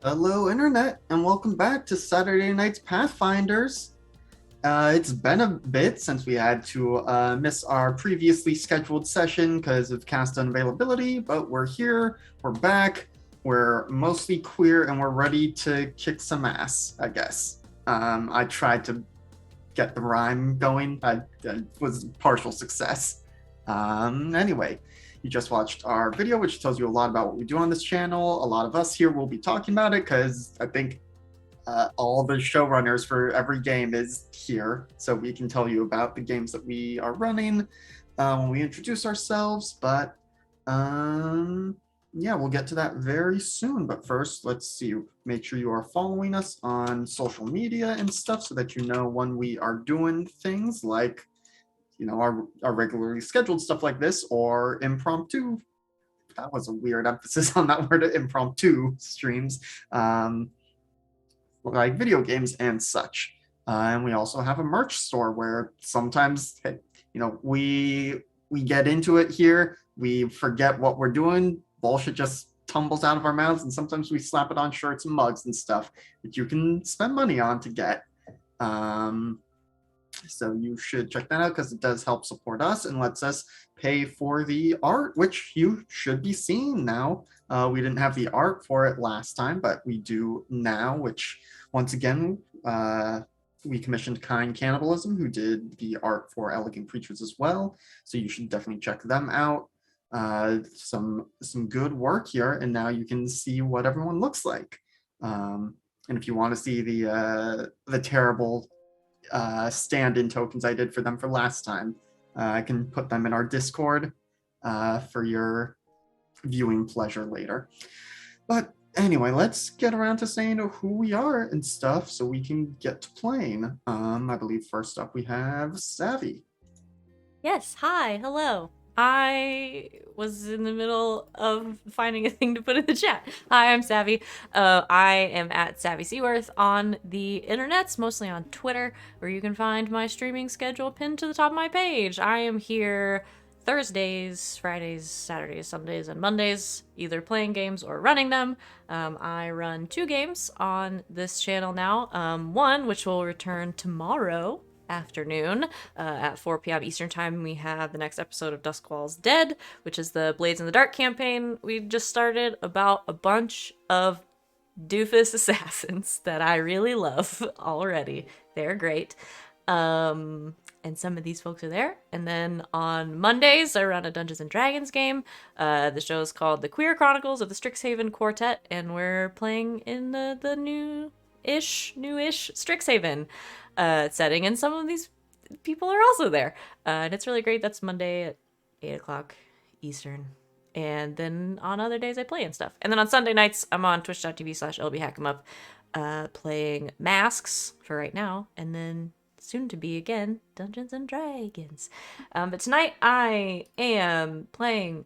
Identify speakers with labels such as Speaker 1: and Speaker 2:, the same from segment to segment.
Speaker 1: Hello, Internet, and welcome back to Saturday night's Pathfinders. It's been a bit since we had to miss our previously scheduled session because of cast unavailability, but we're here, we're back, we're mostly queer, and we're ready to kick some ass, I guess. I tried to get the rhyme going, I was partial success. Anyway, you just watched our video, which tells you a lot about what we do on this channel. A lot of us here will be talking about it because I think all the showrunners for every game is here, so we can tell you about the games that we are running when we introduce ourselves. But yeah, we'll get to that very soon. But first, let's see. Make sure you are following us on social media and stuff so that you know when we are doing things like, our regularly scheduled stuff like this, or impromptu. That was a weird emphasis on that word, impromptu streams, like video games and such. And we also have a merch store where sometimes, we get into it here, we forget what we're doing, bullshit just tumbles out of our mouths, and sometimes we slap it on shirts and mugs and stuff that you can spend money on to get. So you should check that out because it does help support us and lets us pay for the art, which you should be seeing now. We didn't have the art for it last time, but we do now, which once again, we commissioned Kind Cannibalism, who did the art for Elegant Creatures as well. So you should definitely check them out. Some good work here, and now you can see what everyone looks like. And if you want to see the terrible stand-in tokens I did for them for last time, I can put them in our Discord for your viewing pleasure later. But anyway, let's get around to saying who we are and stuff so we can get to playing. I believe first up we have Savvy.
Speaker 2: Yes, hi, hello. I was in the middle of finding a thing to put in the chat. Hi, I'm Savvy. I am at Savvy Seaworth on the internets, mostly on Twitter, where you can find my streaming schedule pinned to the top of my page. I am here Thursdays, Fridays, Saturdays, Sundays, and Mondays, either playing games or running them. I run 2 games on this channel now. One, which will return tomorrow afternoon at 4 p.m. Eastern Time. We have the next episode of Duskwall's Dead, which is the Blades in the Dark campaign we just started about a bunch of doofus assassins that I really love already. They're great. And some of these folks are there. And then on Mondays, I run a Dungeons and Dragons game. The show is called The Queer Chronicles of the Strixhaven Quartet, and we're playing in the newish Strixhaven setting, and some of these people are also there. And it's really great. That's Monday at 8 o'clock Eastern. And then on other days, I play and stuff. And then on Sunday nights, I'm on twitch.tv/LBHack'em playing Masks for right now. And then soon to be again, Dungeons and Dragons. But tonight I am playing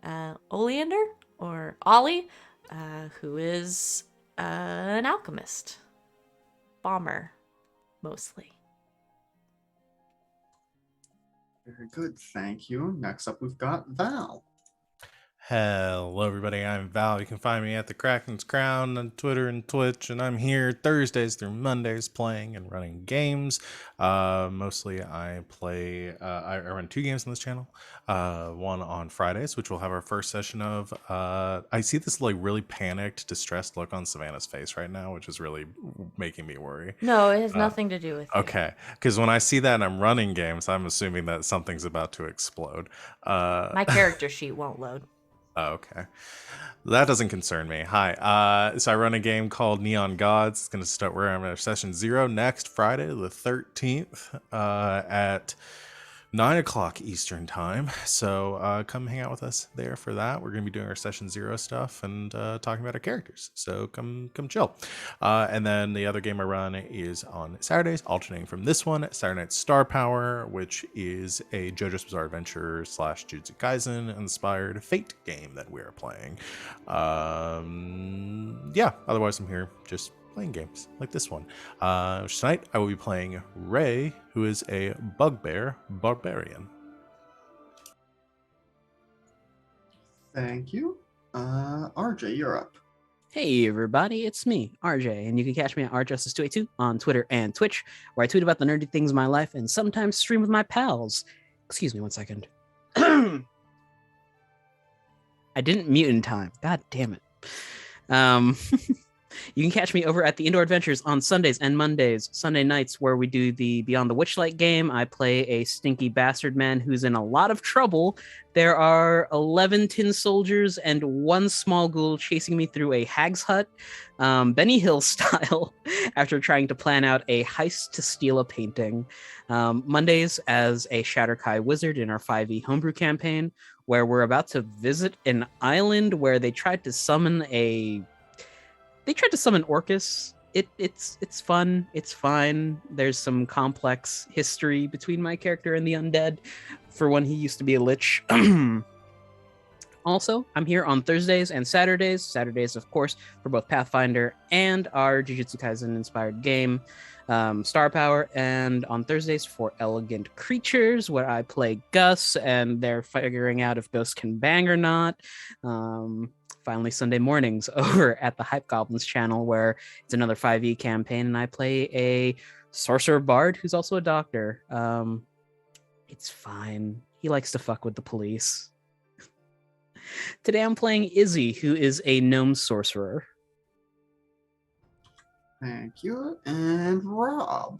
Speaker 2: Oleander, or Ollie, who is an alchemist. Bomber, mostly.
Speaker 1: Very good, thank you. Next up we've got Val.
Speaker 3: Hello, everybody. I'm Val. You can find me at the Kraken's Crown on Twitter and Twitch, and I'm here Thursdays through Mondays playing and running games. Mostly, I play. I run 2 games on this channel. One on Fridays, which we'll have our first session of. I see this really panicked, distressed look on Savannah's face right now, which is really making me worry.
Speaker 2: No, it has nothing to do with you.
Speaker 3: Okay, because when I see that and I'm running games, I'm assuming that something's about to explode.
Speaker 2: My character sheet won't load.
Speaker 3: Oh, okay. That doesn't concern me. Hi. So I run a game called Neon Gods. It's going to start where I'm at session 0 next Friday, the 13th, at 9 o'clock Eastern Time. So come hang out with us there for that. We're going to be doing our session 0 stuff and talking about our characters. So come chill. And then the other game I run is on Saturdays, alternating from this one, Saturday Night Star Power, which is a JoJo's Bizarre Adventure / Jujutsu Kaisen inspired Fate game that we're playing. Yeah, otherwise I'm here just playing games like this one. Tonight I will be playing Ray, who is a bugbear barbarian.
Speaker 1: Thank you. RJ, you're up.
Speaker 4: Hey everybody, it's me, RJ, and you can catch me at rjustice282 on Twitter and Twitch, where I tweet about the nerdy things in my life and sometimes stream with my pals. Excuse me one second. I didn't mute in time. God damn it. You can catch me over at the Indoor Adventures on Sundays and Mondays, Sunday nights, where we do the Beyond the Witchlight game. I play a stinky bastard man who's in a lot of trouble. There are 11 tin soldiers and one small ghoul chasing me through a hag's hut, Benny Hill style, after trying to plan out a heist to steal a painting. Mondays as a Shatterkai wizard in our 5e homebrew campaign, where we're about to visit an island where they tried to summon Orcus. It's fun. It's fine. There's some complex history between my character and the undead for when he used to be a lich. Also, I'm here on Thursdays and Saturdays. Saturdays, of course, for both Pathfinder and our Jujutsu Kaisen inspired game, Star Power, and on Thursdays for Elegant Creatures, where I play Gus and they're figuring out if Gus can bang or not. Finally, Sunday mornings over at the Hype Goblins channel, where it's another 5e campaign, and I play a sorcerer bard who's also a doctor. It's fine. He likes to fuck with the police. Today I'm playing Izzy, who is a gnome sorcerer.
Speaker 1: Thank you. And Rob.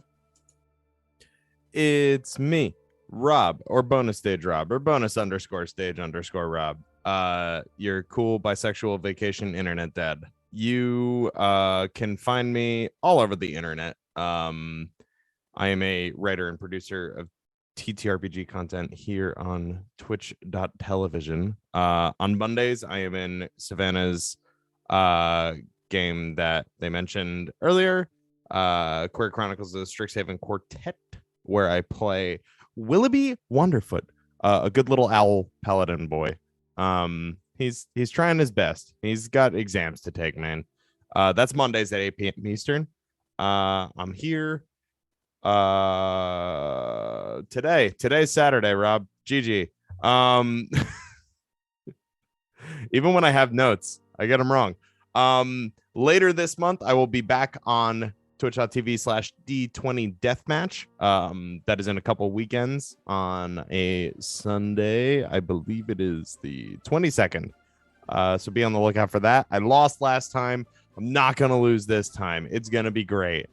Speaker 5: It's me, Rob, or bonus stage Rob, or bonus_stage_Rob. Your cool bisexual vacation internet dad. You can find me all over the internet. I am a writer and producer of TTRPG content here on twitch.television. On Mondays, I am in Savannah's game that they mentioned earlier, Queer Chronicles of the Strixhaven Quartet, where I play Willoughby Wonderfoot, a good little owl paladin boy. He's trying his best. He's got exams to take, man. That's Mondays at 8 p.m. Eastern. I'm here today's Saturday, Rob. GG. Even when I have notes, I get them wrong. Later this month, I will be back on twitch.tv/D20 Deathmatch. That is in a couple weekends on a Sunday. I believe it is the 22nd. So be on the lookout for that. I lost last time. I'm not going to lose this time. It's going to be great.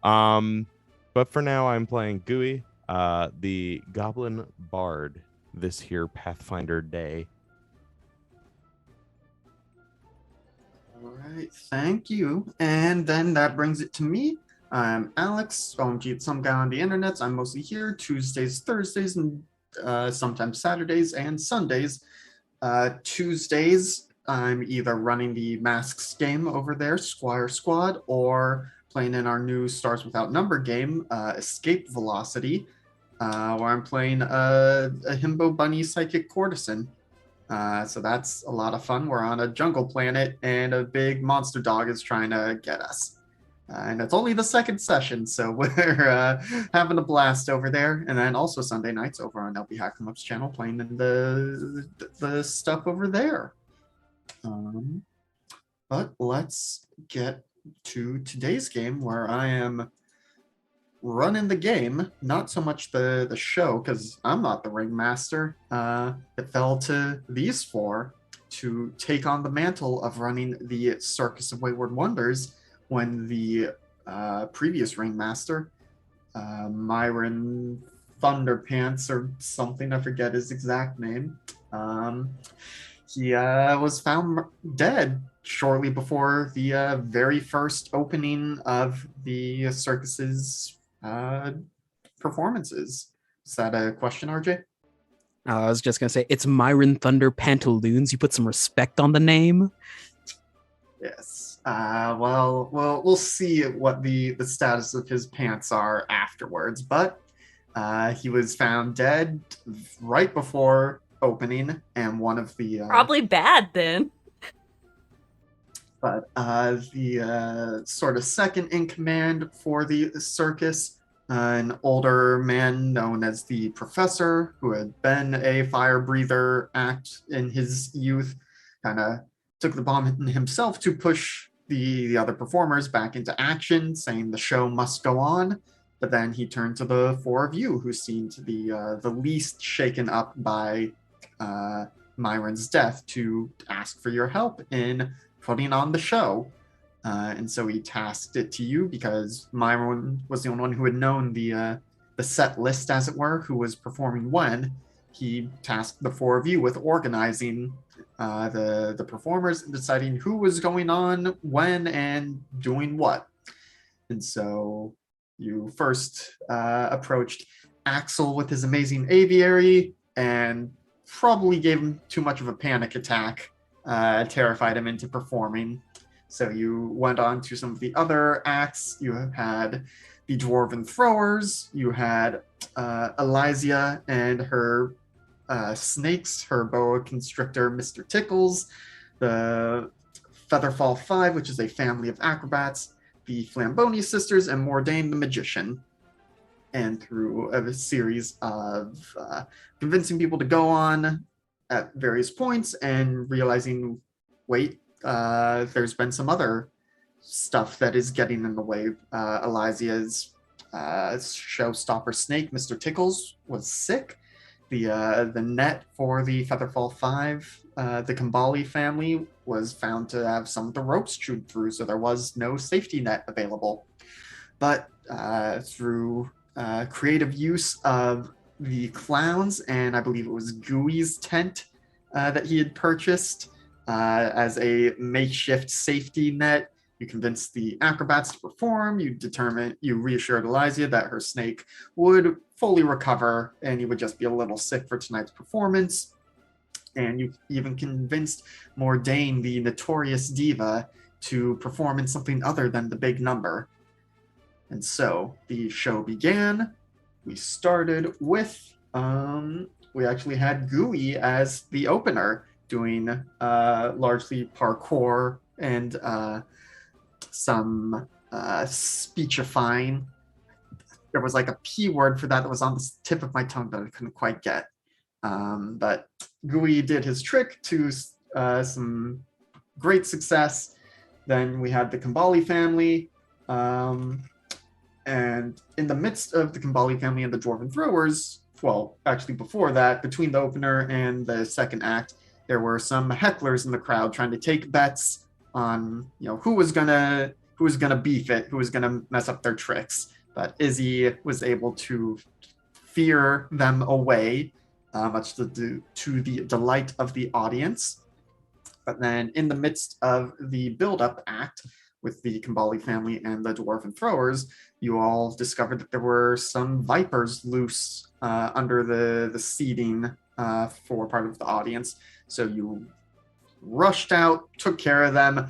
Speaker 5: But for now, I'm playing Gooey, the Goblin Bard, this here Pathfinder day.
Speaker 1: All right, thank you. And then that brings it to me. I'm Alex, OMG, some guy on the internet. I'm mostly here Tuesdays, Thursdays, and sometimes Saturdays and Sundays. Tuesdays, I'm either running the Masks game over there, Squire Squad, or playing in our new Stars Without Number game, Escape Velocity, where I'm playing a Himbo Bunny Psychic Courtesan. So that's a lot of fun. We're on a jungle planet and a big monster dog is trying to get us. And it's only the second session, so we're having a blast over there. And then also Sunday nights over on LB Hackamup's channel playing in the stuff over there. But let's get to today's game, where I am running the game, not so much the show, because I'm not the ringmaster. It fell to these four to take on the mantle of running the Circus of Wayward Wonders, when the previous ringmaster, Myron Thunderpants or something, I forget his exact name, he was found dead shortly before the very first opening of the circus's performances. Is that a question, RJ?
Speaker 4: I was just going to say, it's Myron Thunder Pantaloons. You put some respect on the name.
Speaker 1: Yes. Well, we'll see what the status of his pants are afterwards, but he was found dead right before opening, and one of the
Speaker 2: Probably bad then.
Speaker 1: But the sort of second in command for the circus, an older man known as the Professor, who had been a fire breather act in his youth, kind of took the bomb himself to push the other performers back into action, saying the show must go on. But then he turned to the four of you, who seemed to be the least shaken up by Myron's death, to ask for your help in putting on the show. And so he tasked it to you because Myron was the only one who had known the set list, as it were, who was performing when. He tasked the four of you with organizing the performers and deciding who was going on, when, and doing what. And so you first approached Axel with his amazing aviary and probably gave him too much of a panic attack, terrified him into performing. So you went on to some of the other acts. You had the Dwarven Throwers. You had Elysia and her snakes, her boa constrictor, Mr. Tickles, the Featherfall Five, which is a family of acrobats, the Flamboni Sisters, and Mordain the Magician. And through a series of convincing people to go on at various points and realizing, wait, there's been some other stuff that is getting in the way. Elysia's showstopper snake, Mr. Tickles, was sick. The net for the Featherfall Five, the Kambali family, was found to have some of the ropes chewed through, so there was no safety net available. But through creative use of the clowns, and I believe it was Gooey's tent that he had purchased as a makeshift safety net, you convinced the acrobats to perform. You reassured Elysia that her snake would fully recover and he would just be a little sick for tonight's performance. And you even convinced Mordain, the notorious diva, to perform in something other than the big number. And so the show began. We started with, we actually had Gooey as the opener, doing largely parkour and some speechifying. There was like a P word for that was on the tip of my tongue that I couldn't quite get. But Gooey did his trick to some great success. Then we had the Kambali family. And in the midst of the Kambali family and the Dwarven Throwers, well, actually before that, between the opener and the second act, there were some hecklers in the crowd trying to take bets on, who was gonna beef it, who was gonna mess up their tricks. But Izzy was able to fear them away, much to the delight of the audience. But then in the midst of the build-up act with the Kambali family and the Dwarven Throwers, you all discovered that there were some vipers loose under the seating for part of the audience. So you rushed out, took care of them,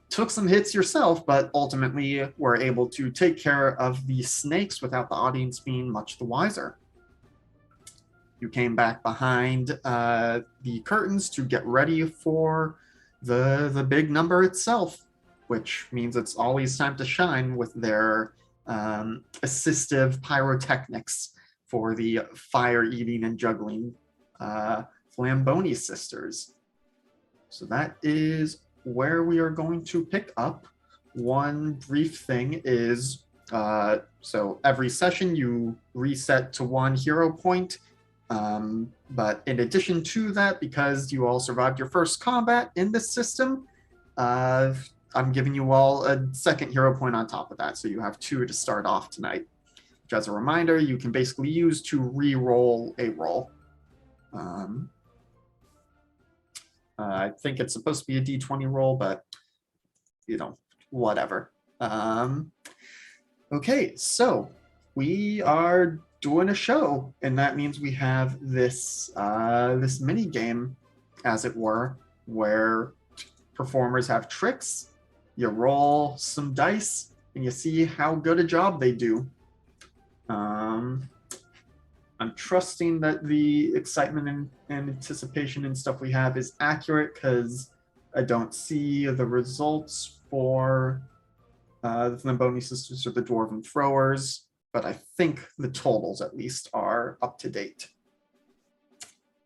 Speaker 1: took some hits yourself, but ultimately were able to take care of the snakes without the audience being much the wiser. You came back behind the curtains to get ready for the big number itself, which means it's Ollie's time to shine with their assistive pyrotechnics for the fire-eating and juggling Flamboni sisters. So that is where we are going to pick up. One brief thing is, so every session you reset to 1 hero point. But in addition to that, because you all survived your first combat in this system, I'm giving you all a second hero point on top of that. So you have 2 to start off tonight, which, as a reminder, you can basically use to re-roll a roll. I think it's supposed to be a D20 roll, but whatever. Okay, so we are doing a show, and that means we have this this mini game, as it were, where performers have tricks. You roll some dice, and you see how good a job they do. I'm trusting that the excitement and anticipation and stuff we have is accurate, because I don't see the results for the Flamboni Sisters or the Dwarven Throwers, but I think the totals at least are up to date.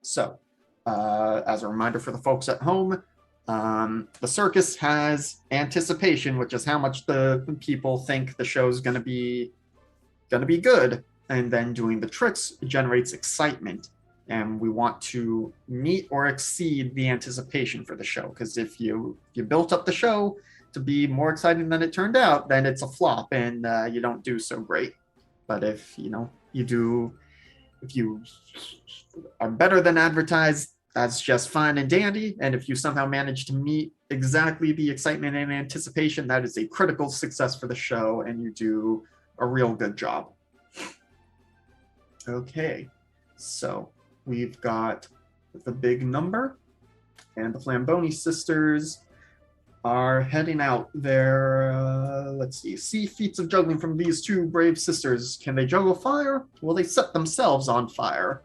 Speaker 1: So, as a reminder for the folks at home, The circus has anticipation, which is how much the people think the show's gonna be good, and then doing the tricks generates excitement, and we want to meet or exceed the anticipation for the show, because if you built up the show to be more exciting than it turned out, then it's a flop and you don't do so great. But if if you are better than advertised, that's just fine and dandy. And if you somehow manage to meet exactly the excitement and anticipation, that is a critical success for the show, and you do a real good job. Okay, so we've got the big number, and the Flamboni sisters are heading out there. Let's see feats of juggling from these two brave sisters. Can they juggle fire? Will they set themselves on fire?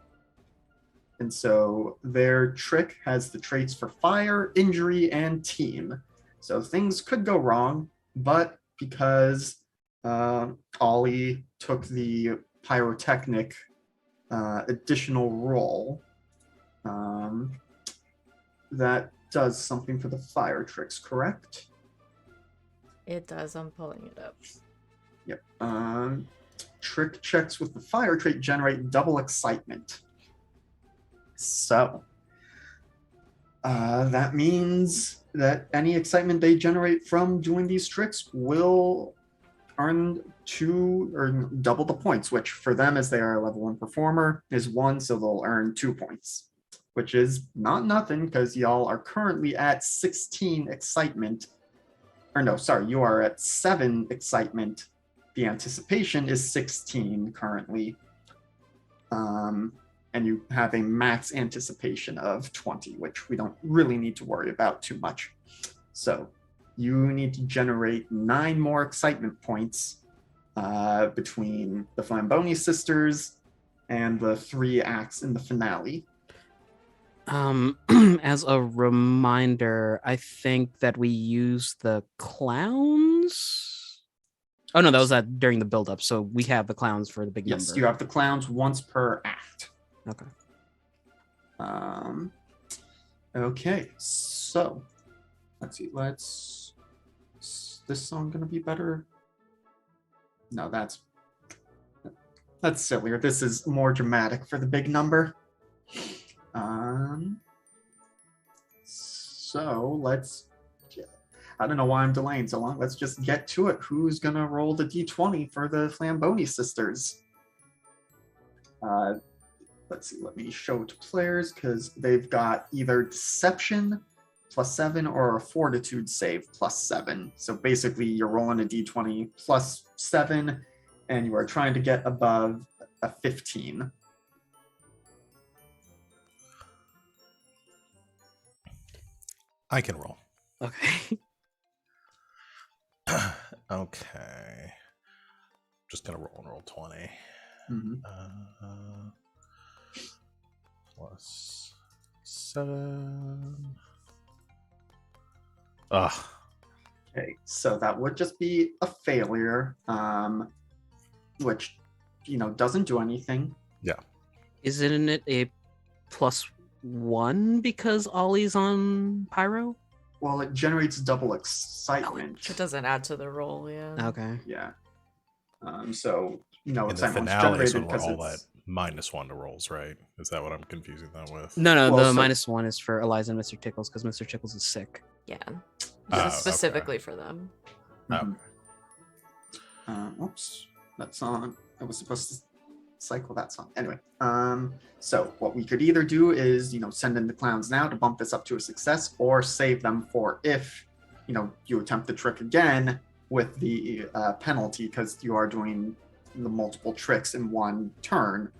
Speaker 1: And so their trick has the traits for fire, injury, and team. So things could go wrong, but because Ollie took the pyrotechnic additional roll, that does something for the fire tricks, correct?
Speaker 2: It does. I'm pulling it up.
Speaker 1: Yep. Trick checks with the fire trait generate double excitement. So that means that any excitement they generate from doing these tricks will earn 2 or double the points, which for them, as they are a level 1 performer, is 1, so they'll earn 2 points, which is not nothing because y'all are currently at 16 excitement. Or no, sorry, you are at 7 excitement. The anticipation is 16 currently. And you have a max anticipation of 20, which we don't really need to worry about too much. So you need to generate 9 more excitement points between the Flamboni sisters and the 3 acts in the finale.
Speaker 4: As a reminder, I think that we use the clowns. Oh no, that was during the build-up. So we have the clowns for the big number.
Speaker 1: Yes, you have the clowns once per act.
Speaker 4: Okay.
Speaker 1: Okay, so let's see. Is this song gonna be better? No, that's sillier. This is more dramatic for the big number. So I don't know why I'm delaying so long. Let's just get to it. Who's gonna roll the d20 for the Flamboni sisters? Let's see, let me show to players because they've got either Deception +7 or a Fortitude save +7. So basically you're rolling a d20 +7 and you are trying to get above a 15.
Speaker 3: I can roll.
Speaker 4: Okay.
Speaker 3: Okay. Just gonna roll 20.
Speaker 1: Mm-hmm.
Speaker 3: +7.
Speaker 1: Okay, so that would just be a failure, which doesn't do anything.
Speaker 3: Yeah.
Speaker 4: Isn't it a +1 because Ollie's on pyro?
Speaker 1: Well, it generates double excitement.
Speaker 2: It doesn't add to the roll, yeah.
Speaker 4: Okay.
Speaker 1: Yeah. So
Speaker 3: In the
Speaker 1: excitement's
Speaker 3: finale is when
Speaker 1: generated
Speaker 3: we're all
Speaker 1: because
Speaker 3: at -1 to rolls, right? Is that what I'm confusing that with?
Speaker 4: No,
Speaker 1: Well,
Speaker 4: the
Speaker 1: so-
Speaker 4: -1 is for Eliza and Mr. Tickles because Mr. Tickles is sick.
Speaker 2: Yeah.
Speaker 3: Oh,
Speaker 2: Specifically for them.
Speaker 1: Mhm. Oops, that song. I was supposed to cycle that song. Anyway, so what we could either do is, send in the clowns now to bump this up to a success, or save them for if, you attempt the trick again with the penalty because you are doing the multiple tricks in one turn.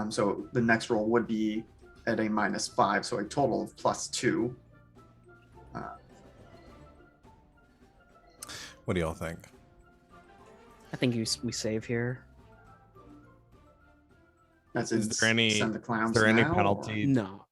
Speaker 1: So the next roll would be at a -5, so a total of +2.
Speaker 3: What do y'all think?
Speaker 4: I think we save here.
Speaker 1: That's
Speaker 5: Is there any-
Speaker 1: send the clowns
Speaker 5: Is there any
Speaker 1: now, or-
Speaker 5: penalty?
Speaker 4: No.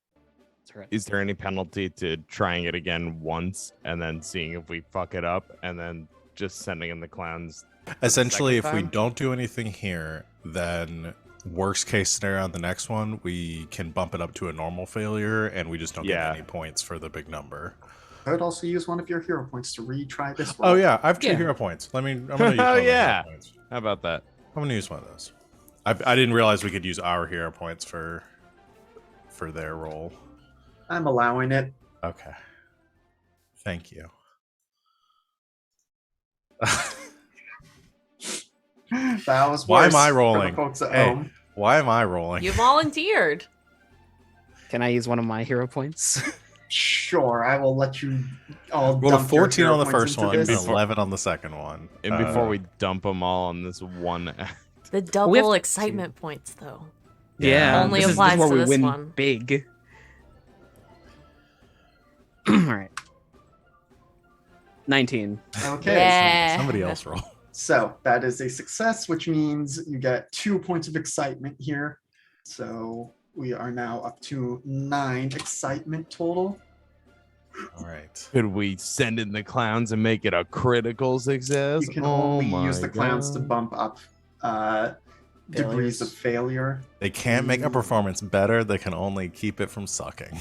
Speaker 4: That's right.
Speaker 5: Is there any penalty to trying it again once and then seeing if we fuck it up and then just sending in the clowns?
Speaker 3: Essentially, if
Speaker 5: second
Speaker 3: we
Speaker 5: time?
Speaker 3: don't do anything here, then worst case scenario on the next one, we can bump it up to a normal failure and we just don't
Speaker 5: Yeah.
Speaker 3: get any points for the big number.
Speaker 1: could also use one of your hero points to retry this
Speaker 3: Oh
Speaker 1: roll.
Speaker 3: yeah, I have 2
Speaker 4: Yeah.
Speaker 3: hero points. I'm gonna use one of the
Speaker 5: Oh,
Speaker 3: hero
Speaker 5: yeah.
Speaker 3: points.
Speaker 5: How about that?
Speaker 3: I'm gonna use one of those. I didn't realize we could use our hero points for their role.
Speaker 1: I'm allowing it.
Speaker 3: Okay. Thank you.
Speaker 1: That was
Speaker 3: Why am
Speaker 1: worse
Speaker 3: I
Speaker 1: for the
Speaker 3: rolling?
Speaker 1: folks at
Speaker 3: Hey.
Speaker 1: home.
Speaker 3: Why am I rolling?
Speaker 2: You volunteered.
Speaker 4: Can I use one of my hero points?
Speaker 1: Sure, I will let you all
Speaker 3: Rolled a
Speaker 1: dump your
Speaker 3: 14
Speaker 1: hero
Speaker 3: on the
Speaker 1: points
Speaker 3: first
Speaker 1: into
Speaker 3: one and
Speaker 1: this.
Speaker 3: 11 on the second one.
Speaker 5: And before we dump them all on this one act.
Speaker 2: The
Speaker 4: we have
Speaker 2: double
Speaker 4: to-
Speaker 2: excitement points, though.
Speaker 4: Yeah,
Speaker 2: Only
Speaker 4: this
Speaker 2: applies
Speaker 4: is where
Speaker 2: to
Speaker 4: we
Speaker 2: this
Speaker 4: win
Speaker 2: one.
Speaker 4: big. All right. 19.
Speaker 1: Okay,
Speaker 2: Yeah.
Speaker 3: Somebody else roll.
Speaker 1: so that is a success, which means you get 2 points of excitement here. So we are now up to 9 excitement total.
Speaker 3: All right.
Speaker 5: Could we send in the clowns and make it a critical success?
Speaker 1: You can
Speaker 5: Oh
Speaker 1: only use
Speaker 5: my
Speaker 1: the clowns to
Speaker 5: God.
Speaker 1: bump up degrees of failure.
Speaker 3: They can't make a performance better. They can only keep it from sucking.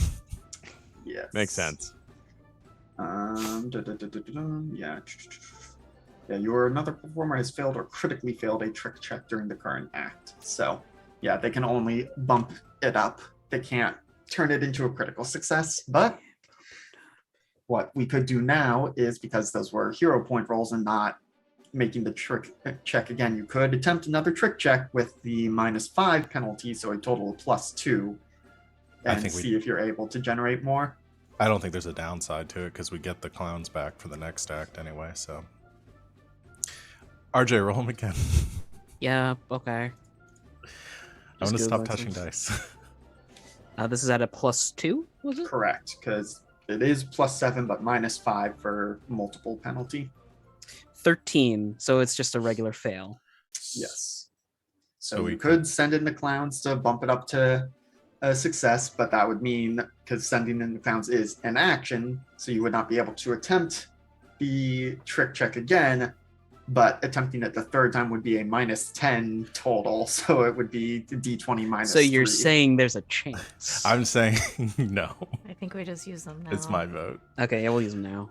Speaker 1: Yes.
Speaker 5: Makes sense.
Speaker 1: Yeah. Yeah, you or another performer has failed or critically failed a trick check during the current act. So, yeah, they can only bump it up. They can't turn it into a critical success. But what we could do now is, because those were hero point rolls and not making the trick check again, you could attempt another trick check with the -5 penalty, so a total of +2,
Speaker 3: I
Speaker 1: and
Speaker 3: think we-
Speaker 1: see if you're able to generate more.
Speaker 3: I don't think there's a downside to it because we get the clowns back for the next act anyway. So, RJ, roll them again.
Speaker 4: Yeah, okay.
Speaker 3: I'm gonna
Speaker 4: Just
Speaker 3: stop
Speaker 4: Googling
Speaker 3: touching
Speaker 4: some-
Speaker 3: dice.
Speaker 4: This is at a +2, was it?
Speaker 1: Correct, because it is +7, but -5 for multiple penalty.
Speaker 4: 13, so it's just a regular fail.
Speaker 1: Yes.
Speaker 3: So
Speaker 1: So
Speaker 3: we
Speaker 1: we could send in the clowns to bump it up to a success, but that would mean, because sending in the clowns is an action, so you would not be able to attempt the trick check again, but attempting it the third time would be a -10 total, so it would be the D20 -3.
Speaker 4: So you're saying there's a chance.
Speaker 3: I'm saying no.
Speaker 2: I think we just use them now.
Speaker 3: It's my vote.
Speaker 4: Okay, yeah, we'll use them now.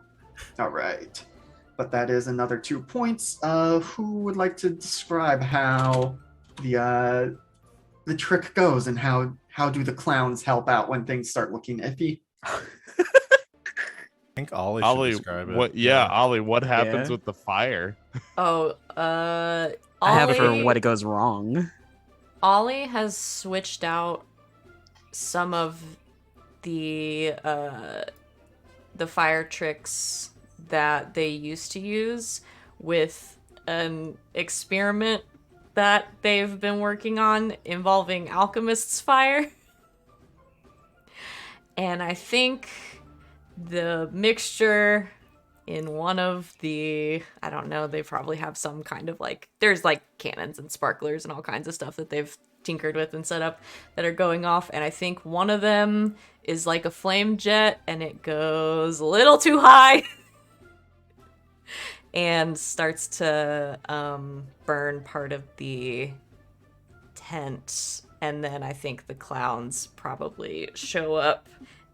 Speaker 1: All right. But that is another 2 points. Who would like to describe how the trick goes and how do the clowns help out when things start looking iffy?
Speaker 3: I think Ollie should
Speaker 5: Ollie,
Speaker 3: describe it.
Speaker 5: what? Yeah, Ollie, what happens
Speaker 4: Yeah.
Speaker 5: with the fire?
Speaker 2: Oh,
Speaker 4: I have it for
Speaker 2: Ollie-
Speaker 4: what it goes wrong.
Speaker 2: Ollie has switched out some of the fire tricks that they used to use with an experiment that they've been working on involving alchemist's fire. And I think the mixture in one of the, I don't know, they probably have some kind of like, there's like cannons and sparklers and all kinds of stuff that they've tinkered with and set up that are going off. And I think one of them is like a flame jet and it goes a little too high and starts to burn part of the tent. And then I think the clowns probably show up.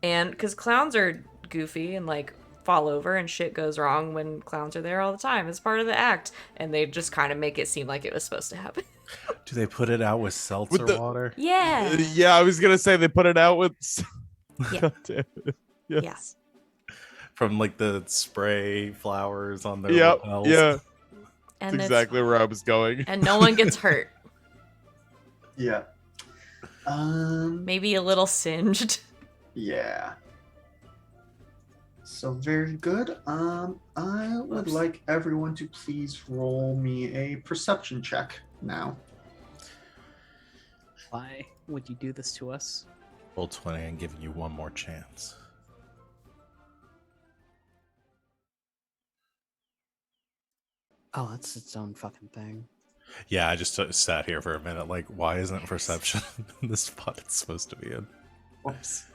Speaker 2: And because clowns are goofy and like fall over and shit goes wrong when clowns are there all the time. It's part of the act. And they just kind of make it seem like it was supposed to happen.
Speaker 3: Do they put it out with seltzer
Speaker 5: the-
Speaker 3: water?
Speaker 2: Yeah.
Speaker 5: Yeah, I was gonna say they put it out with.
Speaker 2: Yeah.
Speaker 5: God damn it. Yes.
Speaker 2: Yeah.
Speaker 3: From like the spray flowers on their
Speaker 5: Yep.
Speaker 3: lapels?
Speaker 5: Yeah.
Speaker 2: And
Speaker 5: That's
Speaker 2: it's-
Speaker 5: exactly where I was going.
Speaker 2: and no one gets hurt.
Speaker 1: Yeah.
Speaker 2: Maybe a little singed.
Speaker 1: Yeah. So very good. I would
Speaker 2: Oops.
Speaker 1: like everyone to please roll me a perception check now.
Speaker 4: Why would you do this to us?
Speaker 3: Roll 20 and giving you one more chance.
Speaker 4: Oh, that's its own fucking thing.
Speaker 3: Yeah, I just sat here for a minute like, why isn't perception in the spot it's supposed to be in?
Speaker 1: Whoops.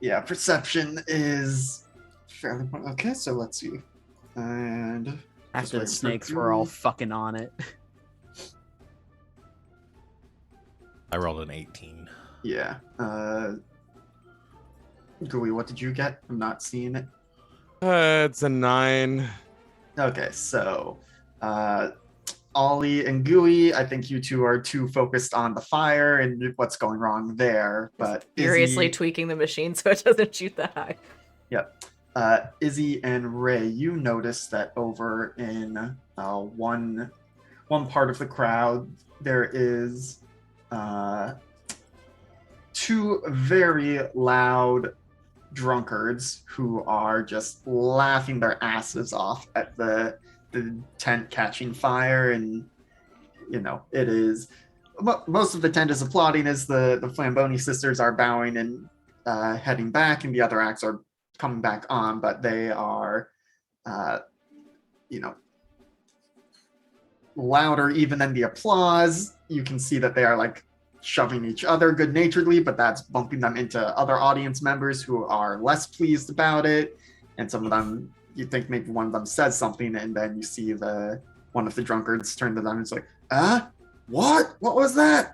Speaker 1: Yeah, perception is fairly okay. So let's see. And
Speaker 4: After the
Speaker 1: waiting for
Speaker 4: snakes were all
Speaker 1: Gooey.
Speaker 4: fucking on it.
Speaker 3: I rolled an 18.
Speaker 1: yeah. Gooey, what did you get? I'm not seeing it.
Speaker 5: It's a 9.
Speaker 1: Okay, so Ollie and Gooey, I think you two are too focused on the fire and what's going wrong there. But
Speaker 2: Furiously
Speaker 1: Izzy,
Speaker 2: tweaking the machine so it doesn't shoot that high.
Speaker 1: yep. Izzy and Ray, you notice that over in one part of the crowd there is two very loud drunkards who are just laughing their asses off at the tent catching fire. And it is most of the tent is applauding as the Flamboni sisters are bowing and heading back, and the other acts are coming back on, but they are louder even than the applause. You can see that they are like shoving each other good naturedly, but that's bumping them into other audience members who are less pleased about it. And some of them, you think maybe one of them says something, and then you see one of the drunkards turn to them and it's like, what was that?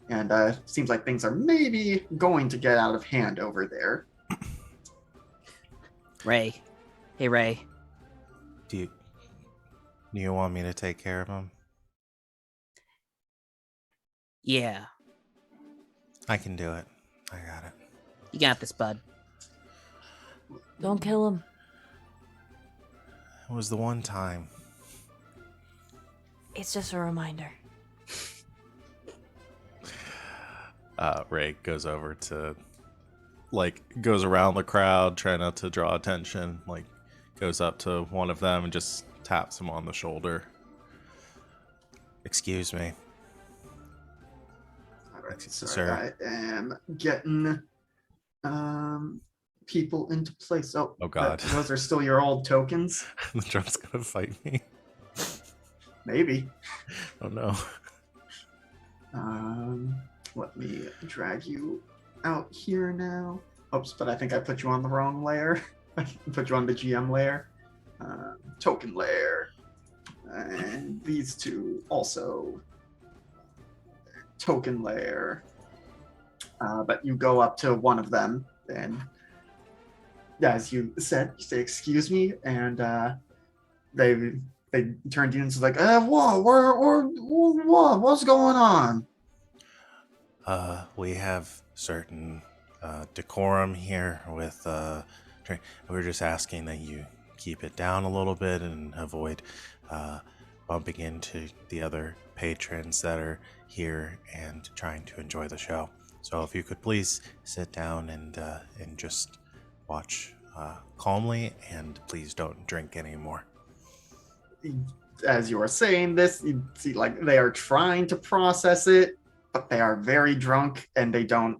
Speaker 1: And seems like things are maybe going to get out of hand over there.
Speaker 4: Ray. Hey, Ray.
Speaker 3: Do you want me to take care of him?
Speaker 4: Yeah,
Speaker 3: I can do it. I got it.
Speaker 4: you got this, bud.
Speaker 2: Don't kill him.
Speaker 3: It was the one time.
Speaker 2: It's just a reminder.
Speaker 3: Ray goes over to, goes around the crowd, trying not to draw attention, goes up to one of them and just taps him on the shoulder. Excuse me.
Speaker 1: All right, sorry,
Speaker 3: Sir.
Speaker 1: I am getting people into place. Oh
Speaker 3: God.
Speaker 1: Those are still your old tokens?
Speaker 3: The drunk's gonna fight me.
Speaker 1: Maybe.
Speaker 3: Oh no.
Speaker 1: Let me drag you out here now. Oops, but I think I put you on the wrong layer. I put you on the GM layer. Token layer. And these two also. Token layer. But you go up to one of them, and as you said, you say, excuse me, and they turned to you and said, like, what's going on?
Speaker 3: We have certain decorum here with we're just asking that you keep it down a little bit and avoid bumping into the other patrons that are here and trying to enjoy the show. So if you could please sit down and just watch calmly, and please don't drink anymore.
Speaker 1: As you are saying this, you see like they are trying to process it, but they are very drunk, and they don't.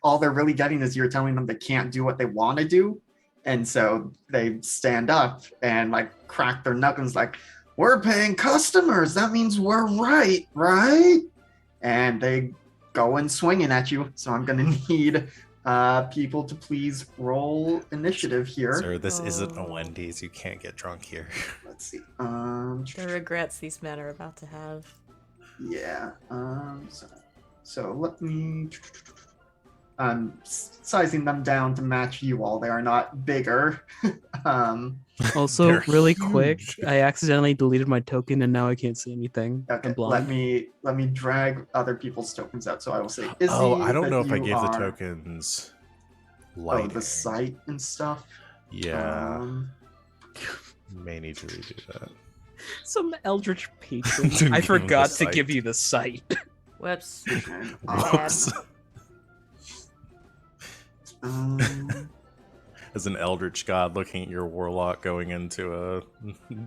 Speaker 1: All they're really getting is you're telling them they can't do what they want to do, and so they stand up and like crack their knuckles, like, we're paying customers. That means we're right? And they go in swinging at you. So I'm gonna need people to please roll initiative here.
Speaker 3: Sir, this isn't a Wendy's. You can't get drunk here.
Speaker 1: Let's see.
Speaker 2: The regrets these men are about to have.
Speaker 1: Yeah. So let me. I'm sizing them down to match you all. They are not bigger.
Speaker 4: Also,
Speaker 3: They're
Speaker 4: really
Speaker 3: huge.
Speaker 4: quick, I accidentally deleted my token and now I can't see anything.
Speaker 1: Okay,
Speaker 4: I'm blind.
Speaker 1: let me drag other people's tokens out. So I will say, Izzy,
Speaker 3: I don't
Speaker 1: that
Speaker 3: know if I
Speaker 1: you
Speaker 3: gave the
Speaker 1: are-
Speaker 3: tokens
Speaker 1: Oh,
Speaker 3: light.
Speaker 1: the site and stuff.
Speaker 3: Yeah, may need to redo that.
Speaker 4: Some eldritch patron.
Speaker 3: Didn't
Speaker 4: I
Speaker 3: give him the
Speaker 4: forgot to
Speaker 3: site.
Speaker 4: give you the site.
Speaker 2: Whoops.
Speaker 1: And,
Speaker 3: Whoops.
Speaker 1: um,
Speaker 3: As an eldritch god looking at your warlock going into a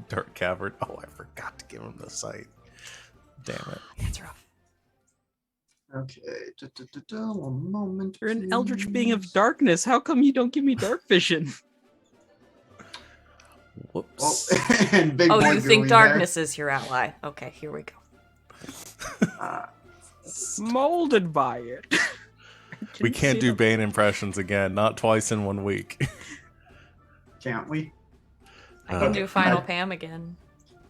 Speaker 3: dark cavern. Oh, I forgot to give him the site. Damn it.
Speaker 2: That's rough.
Speaker 1: okay. One moment.
Speaker 4: You're an eldritch being of
Speaker 1: please.
Speaker 4: darkness. How come you don't give me dark vision?
Speaker 1: Oh,
Speaker 3: Whoops.
Speaker 1: and big
Speaker 2: Oh,
Speaker 1: boy
Speaker 2: you think
Speaker 1: Gooey
Speaker 2: darkness is your ally. Okay, here we go.
Speaker 1: there.
Speaker 4: Molded by it.
Speaker 3: We can't do Bane impressions again. Not twice in 1 week.
Speaker 1: Can't we?
Speaker 2: I can do Final
Speaker 1: I-
Speaker 2: Pam again.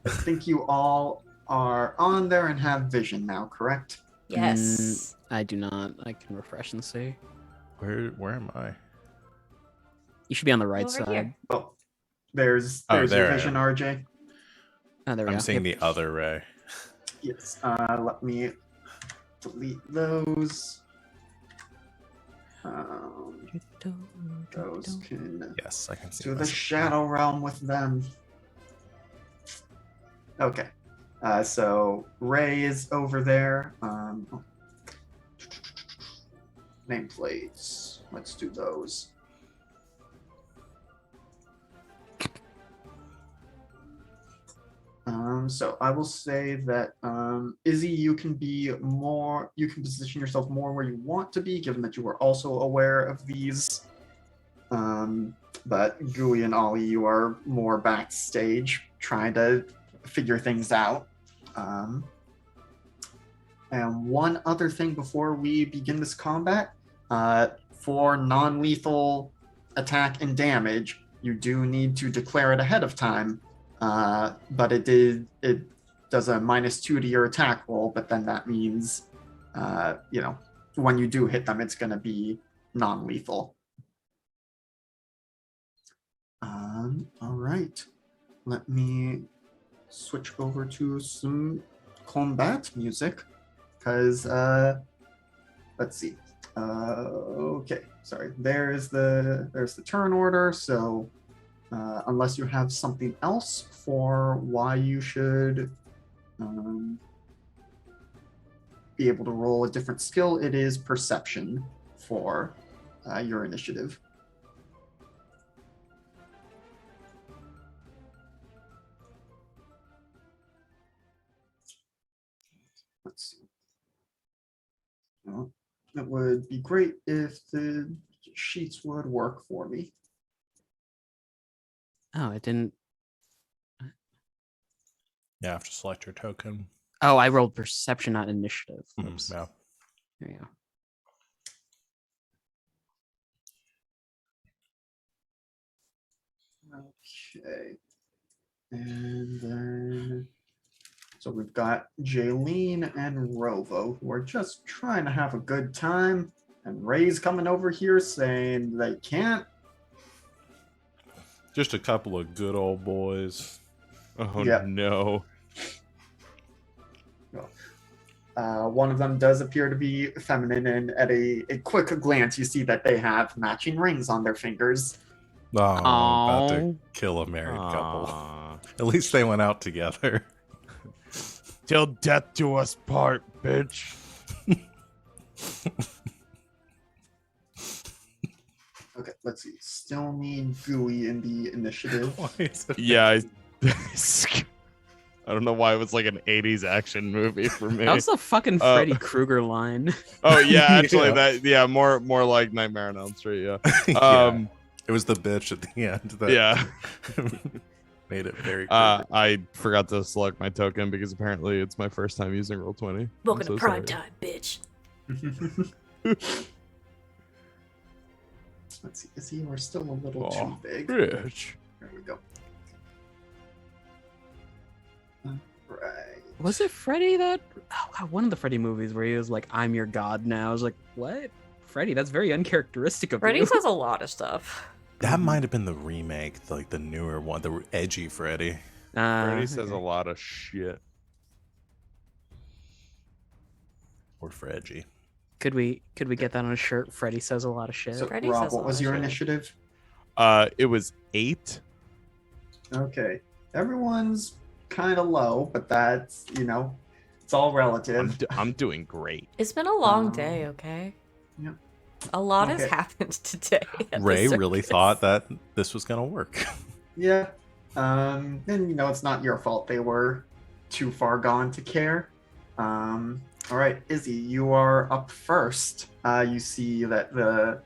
Speaker 1: I think you all are on there and have vision now, correct?
Speaker 2: Yes.
Speaker 4: I do not. I can refresh and see.
Speaker 3: Where am I?
Speaker 4: You should be on the right
Speaker 2: Over
Speaker 4: side.
Speaker 2: here.
Speaker 1: Oh, There's
Speaker 3: Oh,
Speaker 1: your
Speaker 3: there I
Speaker 1: vision,
Speaker 3: am.
Speaker 1: RJ.
Speaker 4: Oh, there we
Speaker 3: I'm
Speaker 4: go.
Speaker 3: seeing
Speaker 4: Yep.
Speaker 3: the other Ray.
Speaker 1: Yes. Let me delete those. Those can
Speaker 3: Yes, I can see
Speaker 1: to the
Speaker 3: myself.
Speaker 1: shadow realm with them. Okay. So Ray is over there. Nameplates. Let's do those. So I will say that Izzy, you can position yourself more where you want to be, given that you are also aware of these. But Gooey and Ollie, you are more backstage, trying to figure things out. And one other thing before we begin this combat, for non-lethal attack and damage, you do need to declare it ahead of time. But it does a -2 to your attack roll, but then that means, when you do hit them, it's going to be non-lethal. All right. Let me switch over to some combat music, because let's see. Okay, sorry. There's the turn order. So unless you have something else for why you should be able to roll a different skill, it is perception for your initiative. Let's see. Well, it would be great if the sheets would work for me.
Speaker 4: Oh, it didn't.
Speaker 3: You have to select your token.
Speaker 4: Oh, I rolled perception, not initiative. Oops.
Speaker 3: Yeah.
Speaker 4: There you go.
Speaker 1: Okay. And then, so we've got Jaylene and Rovo, who are just trying to have a good time. And Ray's coming over here saying they can't.
Speaker 3: Just a couple of good old boys.
Speaker 5: Oh
Speaker 1: Yep.
Speaker 5: no.
Speaker 1: One of them does appear to be feminine, and at a quick glance, you see that they have matching rings on their fingers.
Speaker 3: Oh, I'm about to
Speaker 4: Aw.
Speaker 3: kill a married couple.
Speaker 5: Aw.
Speaker 3: At least they went out together.
Speaker 5: Till death do us part, bitch.
Speaker 1: Okay, let's see. Still need Gooey in the initiative.
Speaker 3: Why is it?
Speaker 5: Yeah, I don't know why it was like an 80s action movie for me.
Speaker 4: That was the fucking Freddy Krueger line.
Speaker 5: Oh yeah, actually
Speaker 3: Yeah.
Speaker 5: more like Nightmare on Elm Street, yeah.
Speaker 3: Yeah. It was the bitch at the end that
Speaker 5: Yeah.
Speaker 3: made it very clear.
Speaker 5: I forgot to select my token because apparently it's my first time using Roll20.
Speaker 2: Welcome to prime time, bitch.
Speaker 1: Let's see. Is he or still a little
Speaker 5: Aw,
Speaker 1: too big?
Speaker 5: Rich.
Speaker 1: There we go. Right.
Speaker 4: Was it Freddy that? Oh, God, one of the Freddy movies where he was like, "I'm your god now." I was like, "What, Freddy? That's very uncharacteristic of
Speaker 2: Freddy
Speaker 4: you."
Speaker 2: says a lot of stuff.
Speaker 3: That might have been the remake, like the newer one, the edgy Freddy.
Speaker 5: Freddy says a lot of shit.
Speaker 3: Or Fredgy.
Speaker 4: Could we get that on a shirt? Freddy says a lot of shit.
Speaker 1: So,
Speaker 2: Freddy
Speaker 1: Rob,
Speaker 2: says a
Speaker 1: what
Speaker 2: lot
Speaker 1: was
Speaker 2: of
Speaker 1: your
Speaker 2: shit.
Speaker 1: initiative?
Speaker 5: It was 8.
Speaker 1: Okay. Everyone's kind of low, but that's, it's all relative.
Speaker 5: I'm doing great.
Speaker 2: It's been a long
Speaker 1: Um,
Speaker 2: day, okay?
Speaker 1: Yep.
Speaker 2: A lot has
Speaker 1: Okay.
Speaker 2: happened today. at the
Speaker 3: Ray really
Speaker 2: circus.
Speaker 3: thought that this was gonna work.
Speaker 1: Yeah. And, it's not your fault. They were too far gone to care. All right, Izzy, you are up first. You see that the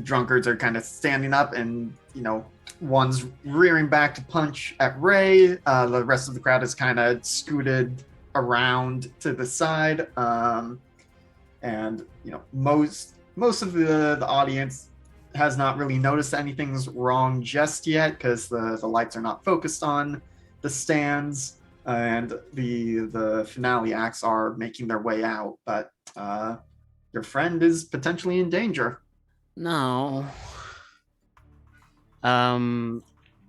Speaker 1: drunkards are kind of standing up and, one's rearing back to punch at Ray. The rest of the crowd is kind of scooted around to the side. And, most of the audience has not really noticed anything's wrong just yet because the lights are not focused on the stands. And the finale acts are making their way out, but your friend is potentially in danger.
Speaker 4: No.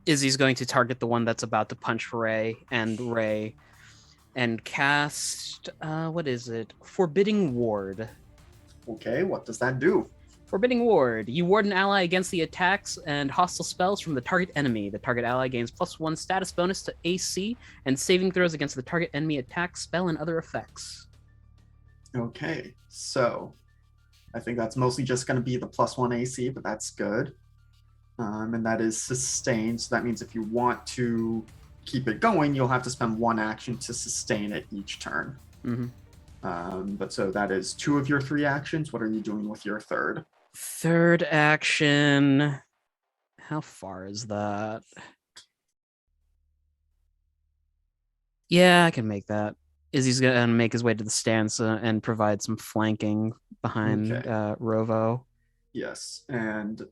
Speaker 4: Izzy's going to target the one that's about to punch Ray, and cast what is it? Forbidding Ward.
Speaker 1: Okay, what does that do?
Speaker 4: Forbidding Ward. You ward an ally against the attacks and hostile spells from the target enemy. The target ally gains +1 status bonus to AC and saving throws against the target enemy attack, spell, and other effects.
Speaker 1: Okay, so I think that's mostly just going to be the +1 AC, but that's good. And that is sustained. So that means if you want to keep it going, you'll have to spend 1 action to sustain it each turn. But so that is 2 of your 3 actions. What are you doing with your third?
Speaker 4: Third action. How far is that? Yeah, I can make that. Izzy's gonna make his way to the stance and provide some flanking behind
Speaker 1: Okay.
Speaker 4: Rovo.
Speaker 1: Yes, and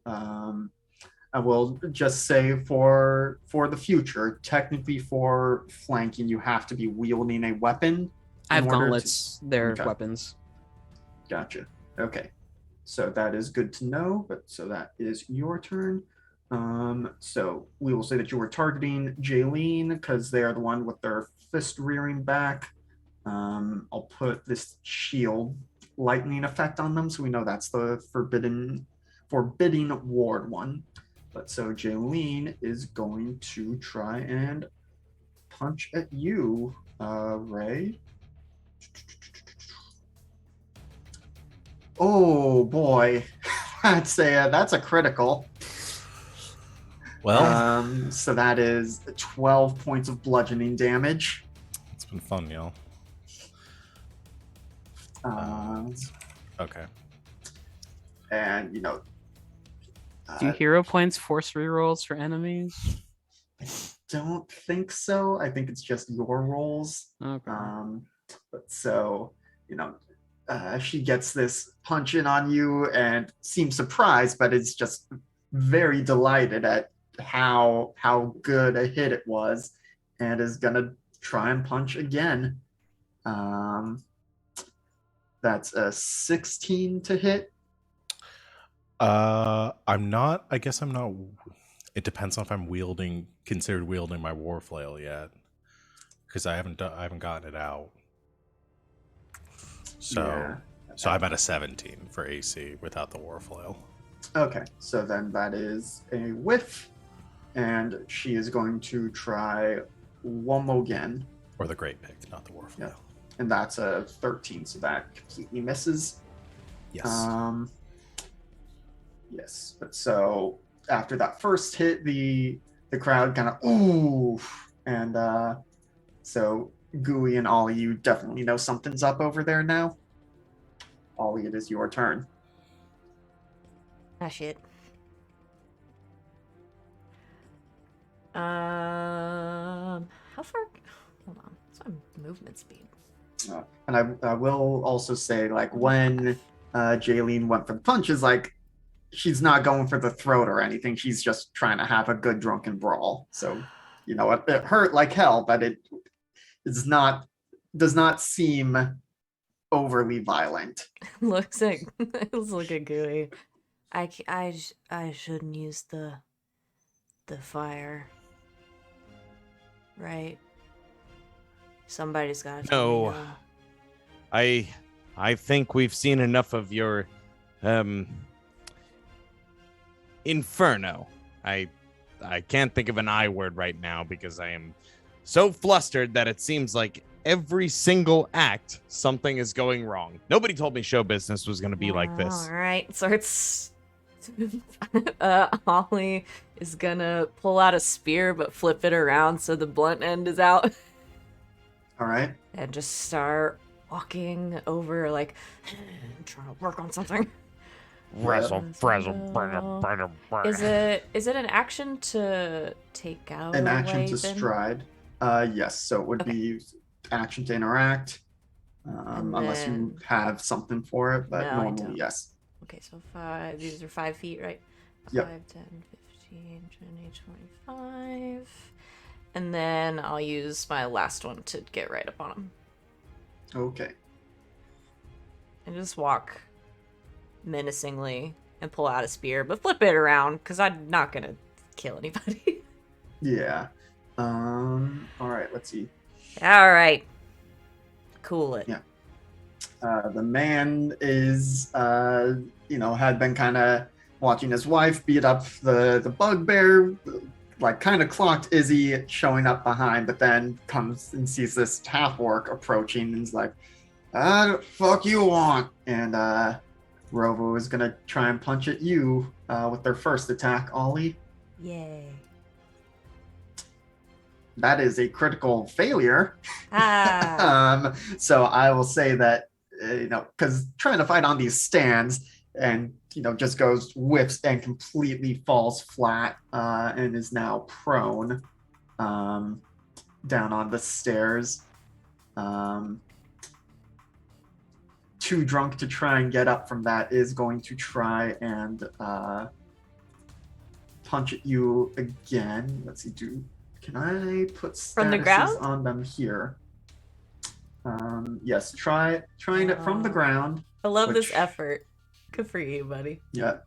Speaker 1: I will just say for the future, technically for flanking, you have to be wielding a weapon.
Speaker 4: I have
Speaker 1: in order
Speaker 4: gauntlets. They're
Speaker 1: Okay.
Speaker 4: weapons.
Speaker 1: Gotcha. Okay. So that is good to know, but so that is your turn. So we will say that you were targeting Jaylene because they are the one with their fist rearing back. I'll put this shield lightning effect on them, so we know that's the forbidding ward one. But so Jaylene is going to try and punch at you, Ray. Oh boy, that's a critical.
Speaker 3: Well,
Speaker 1: So that is 12 points of bludgeoning damage.
Speaker 3: it's been fun, y'all. Okay.
Speaker 1: And
Speaker 4: Do hero points force rerolls for enemies?
Speaker 1: don't think so. I think it's just your rolls.
Speaker 4: Okay.
Speaker 1: But so she gets this punch in on you and seems surprised, but is just very delighted at how good a hit it was, and is gonna try and punch again. That's a 16 to hit.
Speaker 3: I'm not. I guess I'm not. It depends on if I'm considered wielding my war flail yet, because I haven't gotten it out. So,
Speaker 1: Yeah.
Speaker 3: so I'm at a 17 for AC without the war flail.
Speaker 1: Okay, so then that is a whiff, and she is going to try one more again,
Speaker 3: Or the great pick, not the war flail.
Speaker 1: and that's a 13, so that completely misses.
Speaker 3: Yes.
Speaker 1: Yes, but so after that first hit, the crowd kind of ooh, and so Gooey and Ollie, you definitely know something's up over there now. Ollie, it is your turn.
Speaker 2: Ah, shit. How far? Hold on. What's my movement speed?
Speaker 1: And I will also say, like, when Jaylene went for the punches, like, she's not going for the throat or anything. She's just trying to have a good drunken brawl. So, it hurt like hell, but it does not seem overly violent.
Speaker 2: Looks like let's look at Gooey. I shouldn't use the fire, right? Somebody's got to.
Speaker 5: No. I think we've seen enough of your inferno. I can't think of an I word right now because I am so flustered that it seems like every single act something is going wrong. Nobody told me show business was going to be like this.
Speaker 2: All right, so it's Ollie is gonna pull out a spear but flip it around so the blunt end is out.
Speaker 1: All right.
Speaker 2: And just start walking over, like, trying to work on something.
Speaker 5: Frazzle.
Speaker 2: Is it an action to take out
Speaker 1: An
Speaker 2: a
Speaker 1: action to
Speaker 2: weapon?
Speaker 1: stride. Yes, so it would be action to interact, unless you have something for it, but
Speaker 2: No, I
Speaker 1: normally,
Speaker 2: don't.
Speaker 1: yes.
Speaker 2: Okay, so 5. These are 5 feet, right?
Speaker 1: Yep.
Speaker 2: 5, 10, 15, 20, 25. And then I'll use my last one to get right up on him.
Speaker 1: Okay.
Speaker 2: And just walk menacingly and pull out a spear, but flip it around because I'm not going to kill anybody.
Speaker 1: Yeah. All right. Let's see.
Speaker 2: All right. Cool it.
Speaker 1: Yeah. The man is, had been kind of watching his wife beat up the bugbear, like kind of clocked Izzy showing up behind, but then comes and sees this half orc approaching and is like, fuck you want? And Rovo is going to try and punch at you with their first attack, Ollie.
Speaker 2: Yay.
Speaker 1: That is a critical failure.
Speaker 2: Ah.
Speaker 1: So I will say that, because trying to fight on these stands and, just goes whiffs and completely falls flat and is now prone down on the stairs. Too drunk to try and get up from that is going to try and punch at you again. Let's see, can I put
Speaker 2: From the
Speaker 1: statuses
Speaker 2: ground?
Speaker 1: on them here? Yes, trying it from the ground.
Speaker 2: I love this
Speaker 1: which-
Speaker 2: effort. Good for you, buddy.
Speaker 1: Yeah,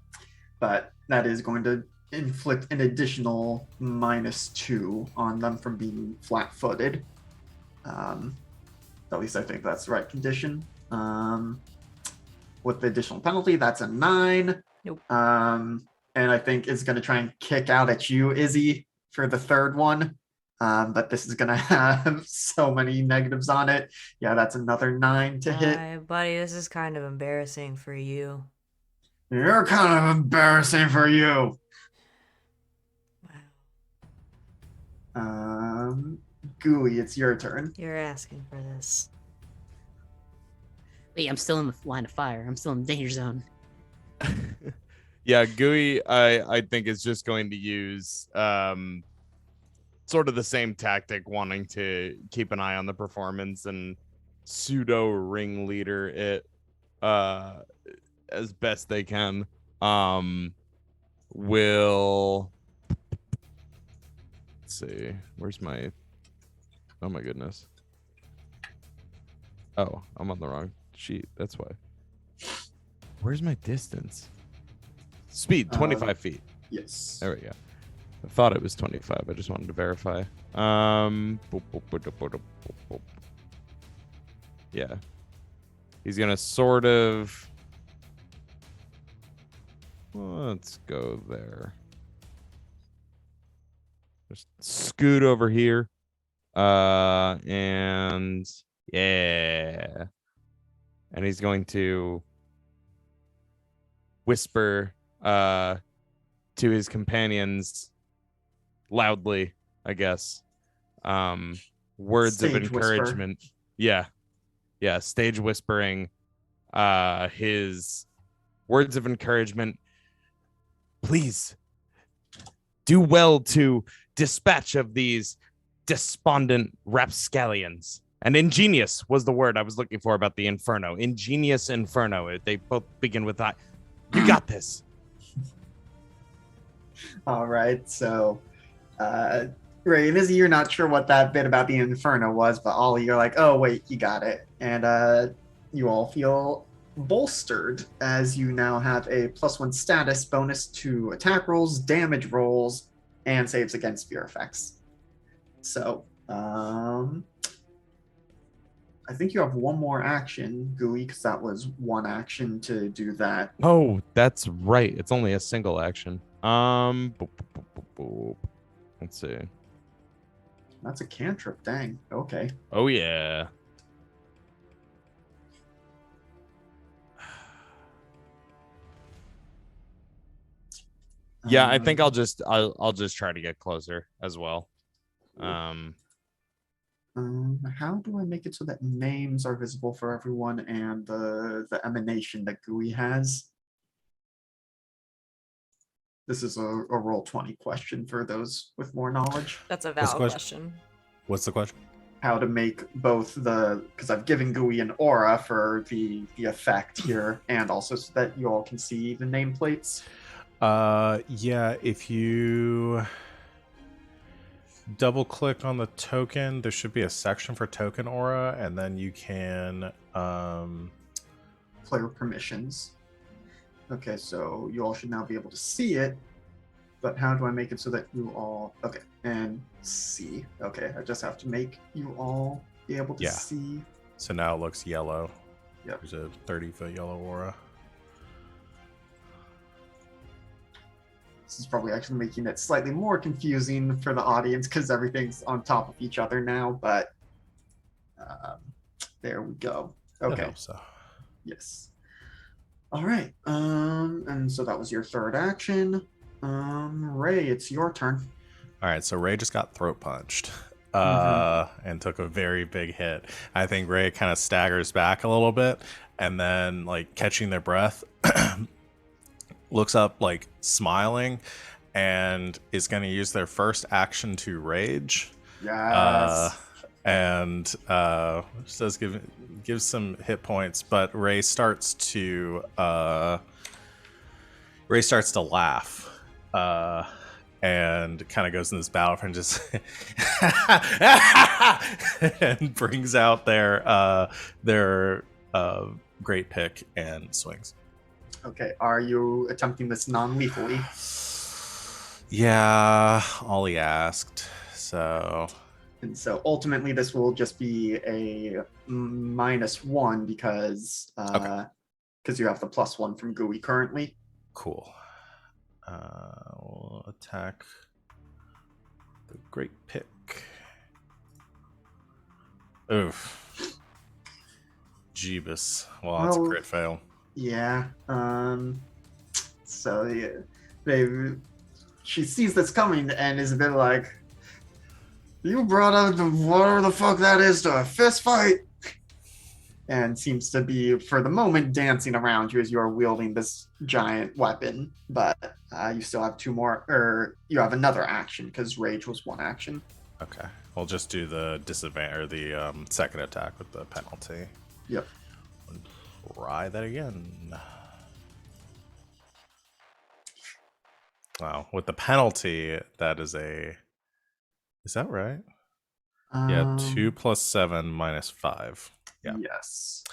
Speaker 1: but that is going to inflict an additional -2 on them from being flat-footed. At least I think that's the right condition. With the additional penalty, that's a 9.
Speaker 2: Nope.
Speaker 1: And I think it's going to try and kick out at you, Izzy, for the third one. But this is going to have so many negatives on it. Yeah, that's another 9 to hit.
Speaker 2: Buddy, this is kind of embarrassing for you.
Speaker 1: You're kind of embarrassing for you.
Speaker 2: Wow.
Speaker 1: Gooey, it's your turn.
Speaker 2: You're asking for this.
Speaker 4: Wait, I'm still in the line of fire. I'm still in the danger zone.
Speaker 5: Yeah, Gooey, I think is just going to use sort of the same tactic, wanting to keep an eye on the performance and pseudo ringleader it as best they can. Will let's see, where's my oh my goodness. Oh, I'm on the wrong sheet. That's why. Where's my distance? Speed, 25 feet.
Speaker 1: Yes.
Speaker 5: There we go. I thought it was 25. I just wanted to verify. Yeah. He's going to sort of... Let's go there. Just scoot over here. And... Yeah. And he's going to whisper to his companions loudly, I guess. Words
Speaker 1: Stage
Speaker 5: of
Speaker 1: whisper.
Speaker 5: encouragement. Yeah. Stage whispering. His words of encouragement. Please do well to dispatch of these despondent rapscallions. And ingenious was the word I was looking for about the inferno. Ingenious inferno. They both begin with that. You got this.
Speaker 1: All right, so Ray and Izzy, you're not sure what that bit about the inferno was, but Ollie, you're like, oh wait, you got it. And you all feel bolstered as you now have a +1 status bonus to attack rolls, damage rolls, and saves against fear effects. So I think you have one more action, Gooey, because that was one action to do that.
Speaker 5: Oh, that's right. It's only a single action. Let's see.
Speaker 1: That's a cantrip, dang. Okay.
Speaker 5: Oh yeah. Yeah, I think I'll just try to get closer as well.
Speaker 1: How do I make it so that names are visible for everyone and the emanation that Gooey has? This is a roll 20 question for those with more knowledge.
Speaker 2: That's a
Speaker 3: What's the
Speaker 2: valid
Speaker 3: question?
Speaker 2: question.
Speaker 3: What's the question?
Speaker 1: How to make both because I've given Gooey an aura for the effect here, and also so that you all can see the nameplates.
Speaker 3: Yeah, if you double click on the token, there should be a section for token aura, and then you can
Speaker 1: Player permissions. Okay, so you all should now be able to see it. But how do I make it so that you all... Okay, and see. Okay, I just have to make you all be able to
Speaker 3: Yeah.
Speaker 1: see.
Speaker 3: So now it looks yellow.
Speaker 1: Yep.
Speaker 3: There's a 30-foot yellow aura.
Speaker 1: This is probably actually making it slightly more confusing for the audience because everything's on top of each other now, but there we go.
Speaker 3: I
Speaker 1: Okay.
Speaker 3: hope so.
Speaker 1: Yes. All right. And so that was your third action. Ray, it's your turn.
Speaker 3: All right, so Ray just got throat punched and took a very big hit. I think Ray kind of staggers back a little bit and then, like, catching their breath, looks up, like, smiling, and is going to use their first action to rage.
Speaker 1: Yes.
Speaker 3: And just does give some hit points, but Ray starts to laugh. And kind of goes in this battle and just and brings out their great pick and swings.
Speaker 1: Okay. Are you attempting this non-lethally?
Speaker 3: Yeah, Ollie asked. So
Speaker 1: And so ultimately this will just be a -1 because you have the +1 from GUI currently.
Speaker 3: cool. We'll attack the great pick. Oof. Jeebus. Well, it's a
Speaker 1: Well,
Speaker 3: crit fail.
Speaker 1: Yeah. So she sees this coming and is a bit like, "You brought up whatever the fuck that is to a fist fight," and seems to be, for the moment, dancing around you as you are wielding this giant weapon. But you still have two more, or you have another action because rage was one action.
Speaker 3: Okay, we'll just do the disadvantage or the second attack with the penalty.
Speaker 1: Yep.
Speaker 3: Try that again. Wow, with the penalty, that is a. Is that right? Yeah, 2 + 7 - 5. Yeah.
Speaker 1: Yes.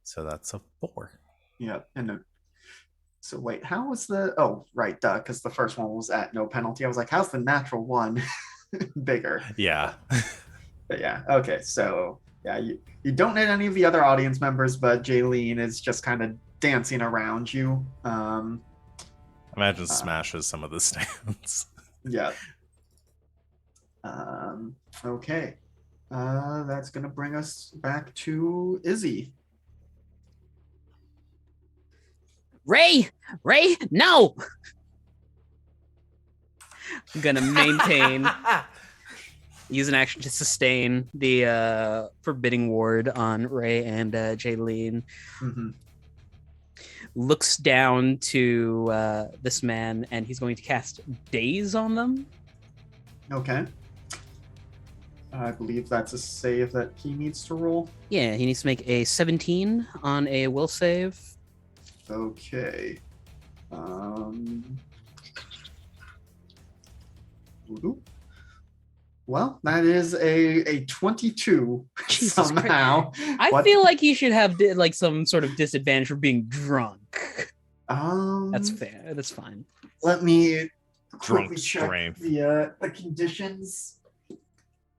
Speaker 3: So that's a 4.
Speaker 1: Yeah. And so wait, how was the? Oh, right, because the first one was at no penalty. I was like, how's the natural one bigger?
Speaker 3: Yeah.
Speaker 1: But yeah, okay. So yeah, you don't need any of the other audience members, but Jaylene is just kind of dancing around you.
Speaker 3: Imagine smashes some of the stands.
Speaker 1: Yeah. Okay. That's gonna bring us back to Izzy.
Speaker 4: Ray, no. I'm gonna maintain. Use an action to sustain the forbidding ward on Ray and Jaylene.
Speaker 1: Mm-hmm.
Speaker 4: Looks down to this man, and he's going to cast Daze on them.
Speaker 1: Okay. I believe that's a save that he needs to roll.
Speaker 4: Yeah, he needs to make a 17 on a will save.
Speaker 1: Okay. Well, that is a 22
Speaker 4: Jesus
Speaker 1: somehow.
Speaker 4: I feel like he should have like some sort of disadvantage for being drunk. That's fair. That's fine.
Speaker 1: Let me
Speaker 5: Drunk
Speaker 1: quickly check
Speaker 5: strength.
Speaker 1: the conditions.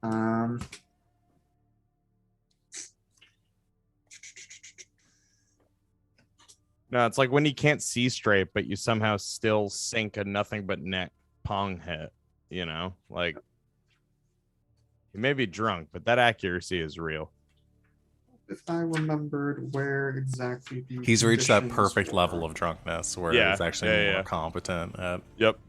Speaker 5: No, it's like when you can't see straight, but you somehow still sink a nothing but net pong hit. You know, like you may be drunk, but that accuracy is real.
Speaker 1: If I remembered where exactly the
Speaker 3: He's reached that
Speaker 1: conditions
Speaker 3: perfect
Speaker 1: were.
Speaker 3: level of drunkenness where
Speaker 5: Yeah,
Speaker 3: he's actually
Speaker 5: yeah,
Speaker 3: more
Speaker 5: yeah.
Speaker 3: competent at.
Speaker 5: Yep.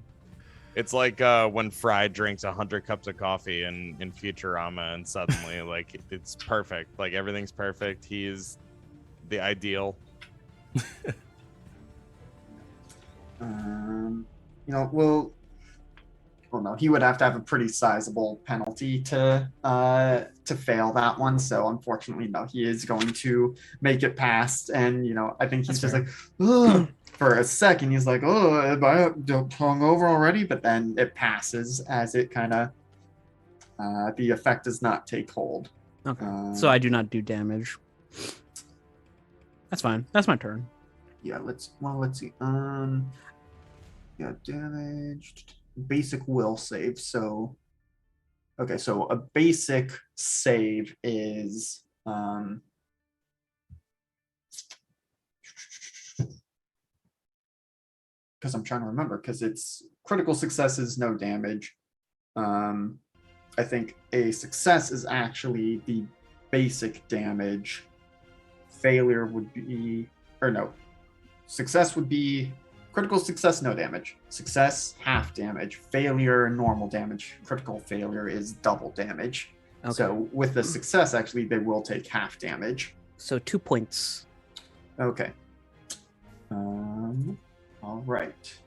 Speaker 5: It's like when Fry drinks 100 cups of coffee in Futurama, and suddenly, like, it's perfect. Like, everything's perfect. He's the ideal.
Speaker 1: Well, no, he would have to have a pretty sizable penalty to fail that one. So unfortunately, no, he is going to make it past. And I think he's
Speaker 4: That's
Speaker 1: just like, ugh. For a second, he's like, oh, am I hungover already? But then it passes as it kind of the effect does not take hold.
Speaker 4: Okay. So I do not do damage. That's fine. That's my turn.
Speaker 1: Yeah, let's see. Yeah, damage. basic will save. So, okay, so a basic save is because I'm trying to remember, because it's critical success is no damage. I think a success is actually the basic damage. Failure would be, or no, success would be critical success, no damage. Success, half damage. Failure, normal damage. Critical failure is double damage.
Speaker 4: Okay.
Speaker 1: So with the success, actually, they will take half damage.
Speaker 4: So 2 points.
Speaker 1: Okay. All right.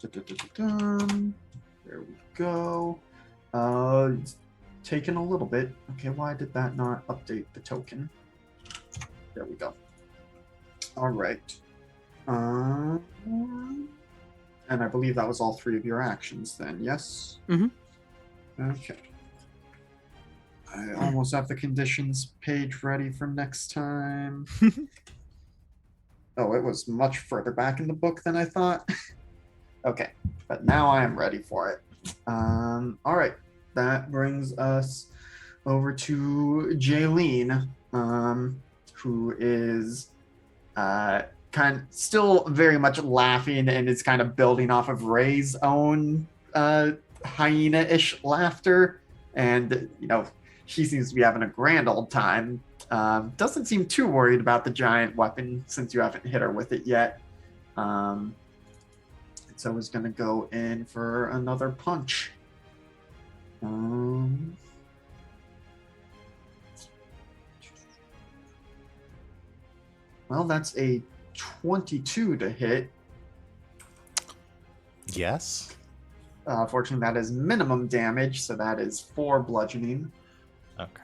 Speaker 1: There we go. It's taken a little bit. Okay, why did that not update the token? There we go. All right. And I believe that was all 3 of your actions then, yes?
Speaker 4: Mm-hmm.
Speaker 1: Okay. I almost have the conditions page ready for next time. Oh, it was much further back in the book than I thought. Okay, but now I am ready for it. All right, that brings us over to Jaylene, who is still very much laughing and is kind of building off of Ray's own hyena-ish laughter. And, she seems to be having a grand old time. Doesn't seem too worried about the giant weapon since you haven't hit her with it yet. So is going to go in for another punch. Well, that's a 22 to hit.
Speaker 3: Yes.
Speaker 1: Fortunately, that is minimum damage, so that is 4 bludgeoning.
Speaker 3: Okay.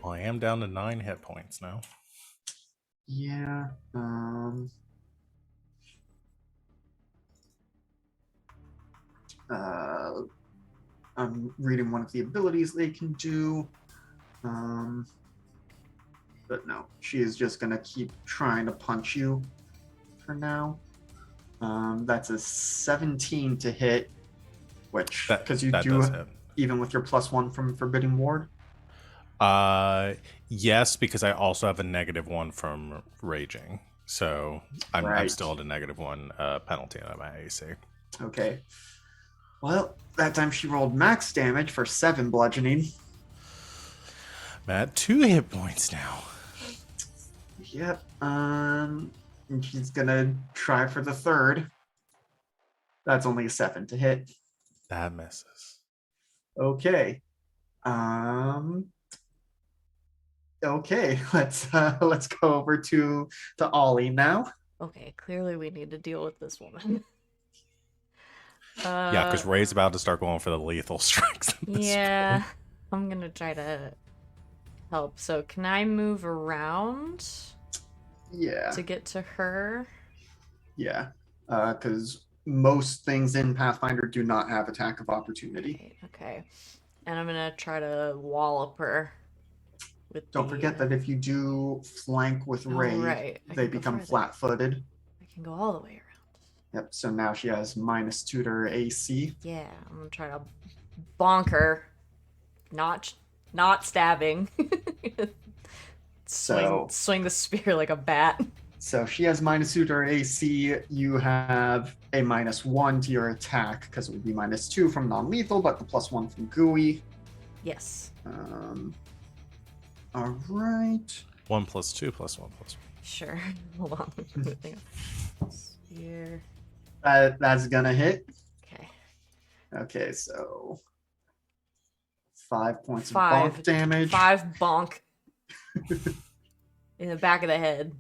Speaker 3: Well, I am down to 9 hit points now.
Speaker 1: Yeah. I'm reading one of the abilities they can do. But no, she is just going to keep trying to punch you for now. That's a 17 to hit, which, because you do, even with your +1 from Forbidding Ward?
Speaker 3: Yes, because I also have a -1 from Raging. So I'm still at a -1 penalty on my AC.
Speaker 1: Okay. Well, that time she rolled max damage for 7 bludgeoning.
Speaker 3: I'm at 2 hit points now.
Speaker 1: Yep. And she's gonna try for the 3rd. That's only a 7 to hit.
Speaker 3: That misses.
Speaker 1: Okay. Okay, let's go over to Ollie now.
Speaker 2: Okay, clearly we need to deal with this woman.
Speaker 3: Yeah, because Ray's about to start going for the lethal strikes.
Speaker 2: Yeah, I'm gonna try to help. So can I move around?
Speaker 1: Yeah.
Speaker 2: To get to her?
Speaker 1: Yeah, because most things in Pathfinder do not have attack of opportunity.
Speaker 2: Okay. And I'm gonna try to wallop her.
Speaker 1: Don't forget that if you do flank with Ray, they become flat-footed.
Speaker 2: I can go all the way around.
Speaker 1: Yep, so now she has -2 to her AC.
Speaker 2: Yeah, I'm gonna try to bonk her. Not stabbing. Swing the spear like a bat.
Speaker 1: So she has -2 to her AC. You have a -1 to your attack because it would be -2 from non-lethal, but the +1 from GUI.
Speaker 2: Yes.
Speaker 1: All right.
Speaker 3: 1 + 2 + 1 + 1.
Speaker 2: Sure. Hold on. Spear.
Speaker 1: That's gonna hit.
Speaker 2: Okay.
Speaker 1: Okay, so 5 points of bonk damage.
Speaker 2: 5 bonk. In the back of the head.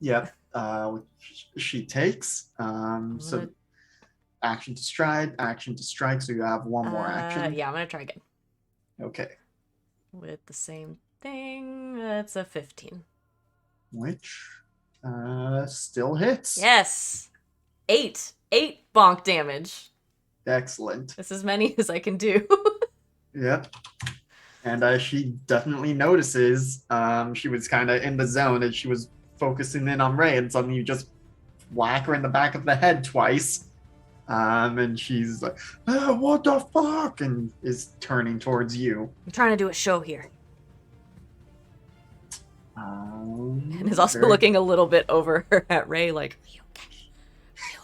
Speaker 1: Yep. She takes. So action to strike. So you have 1 more action.
Speaker 2: Yeah, I'm gonna try again.
Speaker 1: Okay.
Speaker 2: With the same thing. That's a 15.
Speaker 1: Which still hits.
Speaker 2: Yes. 8 bonk damage.
Speaker 1: Excellent.
Speaker 2: That's as many as I can do.
Speaker 1: Yep. And she definitely notices. She was kind of in the zone as she was focusing in on Ray, and suddenly you just whack her in the back of the head twice. And she's like, what the fuck? And is turning towards you.
Speaker 2: I'm trying to do a show here. And is also
Speaker 1: very-
Speaker 2: looking a little bit over at Ray, like, are you okay? Are you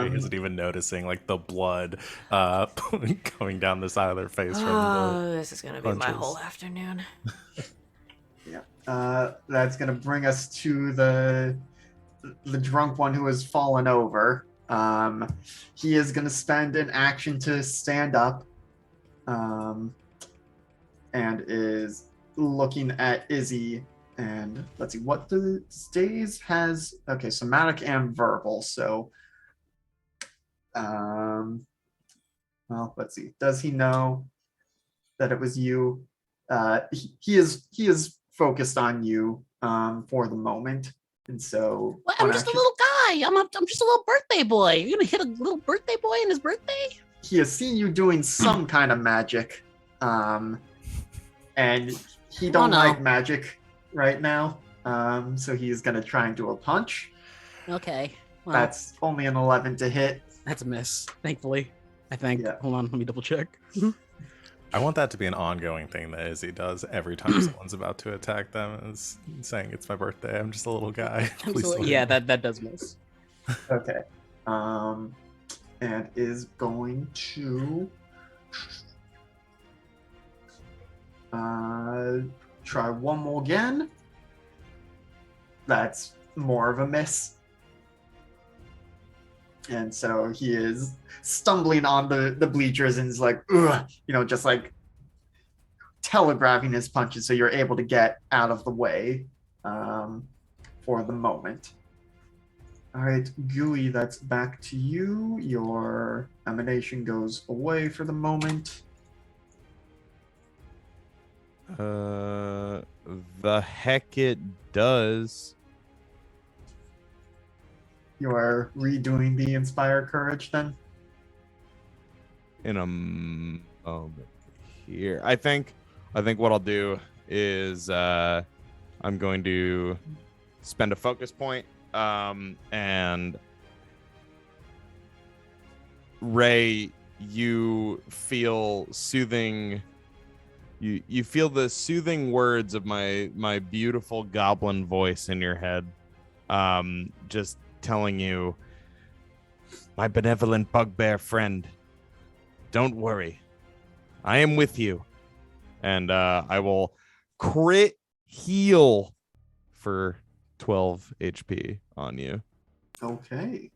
Speaker 2: okay?
Speaker 3: He isn't even noticing like the blood coming down the side of their face from the
Speaker 2: Oh, this is gonna be my
Speaker 3: punches.
Speaker 2: whole afternoon.
Speaker 1: That's gonna bring us to the drunk one who has fallen over. He is gonna spend an action to stand up, and is looking at Izzy. And let's see what the stays has. Okay, somatic and verbal. So, well, let's see. Does he know that it was you? He is focused on you for the moment, and so
Speaker 4: Well, I'm
Speaker 1: one
Speaker 4: just a
Speaker 1: action-
Speaker 4: little guy. I'm just a little birthday boy. You're gonna hit a little birthday boy in his birthday?
Speaker 1: he has seen you doing some kind of magic, and he don't
Speaker 4: no.
Speaker 1: like magic right now. So he's gonna try and do a punch.
Speaker 4: Okay. Well,
Speaker 1: That's only an 11 to hit.
Speaker 4: that's a miss, thankfully. I think.
Speaker 1: Yeah.
Speaker 4: Hold on, let me double check.
Speaker 3: I want that to be an ongoing thing that Izzy does every time someone's about to attack them, is saying it's my birthday. I'm just a little guy. Please
Speaker 4: Absolutely.
Speaker 3: let
Speaker 4: Yeah,
Speaker 3: me."
Speaker 4: that does miss.
Speaker 1: Okay. And is going to try one more again. That's more of a miss. And so he is stumbling on the bleachers and is like, ugh, just like telegraphing his punches so you're able to get out of the way for the moment. All right, Gooey, that's back to you. Your emanation goes away for the moment.
Speaker 5: The heck it does.
Speaker 1: You are redoing the Inspire Courage then?
Speaker 5: In a moment here. I think what I'll do is I'm going to spend a focus point, and Ray, you feel soothing. You feel the soothing words of my beautiful goblin voice in your head, just telling you, my benevolent bugbear friend, don't worry, I am with you. And I will crit heal for 12 HP on you.
Speaker 1: Okay.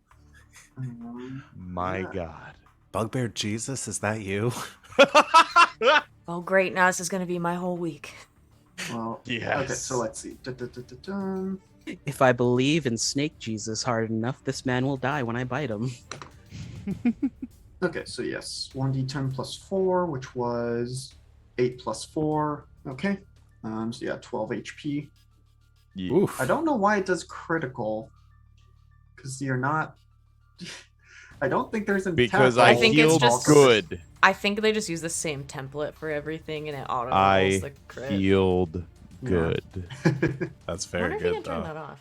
Speaker 5: My
Speaker 1: Yeah.
Speaker 5: God.
Speaker 3: Bugbear Jesus, is that you?
Speaker 2: Oh, great. Now this is going to be my whole week.
Speaker 1: Well,
Speaker 5: Yes.
Speaker 1: okay, so let's see. Dun.
Speaker 4: If I believe in Snake Jesus hard enough, this man will die when I bite him.
Speaker 1: Okay, so yes, 1d10 plus 4, which was 8 plus 4. Okay. So yeah, 12 HP.
Speaker 5: Yeah.
Speaker 3: Oof.
Speaker 1: I don't know why it does critical, because you're not. I don't think there's an
Speaker 5: Because
Speaker 1: attack
Speaker 5: I
Speaker 2: I think it's
Speaker 5: healed
Speaker 2: just-
Speaker 5: good.
Speaker 2: I think they just use the same template for everything and it auto rolls
Speaker 5: I
Speaker 2: the crit.
Speaker 5: healed good.
Speaker 3: That's
Speaker 2: I wonder
Speaker 3: very
Speaker 2: if you
Speaker 3: good,
Speaker 2: can turn
Speaker 3: though.
Speaker 2: that off.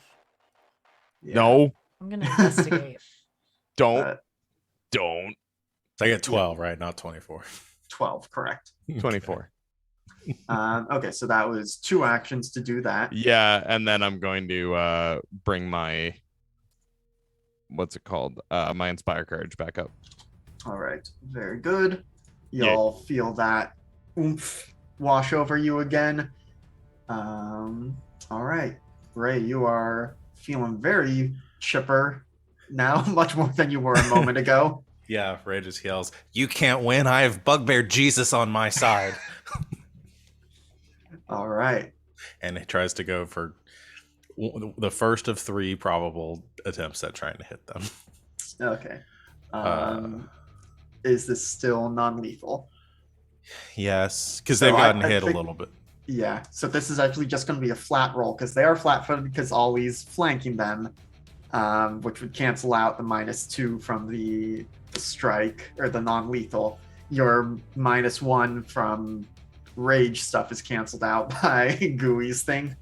Speaker 1: Yeah.
Speaker 5: No,
Speaker 2: I'm going to investigate.
Speaker 5: don't.
Speaker 1: Uh,
Speaker 5: Don't.
Speaker 3: So I get 12, right? Not 24.
Speaker 1: 12, correct.
Speaker 5: 24.
Speaker 1: Okay, so that was 2 actions to do that.
Speaker 5: Yeah, and then I'm going to bring my what's it called? My Inspire Courage back up.
Speaker 1: All right, very good.
Speaker 5: Yeah.
Speaker 1: You'll feel that oomph wash over you again. All right, Ray, you are feeling very chipper now, much more than you were a moment ago.
Speaker 3: Yeah, Ray just yells, "You can't win. I have Bugbear Jesus on my side."
Speaker 1: All right.
Speaker 3: And he tries to go for the first of 3 probable attempts at trying to hit them.
Speaker 1: Okay. Is this still non-lethal?
Speaker 3: Yes, because
Speaker 1: So
Speaker 3: they've
Speaker 1: I
Speaker 3: gotten hit
Speaker 1: think-
Speaker 3: a little bit.
Speaker 1: Yeah. So this is actually just going to be a flat roll because they are flat-footed because Ollie's flanking them, which would cancel out the -2 from the strike or the non-lethal. Your -1 from rage stuff is canceled out by Gooey's thing.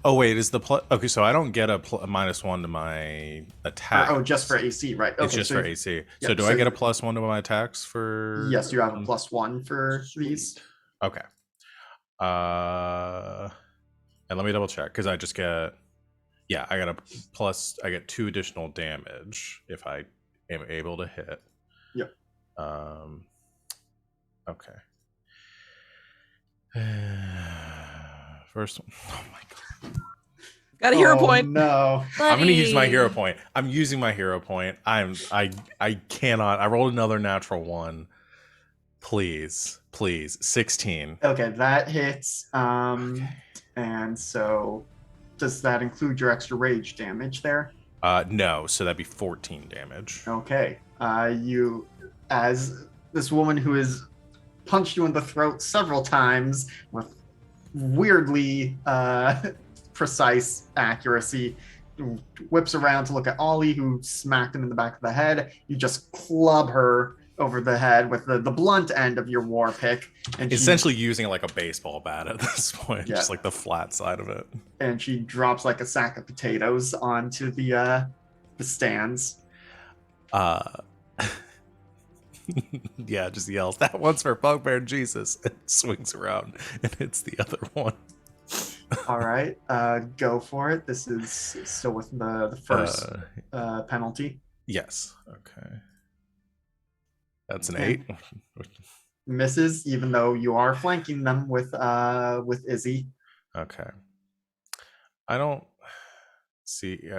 Speaker 3: Oh wait, is the plus? Okay, so I don't get a -1 to my attack.
Speaker 1: Oh, just for AC, right? Okay,
Speaker 3: It's just
Speaker 1: so
Speaker 3: for AC. So
Speaker 1: yep,
Speaker 3: do
Speaker 1: so
Speaker 3: I get a +1 to my attacks for?
Speaker 1: yes, you have a +1 for these.
Speaker 3: Sweet. Okay. And let me double check because I just get. Yeah, I got a plus. I get 2 additional damage if I am able to hit.
Speaker 1: Yep.
Speaker 3: Okay. First one. Oh my god.
Speaker 4: Got a hero point.
Speaker 1: No.
Speaker 3: I'm gonna use my
Speaker 2: Buddy.
Speaker 3: hero point. I'm using my hero point. I cannot. I rolled another natural 1. Please. 16.
Speaker 1: Okay, that hits. And so does that include your extra rage damage there?
Speaker 3: No, so that'd be 14 damage.
Speaker 1: Okay. You, as this woman who has punched you in the throat several times with weirdly precise accuracy, whips around to look at Ollie, who smacked him in the back of the head. You just club her over the head with the blunt end of your war pick, and
Speaker 3: Essentially using it like a baseball bat at this point,
Speaker 1: Yeah.
Speaker 3: just like the flat side of it.
Speaker 1: and she drops like a sack of potatoes onto the stands.
Speaker 3: Yeah, just yells, "That one's for Bugbear Jesus," and swings around and hits the other one.
Speaker 1: All right, go for it. This is still with the first penalty.
Speaker 3: Yes. Okay. That's an
Speaker 1: Okay.
Speaker 3: 8.
Speaker 1: Misses, even though you are flanking them with Izzy.
Speaker 3: Okay. I don't see.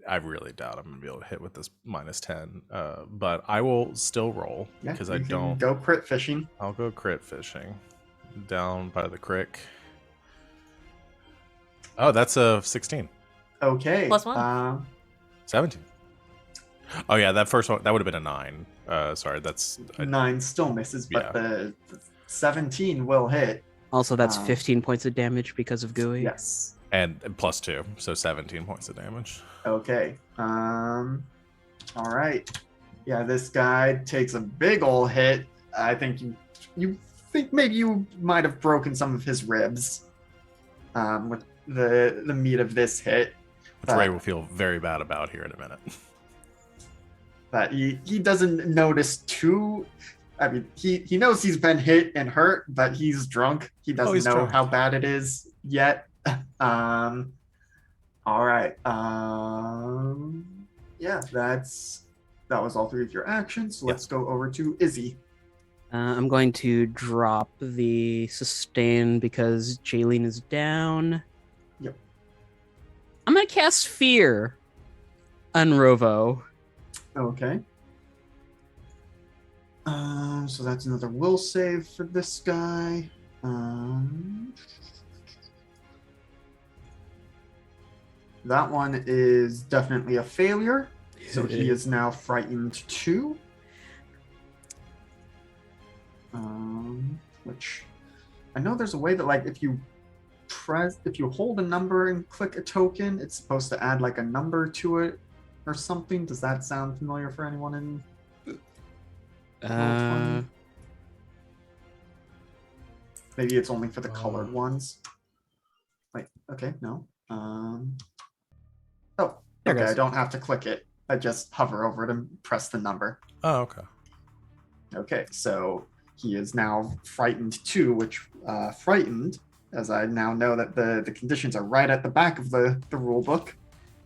Speaker 3: I really doubt I'm gonna be able to hit with this -10. But I will still roll
Speaker 1: Yeah,
Speaker 3: because
Speaker 1: you
Speaker 3: I
Speaker 1: can
Speaker 3: don't.
Speaker 1: go crit fishing.
Speaker 3: I'll go crit fishing down by the crick. Oh, that's a 16.
Speaker 1: Okay.
Speaker 2: +1.
Speaker 3: 17. Oh yeah, that first one that would have been a 9. Sorry, that's
Speaker 1: 9 still misses, but
Speaker 3: Yeah.
Speaker 1: the 17 will hit.
Speaker 4: Also, that's
Speaker 1: Um,
Speaker 4: 15 points of damage because of GUI.
Speaker 1: Yes.
Speaker 3: and +2, so 17 points of damage.
Speaker 1: Okay. All right. Yeah, this guy takes a big ol' hit. I think you think maybe you might have broken some of his ribs with the meat of this hit.
Speaker 3: Which Ray will feel very bad about here in a minute.
Speaker 1: But he doesn't notice too. I mean, he knows he's been hit and hurt, but he's drunk. He doesn't
Speaker 3: he's
Speaker 1: know
Speaker 3: drunk.
Speaker 1: how bad it is yet. All right. Yeah, that was all 3 of your actions. So let's go over to Izzy.
Speaker 4: I'm going to drop the sustain because Jaylene is down.
Speaker 1: Yep.
Speaker 4: I'm going to cast Fear on Rovo.
Speaker 1: Okay. So that's another will save for this guy. That one is definitely a failure. So he is now frightened 2. Which I know there's a way that like if you hold a number and click a token, it's supposed to add like a number to it or something. Does that sound familiar for anyone in Roll20? Maybe it's only for the colored ones. Wait, okay, no. Oh,
Speaker 4: There it
Speaker 1: okay, I
Speaker 4: goes.
Speaker 1: don't have to click it. I just hover over it and press the number.
Speaker 3: Oh, okay.
Speaker 1: Okay, so he is now frightened 2, which frightened, as I now know that the conditions are right at the back of the rule book.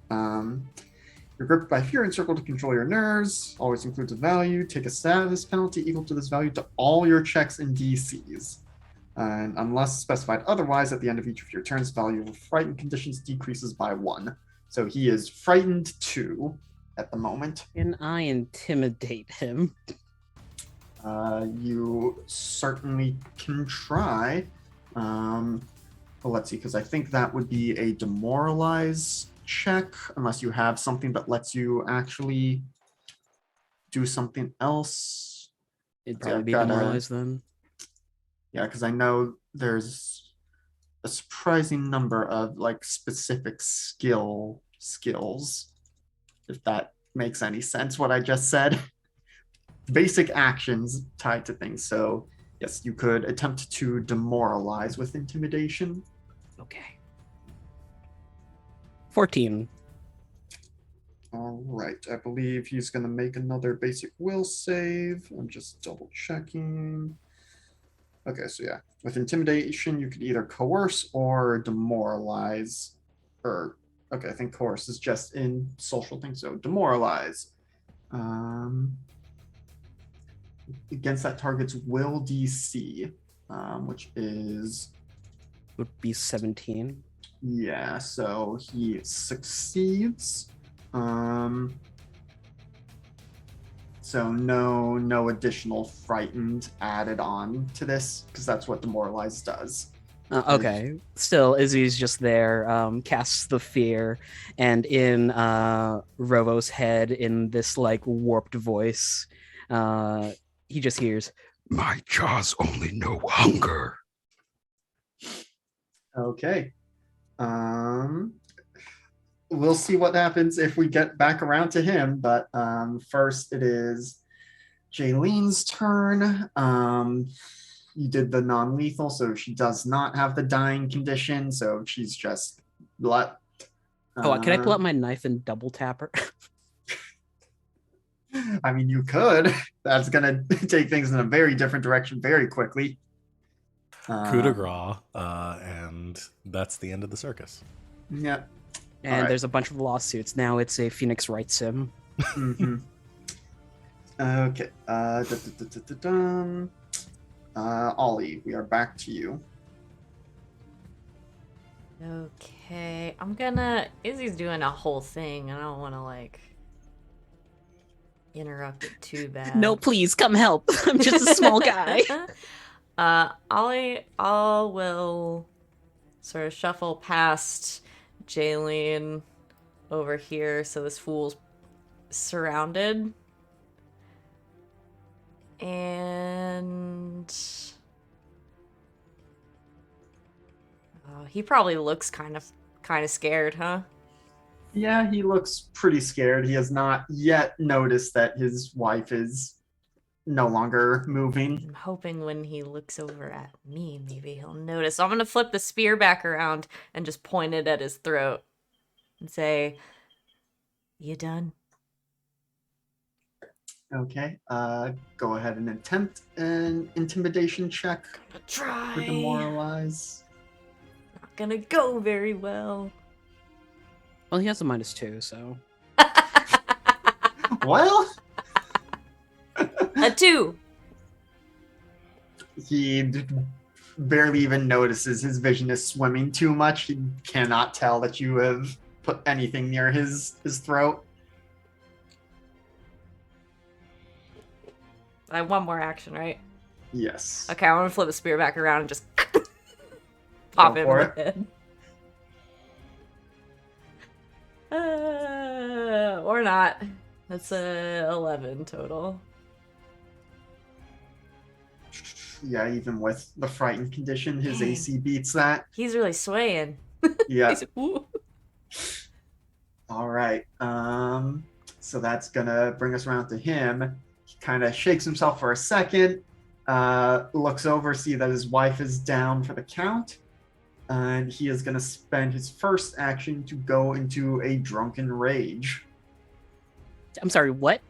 Speaker 1: You're gripped by fear and circled to control your nerves. Always includes a value. Take a status penalty equal to this value to all your checks and DCs. And unless specified otherwise, at the end of each of your turns, value of frightened conditions decreases by 1. So he is frightened 2 at the moment.
Speaker 4: Can I intimidate him?
Speaker 1: You certainly can try. Well, let's see, because I think that would be a demoralize check, unless you have something that lets you actually do something else.
Speaker 4: It'd
Speaker 1: Yeah,
Speaker 4: probably be
Speaker 1: gotta-
Speaker 4: demoralized then.
Speaker 1: Yeah, because I know there's a surprising number of like specific skills, if that makes any sense what I just said. Basic actions tied to things. So yes, you could attempt to demoralize with intimidation.
Speaker 4: Okay. 14.
Speaker 1: All right. I believe he's going to make another basic will save. I'm just double checking. Okay, so yeah. With intimidation, you could either coerce or demoralize. Okay, I think coerce is just in social things. So demoralize. Against that target's will DC, which is...
Speaker 4: Would be 17.
Speaker 1: Yeah, so he succeeds. So no additional frightened added on to this, because that's what demoralize does.
Speaker 4: Okay. Still, Izzy's just there, casts the fear, and in Rovo's head, in this like warped voice, he just hears,
Speaker 6: "My jaws only know hunger."
Speaker 1: Okay. We'll see what happens if we get back around to him, but first it is Jaylene's turn. You did the non-lethal, so she does not have the dying condition, so she's just blood.
Speaker 4: can I pull out my knife and double tap her?
Speaker 1: I mean, you could. That's gonna take things in a very different direction very quickly.
Speaker 3: Coup de grace, and that's the end of the circus.
Speaker 1: Yeah.
Speaker 4: And
Speaker 1: right.
Speaker 4: There's a bunch of lawsuits. Now it's a Phoenix Wright sim.
Speaker 1: Mm-hmm. Okay. Ollie, we are back to you.
Speaker 2: Okay, Izzy's doing a whole thing. I don't want to like interrupt it too bad.
Speaker 4: No, please come help. I'm just a small guy.
Speaker 2: Ollie will sort of shuffle past Jaylene over here, so this fool's surrounded. And he probably looks kind of scared, huh?
Speaker 1: Yeah, he looks pretty scared. He has not yet noticed that his wife is no longer moving.
Speaker 2: I'm hoping when he looks over at me, maybe he'll notice. So I'm going to flip the spear back around and just point it at his throat and say, "You done?"
Speaker 1: Okay, go ahead and attempt an intimidation check
Speaker 2: Gonna try.
Speaker 1: for demoralize.
Speaker 2: Not gonna go very well.
Speaker 4: Well, he has a -2, so.
Speaker 1: Well,
Speaker 2: A 2.
Speaker 1: he barely even notices his vision is swimming too much. He cannot tell that you have put anything near his throat.
Speaker 2: I have one more action, right?
Speaker 1: Yes.
Speaker 2: Okay, I'm gonna flip the spear back around and just pop
Speaker 1: Go
Speaker 2: him
Speaker 1: for
Speaker 2: in the head. Or not. That's a 11 total.
Speaker 1: Yeah, even with the frightened condition, his
Speaker 2: Dang.
Speaker 1: AC beats that.
Speaker 2: He's really swaying.
Speaker 1: Yeah.
Speaker 2: He's, ooh.
Speaker 1: All right. So that's gonna bring us around to him. He kind of shakes himself for a second, looks over, see that his wife is down for the count, and he is gonna spend his first action to go into a drunken rage.
Speaker 4: I'm sorry, what?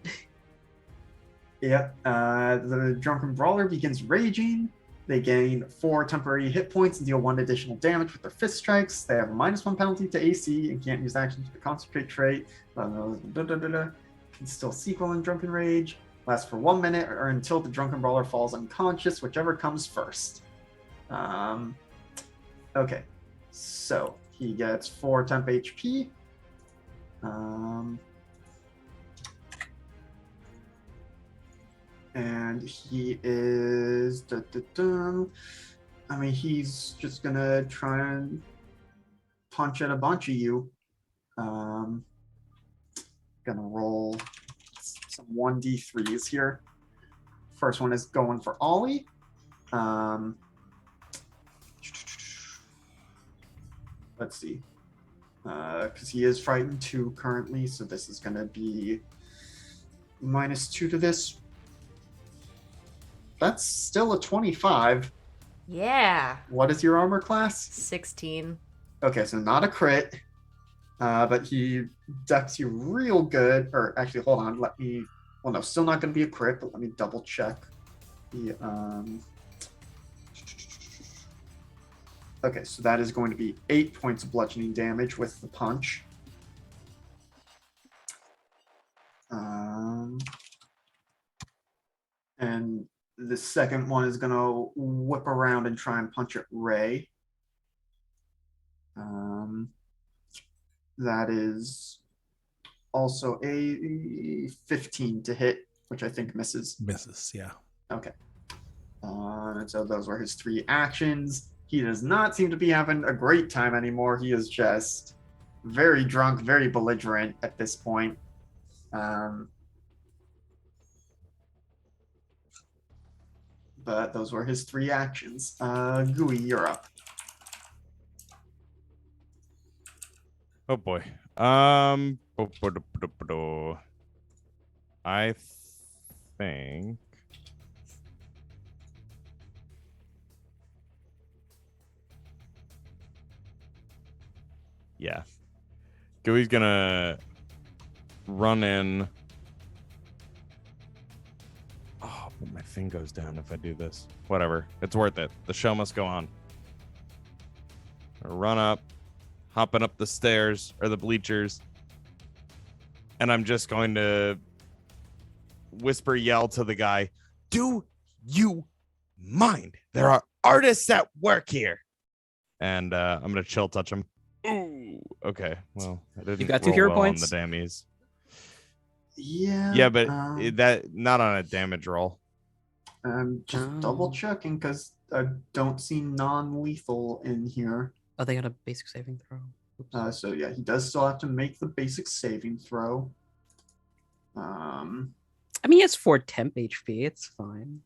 Speaker 1: Yep. The Drunken Brawler begins raging. They gain 4 temporary hit points and deal 1 additional damage with their fist strikes. They have a -1 penalty to AC and can't use actions to concentrate trait. Can still sequel in Drunken Rage. Lasts for 1 minute or until the Drunken Brawler falls unconscious, whichever comes first. Okay. So he gets 4 temp HP. And he is... I mean, he's just gonna try and punch at a bunch of you. Gonna roll some 1d3s here. First one is going for Ollie. Let's see. Because he is frightened too currently, so this is gonna be -2 to this. That's still a 25.
Speaker 2: Yeah.
Speaker 1: What is your armor class?
Speaker 2: 16.
Speaker 1: Okay, so not a crit. But he decks you real good. Or actually, hold on. Let me. Well, no, still not going to be a crit, but let me double check. Okay, so that is going to be 8 points of bludgeoning damage with the punch. And the second one is going to whip around and try and punch at Ray. That is also a 15 to hit, which I think misses.
Speaker 3: Misses, yeah.
Speaker 1: Okay. And so those were his 3 actions. He does not seem to be having a great time anymore. He is just very drunk, very belligerent at this point. But those were his 3 actions. Gooey, you're up.
Speaker 5: Oh boy. I think. Yeah. Gooey's gonna run in. Oh, but my thing goes down if I do this. Whatever. It's worth it. The show must go on. Run up, hopping up the stairs or the bleachers. And I'm just going to whisper yell to the guy, "Do you mind? There are artists at work here." And I'm going to chill touch him. Ooh, okay. Well, I didn't.
Speaker 4: You got 2
Speaker 5: roll
Speaker 4: hero
Speaker 5: well
Speaker 4: points?
Speaker 5: on the dammies.
Speaker 1: Yeah.
Speaker 5: Yeah, but that not on a damage roll.
Speaker 1: I'm just double checking because I don't see non-lethal in here.
Speaker 4: Oh, they got a basic saving throw. Oops.
Speaker 1: So yeah, he does still have to make the basic saving throw.
Speaker 4: I mean, it's 4 temp HP. It's fine.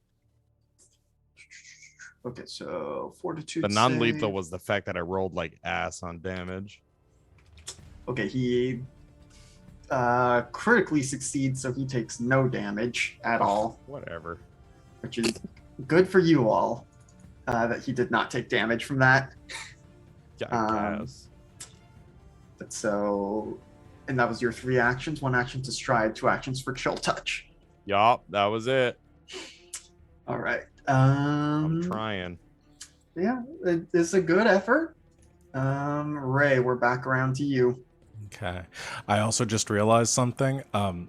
Speaker 1: Okay, so fortitude.
Speaker 5: The non-lethal
Speaker 1: save.
Speaker 5: was the fact that I rolled like ass on damage.
Speaker 1: Okay, he critically succeeds, so he takes no damage at all,
Speaker 5: Whatever.
Speaker 1: which is good for you all. That he did not take damage from that.
Speaker 5: Yeah, I guess.
Speaker 1: But so, and that was your 3 actions: 1 action to stride, 2 actions for chill touch.
Speaker 5: Yup, that was it.
Speaker 1: All right.
Speaker 5: I'm trying.
Speaker 1: Yeah, it's a good effort. Ray, we're back around to you.
Speaker 3: Okay. I also just realized something.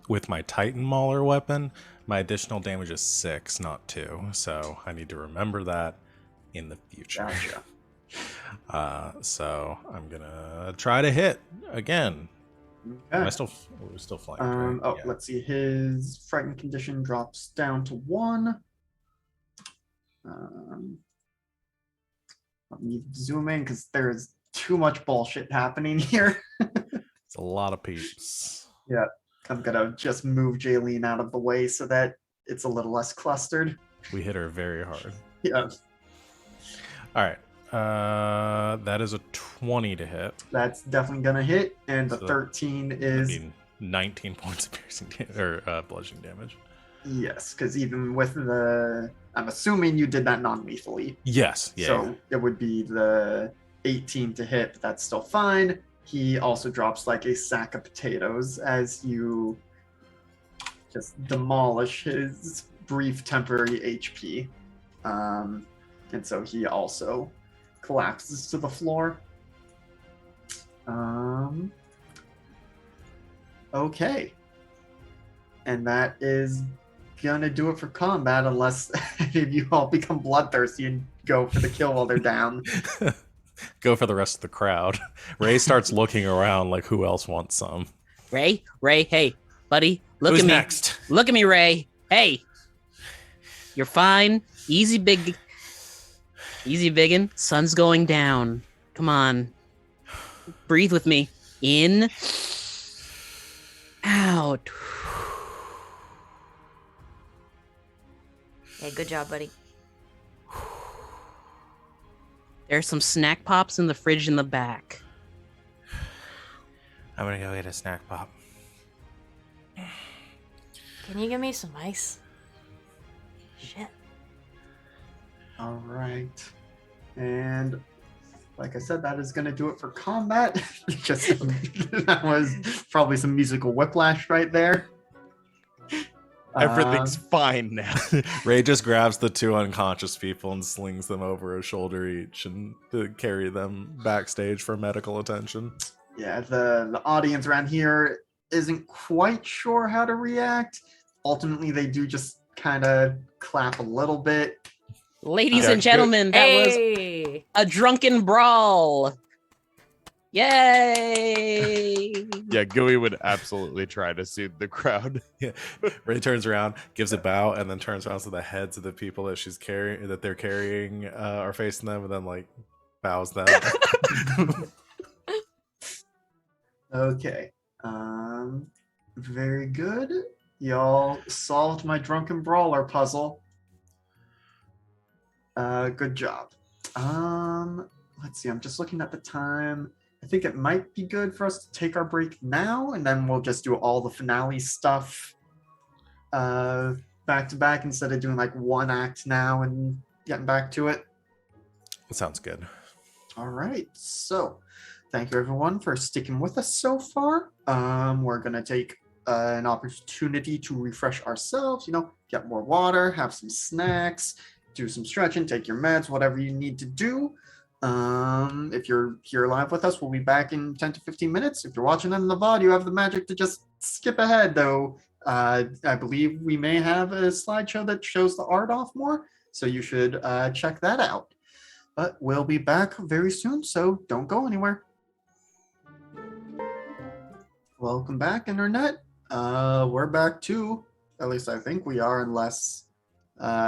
Speaker 3: With my Titan Mauler weapon, my additional damage is 6, not 2. So I need to remember that in the future.
Speaker 1: Gotcha.
Speaker 3: So I'm gonna try to hit again. Am I
Speaker 1: Okay.
Speaker 3: still? We're still flying. Right?
Speaker 1: Oh,
Speaker 3: Yeah.
Speaker 1: let's see. His frightened condition drops down to 1. Let me zoom in because there is too much bullshit happening here.
Speaker 3: It's a lot of peeps.
Speaker 1: Yeah, I'm gonna just move Jaylene out of the way so that it's a little less clustered.
Speaker 3: We hit her very hard.
Speaker 1: Yeah,
Speaker 3: All right. That is a 20 to hit.
Speaker 1: that's definitely gonna hit, and the
Speaker 3: So
Speaker 1: 13
Speaker 3: I
Speaker 1: is
Speaker 3: mean, 19 points of piercing or bludgeoning damage.
Speaker 1: yes, because even with the, I'm assuming you did that non-lethally.
Speaker 3: Yes. Yeah.
Speaker 1: So it would be the 18 to hit, but that's still fine. He also drops like a sack of potatoes as you just demolish his brief temporary HP. And so he also collapses to the floor. Okay. And that is gonna do it for combat unless any of you all become bloodthirsty and go for the kill while they're down.
Speaker 3: Go for the rest of the crowd. Ray starts looking around like who else wants some.
Speaker 4: Ray, hey, buddy, look
Speaker 3: Who's
Speaker 4: at me.
Speaker 3: next?
Speaker 4: Look at me, Ray. Hey, you're fine. Easy biggin'. Sun's going down. Come on. Breathe with me. In. Out.
Speaker 2: Hey, good job, buddy.
Speaker 4: There's some snack pops in the fridge in the back.
Speaker 3: I'm gonna go get a snack pop.
Speaker 2: Can you give me some ice? Shit.
Speaker 1: All right. And like I said, that is going to do it for combat. Just that was probably some musical whiplash right there.
Speaker 5: Everything's fine now.
Speaker 3: Ray just grabs the two unconscious people and slings them over a shoulder each and to carry them backstage for medical attention.
Speaker 1: Yeah, the audience around here isn't quite sure how to react. Ultimately, they do just kind of clap a little bit.
Speaker 4: Ladies
Speaker 3: Yeah,
Speaker 4: and gentlemen, that was
Speaker 2: Hey!
Speaker 4: a drunken brawl. Yay!
Speaker 5: Yeah, Gooey would absolutely try to soothe the crowd.
Speaker 3: Ray turns around, gives a bow, and then turns around to the heads of the people that they're carrying are facing them, and then like bows them.
Speaker 1: Okay. Very good. Y'all solved my Drunken Brawler puzzle. Good job. Let's see. I'm just looking at the time. I think it might be good for us to take our break now, and then we'll just do all the finale stuff back to back instead of doing like one act now and getting back to it.
Speaker 3: That sounds good.
Speaker 1: All right. So thank you everyone for sticking with us so far. We're going to take an opportunity to refresh ourselves, get more water, have some snacks, do some stretching, take your meds, whatever you need to do. If you're here live with us, we'll be back in 10 to 15 minutes. If you're watching on the VOD, you have the magic to just skip ahead, though. I believe we may have a slideshow that shows the art off more, so you should check that out. But we'll be back very soon, so don't go anywhere. Welcome back, Internet. We're back too. At least I think we are, unless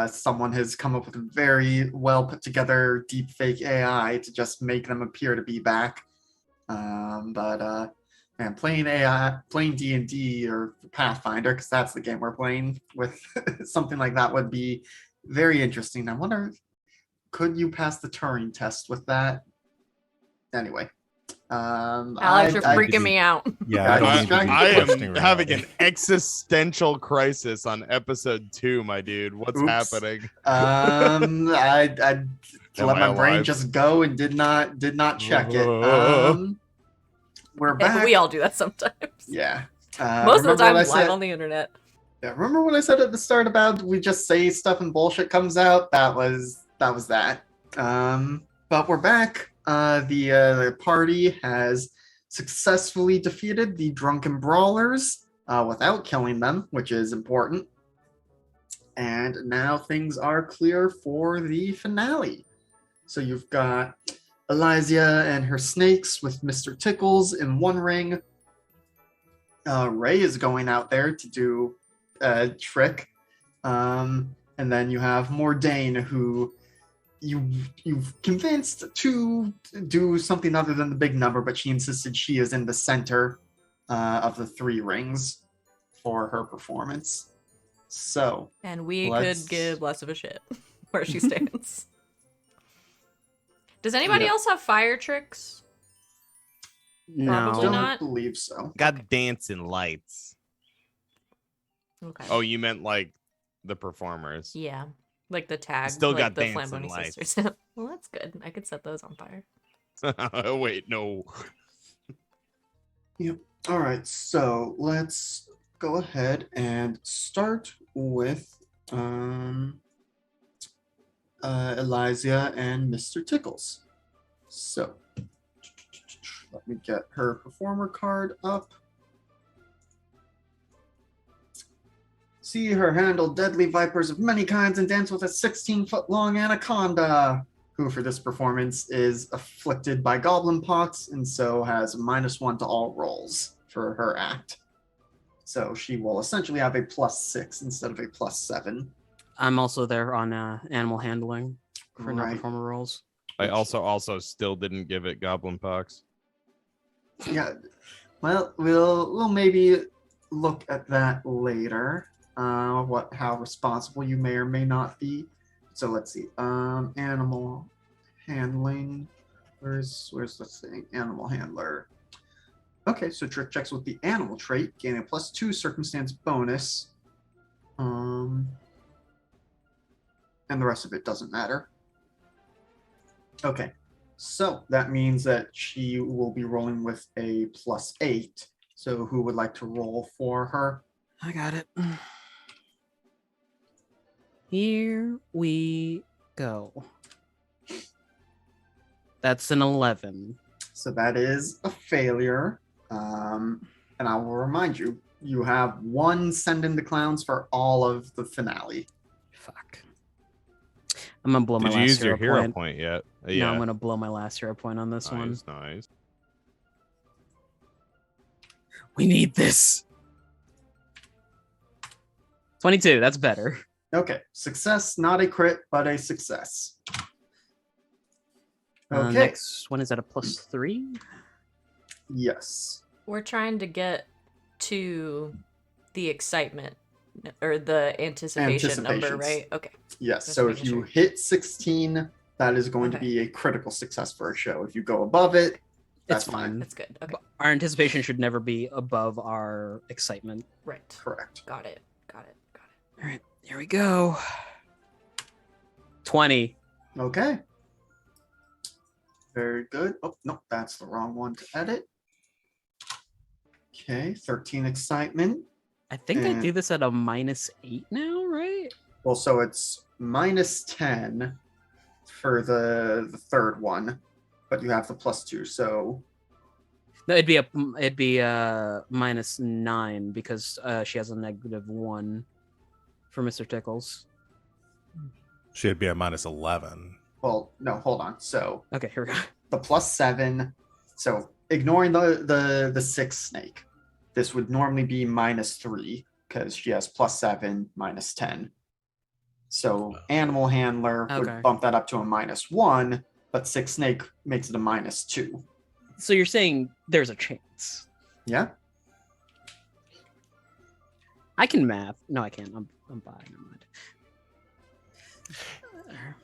Speaker 1: someone has come up with a very well put together deepfake AI to just make them appear to be back. Man, playing D&D or Pathfinder, because that's the game we're playing with, something like that would be very interesting. I wonder, could you pass the Turing test with that? Anyway.
Speaker 2: Alex, you're freaking me out.
Speaker 3: Yeah,
Speaker 5: I am having an existential crisis on episode 2, my dude. What's happening?
Speaker 1: I let my brain
Speaker 5: alive?
Speaker 1: just go and did not check it. We're back.
Speaker 2: We all do that sometimes.
Speaker 1: Yeah.
Speaker 2: Most of the time,
Speaker 1: live
Speaker 2: live on the internet.
Speaker 1: Yeah, remember what I said at the start about we just say stuff and bullshit comes out? That was that. But we're back. The party has successfully defeated the Drunken Brawlers without killing them, which is important. And now things are clear for the finale. So you've got Elysia and her snakes with Mr. Tickles in one ring. Ray is going out there to do a trick. And then you have Mordain, who you've convinced to do something other than the big number, but she insisted she is in the center of the 3 rings for her performance. So,
Speaker 2: and we could give less of a shit where she stands. Does anybody else have fire tricks?
Speaker 4: No.
Speaker 2: Probably
Speaker 1: I
Speaker 2: not.
Speaker 1: don't believe so.
Speaker 5: Got dancing lights.
Speaker 2: Okay.
Speaker 5: Oh, you meant like the performers.
Speaker 2: Yeah. Like the tag.
Speaker 5: Still
Speaker 2: like
Speaker 5: got
Speaker 2: the
Speaker 5: dancing
Speaker 2: Flamboyant
Speaker 5: lights.
Speaker 2: Sisters. Well, that's good. I could set those on fire.
Speaker 5: Wait, no.
Speaker 1: Yep. All right. So let's go ahead and start with Elysia and Mr. Tickles. So let me get her performer card up. See her handle deadly vipers of many kinds and dance with a 16-foot-long anaconda, who for this performance is afflicted by goblin pox and so has -1 to all rolls for her act. So she will essentially have a +6 instead of a +7.
Speaker 4: I'm also there on animal handling for
Speaker 1: Right.
Speaker 4: non-performer roles.
Speaker 5: I also still didn't give it goblin pox.
Speaker 1: Yeah, well, we'll maybe look at that later. How responsible you may or may not be. So let's see. Animal handling. Where's the thing? Animal handler. Okay, so trick checks with the animal trait, gain a +2 circumstance bonus. And the rest of it doesn't matter. Okay. So that means that she will be rolling with a +8. So who would like to roll for her?
Speaker 4: I got it. Here we go. That's an 11.
Speaker 1: So that is a failure. And I will remind you, you have one send in the clowns for all of the finale.
Speaker 4: Fuck. I'm gonna blow my
Speaker 5: Did you
Speaker 4: last
Speaker 5: use your hero
Speaker 4: point.
Speaker 5: point yet?
Speaker 4: No, I'm gonna blow my last hero point on this one.
Speaker 5: Nice.
Speaker 4: We need this. 22. That's better.
Speaker 1: Okay, success, not a crit, but a success. Okay,
Speaker 4: Next one is at a +3.
Speaker 1: yes.
Speaker 2: We're trying to get to the excitement or the anticipation number,
Speaker 1: Anticipations.
Speaker 2: right? Okay.
Speaker 1: Yes,
Speaker 2: Just
Speaker 1: so if
Speaker 2: making
Speaker 1: you
Speaker 2: sure.
Speaker 1: hit 16, that is going to
Speaker 2: Okay.
Speaker 1: be a critical success for a show. If you go above it, that's
Speaker 4: It's fine.
Speaker 2: That's good. Okay.
Speaker 4: But our anticipation should never be above our excitement.
Speaker 2: Right.
Speaker 1: Correct.
Speaker 2: Got it. Got it.
Speaker 4: All right, here we go. 20.
Speaker 1: Okay. Very good. Oh, no, that's the wrong one to edit. Okay, 13 excitement.
Speaker 4: I think I
Speaker 1: And-
Speaker 4: do this at a -8 now, right?
Speaker 1: Well, so it's -10 for the third one, but you have the +2. So
Speaker 4: No, it'd be -9 because she has a -1 for Mr. Tickles.
Speaker 3: Should be a -11.
Speaker 1: well, no, hold on. So
Speaker 4: Okay, here we go.
Speaker 1: the +7. So ignoring the 6 snake, this would normally be -3 because she has +7 -10. So animal handler
Speaker 4: Okay.
Speaker 1: would bump that up to a -1, but 6 snake makes it a -2.
Speaker 4: So you're saying there's a chance?
Speaker 1: Yeah.
Speaker 4: I can math. No, I can't. I'm buying. Never mind.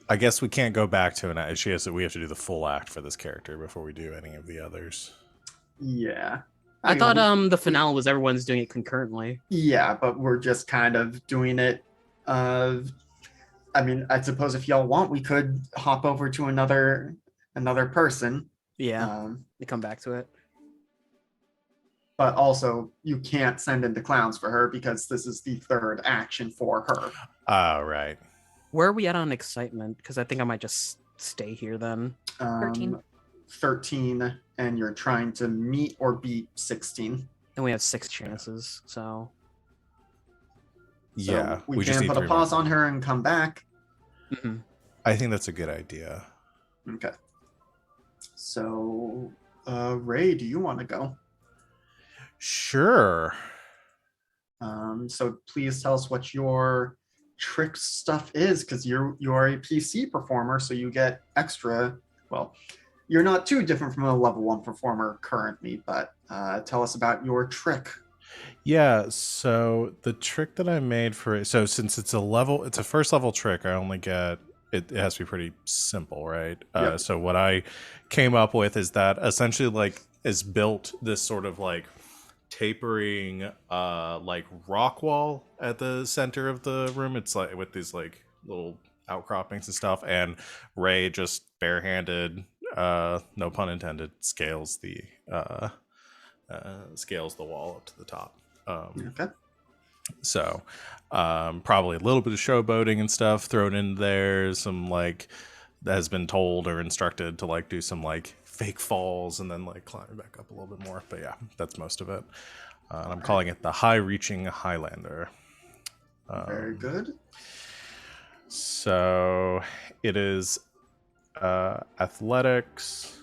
Speaker 3: I guess we can't go back to an act. We have to do the full act for this character before we do any of the others.
Speaker 1: Yeah.
Speaker 4: I
Speaker 1: mean,
Speaker 4: thought the finale was everyone's doing it concurrently.
Speaker 1: Yeah, but we're just kind of doing it. I mean, I suppose if y'all want, we could hop over to another person.
Speaker 4: Yeah, they come back to it.
Speaker 1: But also, you can't send in the clowns for her because this is the third action for her.
Speaker 3: Oh, right.
Speaker 4: Where are we at on excitement? Because I think I might just stay here then.
Speaker 2: 13.
Speaker 1: 13, and you're trying to meet or beat 16.
Speaker 4: And we have 6 chances, so
Speaker 1: So
Speaker 3: Yeah,
Speaker 1: we
Speaker 3: just
Speaker 1: can
Speaker 3: need
Speaker 1: put a
Speaker 3: 3
Speaker 1: pause
Speaker 3: more.
Speaker 1: on her and come back.
Speaker 4: Mhm.
Speaker 3: I think that's a good idea.
Speaker 1: Okay. So, Ray, do you want to go?
Speaker 3: Sure.
Speaker 1: So please tell us what your trick stuff is, because you're a PC performer, so you get extra. Well, you're not too different from a level 1 performer currently, but tell us about your trick.
Speaker 3: Yeah, so the trick that I made for it, so since it's a first level trick, I only get it has to be pretty simple, right?
Speaker 1: Yep.
Speaker 3: So what I came up with is that essentially like is built this sort of like tapering like rock wall at the center of the room. It's like with these like little outcroppings and stuff, and Ray just barehanded, no pun intended, scales the wall up to the top.
Speaker 1: Okay.
Speaker 3: So probably a little bit of showboating and stuff thrown in there. Some like that has been told or instructed to like do some like fake falls and then like climb back up a little bit more. But yeah, that's most of it. And I'm calling it the High Reaching Highlander.
Speaker 1: Very good.
Speaker 3: So it is athletics,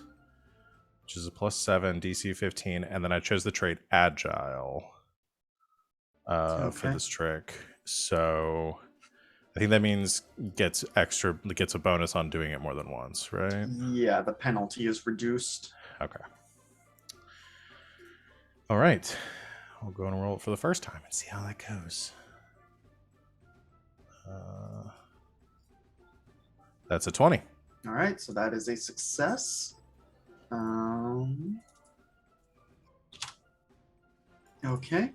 Speaker 3: which is a +7, DC 15, and then I chose the trait Agile for
Speaker 1: Okay.
Speaker 3: this trick. So I think that means gets a bonus on doing it more than once, right?
Speaker 1: Yeah, the penalty is reduced.
Speaker 3: Okay. All right. I'll go and roll it for the first time and see how that goes. That's a 20.
Speaker 1: All right, so that is a success. Okay.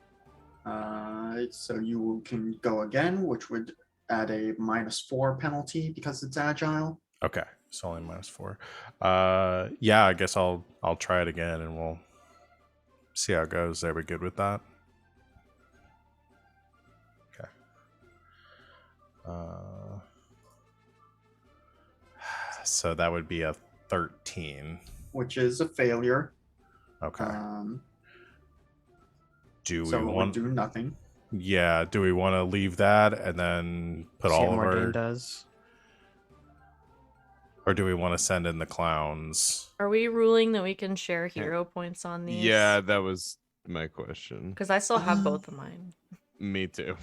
Speaker 1: So you can go again, which would add a -4 penalty because it's agile.
Speaker 3: Okay. It's only -4. Yeah, I guess I'll try it again and we'll see how it goes. Are we good with that? Okay. So that would be a 13.
Speaker 1: Which is a failure.
Speaker 3: Okay. Do
Speaker 1: So
Speaker 3: we
Speaker 1: it would
Speaker 3: want?
Speaker 1: do nothing.
Speaker 3: Yeah. Do we want to leave that and then put
Speaker 4: See
Speaker 3: all
Speaker 4: what
Speaker 3: of
Speaker 4: Mordain
Speaker 3: our?
Speaker 4: does.
Speaker 3: Or do we want to send in the clowns?
Speaker 2: Are we ruling that we can share hero points on these?
Speaker 5: Yeah, that was my question.
Speaker 2: Because I still have both of mine.
Speaker 5: Me too.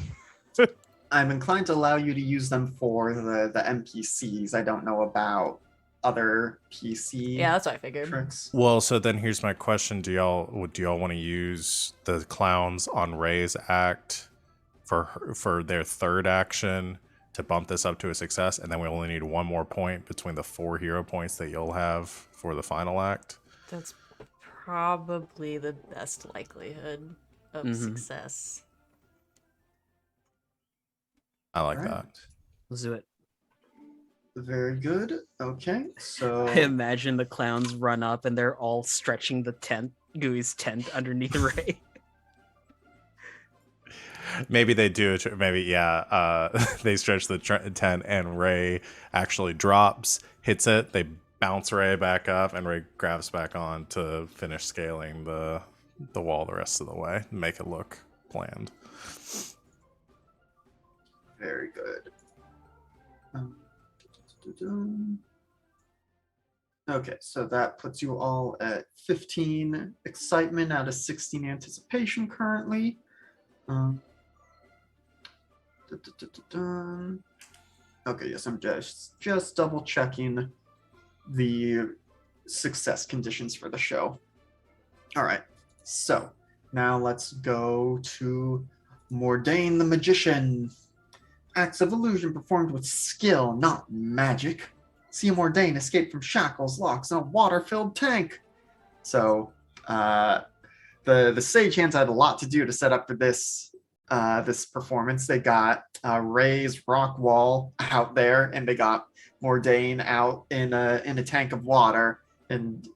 Speaker 1: I'm inclined to allow you to use them for the NPCs. I don't know about other PC
Speaker 2: Yeah, that's what I figured.
Speaker 1: tricks.
Speaker 3: Well, so then here's my question: Do y'all want to use the clowns on Ray's act for their third action to bump this up to a success, and then we only need one more point between the 4 hero points that you'll have for the final act?
Speaker 2: That's probably the best likelihood of success.
Speaker 3: I like
Speaker 1: Alright.
Speaker 3: that.
Speaker 4: Let's do it.
Speaker 1: Very good. Okay, so
Speaker 4: I imagine the clowns run up and they're all stretching the tent, Gooey's tent underneath Ray.
Speaker 3: Maybe they do it. Maybe, yeah. They stretch the tent, and Ray actually drops, hits it. They bounce Ray back up, and Ray grabs back on to finish scaling the wall the rest of the way, make it look planned.
Speaker 1: very good. Okay, so that puts you all at 15 excitement out of 16 anticipation currently. Okay, yes, I'm just double checking the success conditions for the show. All right, so now let's go to Mordain the Magician. Acts of illusion performed with skill, not magic. See Mordain escape from shackles, locks, and a water-filled tank. So the stagehands had a lot to do to set up for this this performance. They got Ray's rock wall out there, and they got Mordain out in a tank of water. And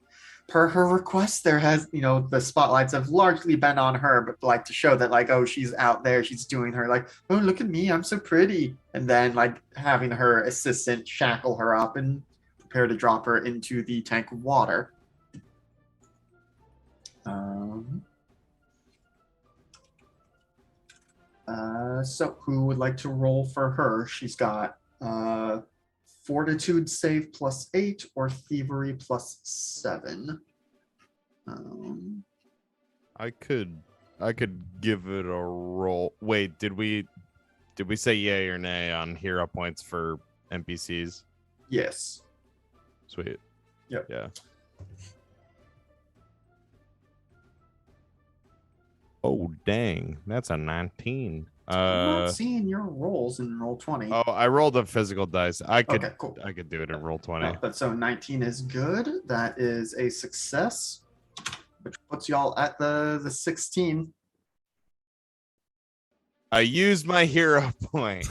Speaker 1: per her request, there has, the spotlights have largely been on her, but like to show that, like, oh, she's out there, she's doing her, like, oh, look at me, I'm so pretty. And then, like, having her assistant shackle her up and prepare to drop her into the tank of water. So who would like to roll for her? She's got Fortitude save +8 or Thievery +7.
Speaker 5: I could give it a roll. Wait, did we say yay or nay on hero points for NPCs?
Speaker 1: Yes.
Speaker 5: Sweet.
Speaker 1: Yep.
Speaker 5: Yeah. Oh dang, that's a 19.
Speaker 1: I'm not seeing your rolls in roll 20.
Speaker 5: Oh, I rolled a physical dice. I could
Speaker 1: Okay, cool.
Speaker 5: I could do it in roll 20.
Speaker 1: No, but so 19 is good. That is a success, which puts y'all at the 16.
Speaker 5: I used my hero point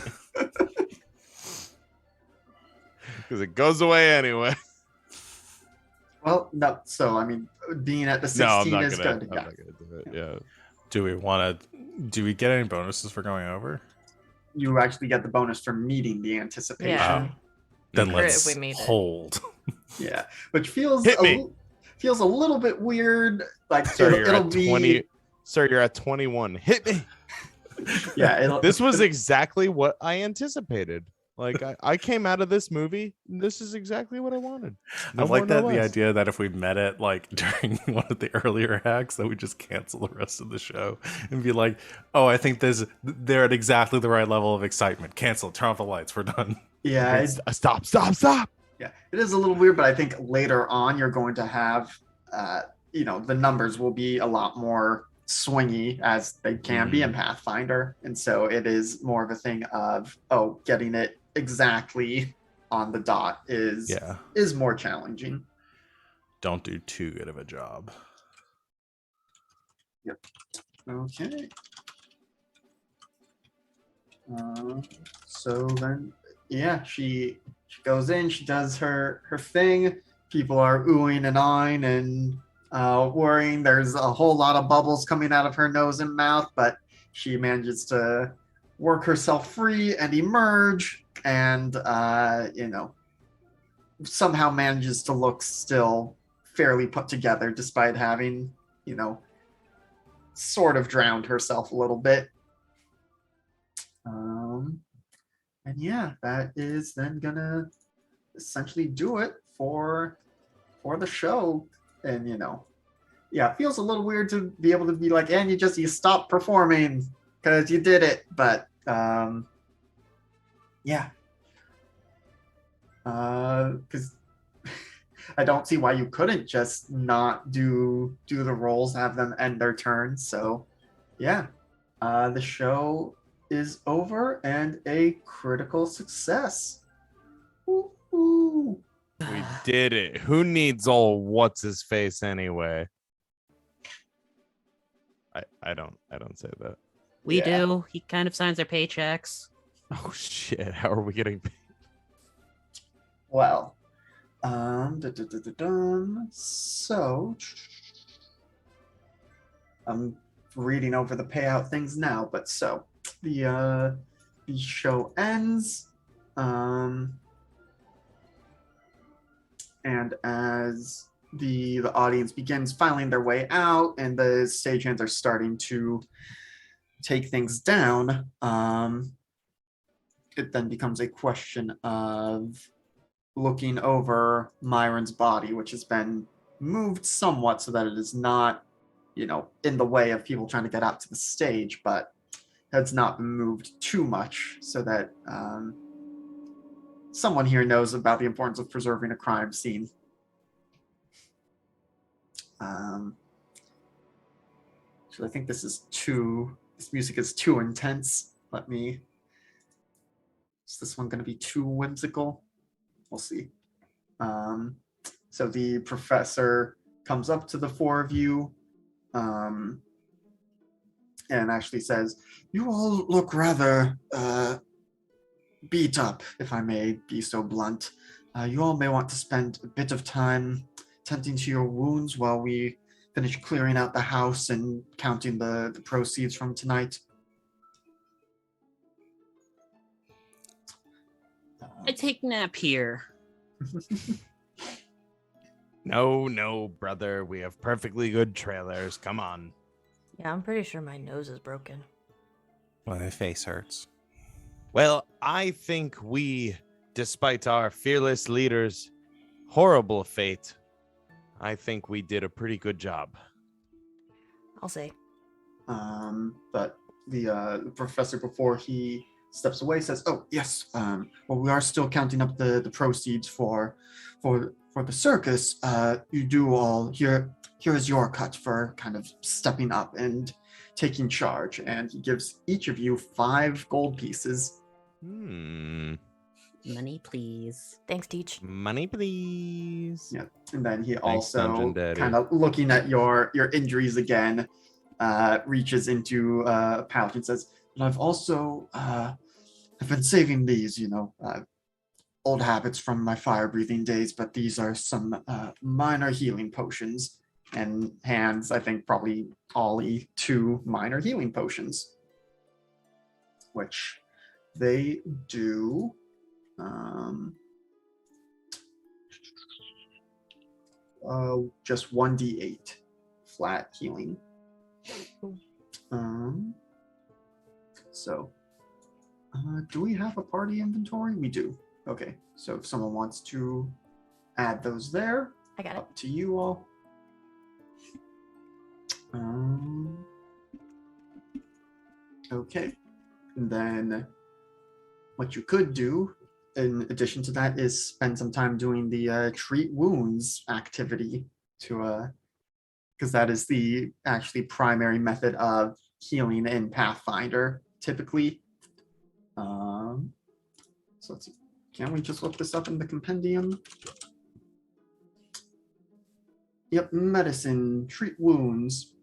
Speaker 5: because it goes away anyway.
Speaker 1: Well, no. So I mean, being at the 16
Speaker 5: No, I'm not
Speaker 1: is
Speaker 5: gonna.
Speaker 1: good.
Speaker 5: I'm
Speaker 1: Yeah.
Speaker 5: not gonna do it. Yeah.
Speaker 3: Do we get any bonuses for going over?
Speaker 1: You actually get the bonus for meeting the anticipation.
Speaker 2: Yeah.
Speaker 3: Then
Speaker 2: Crit
Speaker 3: let's
Speaker 2: if we meet it.
Speaker 3: hold.
Speaker 1: Yeah, which feels
Speaker 5: Hit me.
Speaker 1: Feels a little bit weird. Like
Speaker 5: Sir, you're
Speaker 1: it'll
Speaker 5: at
Speaker 1: be
Speaker 5: 20. Sir, you're at 21. Hit me.
Speaker 1: yeah.
Speaker 5: This was exactly what I anticipated. Like I came out of this movie. This is exactly what I wanted. No
Speaker 3: I like
Speaker 5: more, no
Speaker 3: that the
Speaker 5: less.
Speaker 3: idea that if we met it like during one of the earlier hacks, that we just cancel the rest of the show and be like, "Oh, I think they're at exactly the right level of excitement. Cancel. Turn off the lights. We're done."
Speaker 1: Yeah,
Speaker 5: Stop.
Speaker 1: yeah. It is a little weird, but I think later on you're going to have, the numbers will be a lot more swingy as they can be in Pathfinder, and so it is more of a thing of getting it exactly on the dot is more challenging.
Speaker 3: Don't do too good of a job.
Speaker 1: Yep. Okay. So then, yeah, she She goes in, she does her thing. People are oohing and eyeing and worrying. There's a whole lot of bubbles coming out of her nose and mouth, but she manages to work herself free and emerge, and somehow manages to look still fairly put together despite having, sort of drowned herself a little bit. And yeah, that is then gonna essentially do it for the show. And yeah, it feels a little weird to be able to be like, and you stopped performing because you did it. But yeah, because I don't see why you couldn't just not do the roles, have them end their turn. So yeah, the show is over and a critical success. Woo-hoo.
Speaker 5: We did it. Who needs all what's his face anyway? I don't say that.
Speaker 4: We
Speaker 1: Yeah.
Speaker 4: do. He kind of signs our paychecks.
Speaker 5: Oh shit! How are we getting paid?
Speaker 1: Well, so I'm reading over the payout things now, but so the show ends, and as the audience begins filing their way out and the stagehands are starting to take things down, it then becomes a question of looking over Myron's body, which has been moved somewhat so that it is not, in the way of people trying to get out to the stage, but has not been moved too much so that someone here knows about the importance of preserving a crime scene. So I think this music is too intense. Is this one going to be too whimsical? We'll see. So the professor comes up to the four of you and actually says, "You all look rather beat up, if I may be so blunt. You all may want to spend a bit of time tending to your wounds while we finish clearing out the house and counting the proceeds from tonight."
Speaker 4: I take nap here.
Speaker 5: No, brother. We have perfectly good trailers. Come on.
Speaker 2: Yeah, I'm pretty sure my nose is broken.
Speaker 3: My face hurts.
Speaker 5: Well, I think we, despite our fearless leader's horrible fate, I think we did a pretty good job.
Speaker 2: I'll say.
Speaker 1: But the professor, before he steps away, says, "Oh yes, well, we are still counting up the proceeds for the circus. You do all here is your cut for kind of stepping up and taking charge." And he gives each of you 5 gold pieces.
Speaker 4: Money, please.
Speaker 2: Thanks, Teach.
Speaker 5: Money, please.
Speaker 1: Yeah, and then he
Speaker 5: Thanks,
Speaker 1: also,
Speaker 5: Dungeon Daddy.
Speaker 1: kind of looking at your injuries again, reaches into a pouch and says, "But I've also I've been saving these, old habits from my fire breathing days, but these are some minor healing potions," and hands, I think, probably Ollie 2 minor healing potions, which they do just 1d8 flat healing. So do we have a party inventory? We do. Okay, so if someone wants to add those there,
Speaker 2: I got it.
Speaker 1: up to you all. Okay, and then what you could do in addition to that is spend some time doing the treat wounds activity to because that is the actually primary method of healing in Pathfinder typically. So let's see. Can't we just look this up in the compendium? Yep, medicine, treat wounds.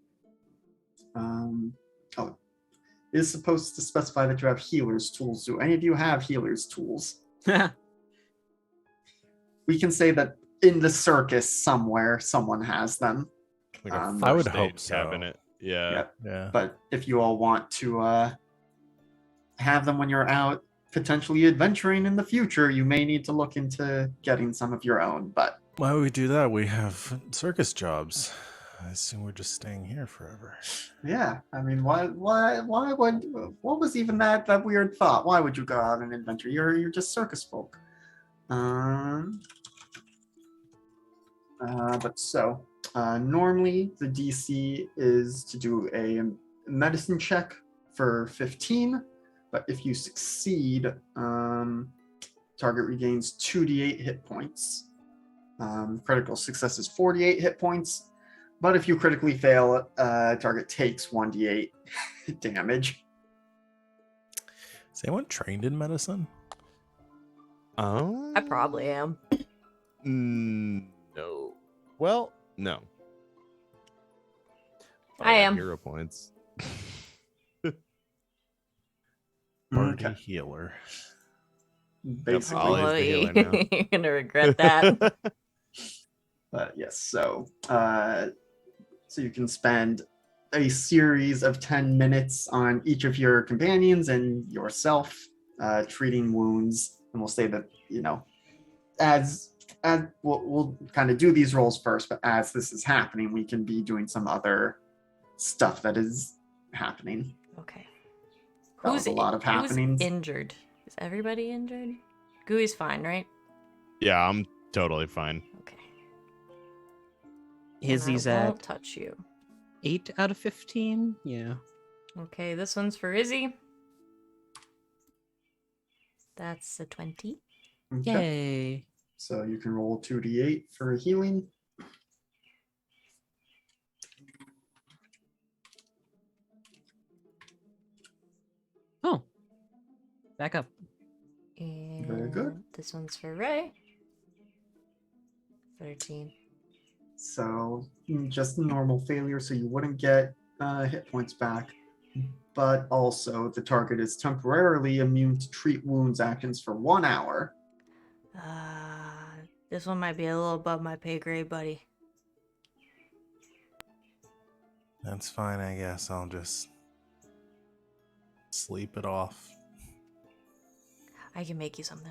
Speaker 1: Oh, it is supposed to specify that you have healer's tools. Do any of you have healer's tools? we can say that in the circus somewhere, someone has them.
Speaker 3: Like a
Speaker 1: Um,
Speaker 3: first
Speaker 5: I would
Speaker 3: aid
Speaker 5: hope so.
Speaker 3: cabinet.
Speaker 5: Yeah.
Speaker 1: Yep.
Speaker 3: Yeah.
Speaker 1: But if you all want to have them when you're out potentially adventuring in the future, you may need to look into getting some of your own. But
Speaker 3: Why would we do that? We have circus jobs. I assume we're just staying here forever.
Speaker 1: yeah, I mean, why would, what was even that weird thought? Why would you go out and adventure? You're just circus folk. Normally the DC is to do a medicine check for 15, but if you succeed, target regains 2d8 hit points. Critical success is 48 hit points, but if you critically fail, target takes 1d8 damage.
Speaker 3: Is anyone trained in medicine?
Speaker 2: I probably am.
Speaker 5: No. Well, no. But
Speaker 2: I
Speaker 5: got
Speaker 2: am.
Speaker 5: Hero points.
Speaker 3: Party
Speaker 1: Okay.
Speaker 3: healer.
Speaker 1: Basically,
Speaker 5: Ollie's the healer now.
Speaker 2: You're gonna regret that.
Speaker 1: but yes, so you can spend a series of 10 minutes on each of your companions and yourself treating wounds, and we'll say that, you know, as we'll kind of do these roles first, but as this is happening, we can be doing some other stuff that is happening.
Speaker 2: Okay.
Speaker 1: That was a lot of happenings.
Speaker 2: Who's injured? Is everybody injured? Gooey's fine, right?
Speaker 5: Yeah, I'm totally fine.
Speaker 2: Okay.
Speaker 4: Izzy's
Speaker 2: I
Speaker 4: at
Speaker 2: won't touch you.
Speaker 4: 8 out of 15. Yeah.
Speaker 2: Okay, this one's for Izzy. That's a 20.
Speaker 1: Okay.
Speaker 4: Yay.
Speaker 1: So you can roll 2d8 for healing.
Speaker 4: Oh. Back up.
Speaker 2: And
Speaker 1: Very good.
Speaker 2: this one's for Ray. 13.
Speaker 1: So just a normal failure, so you wouldn't get hit points back. But also the target is temporarily immune to treat wounds actions for 1 hour.
Speaker 2: This one might be a little above my pay grade, buddy.
Speaker 3: That's fine, I guess. I'll just sleep it off.
Speaker 2: I can make you something.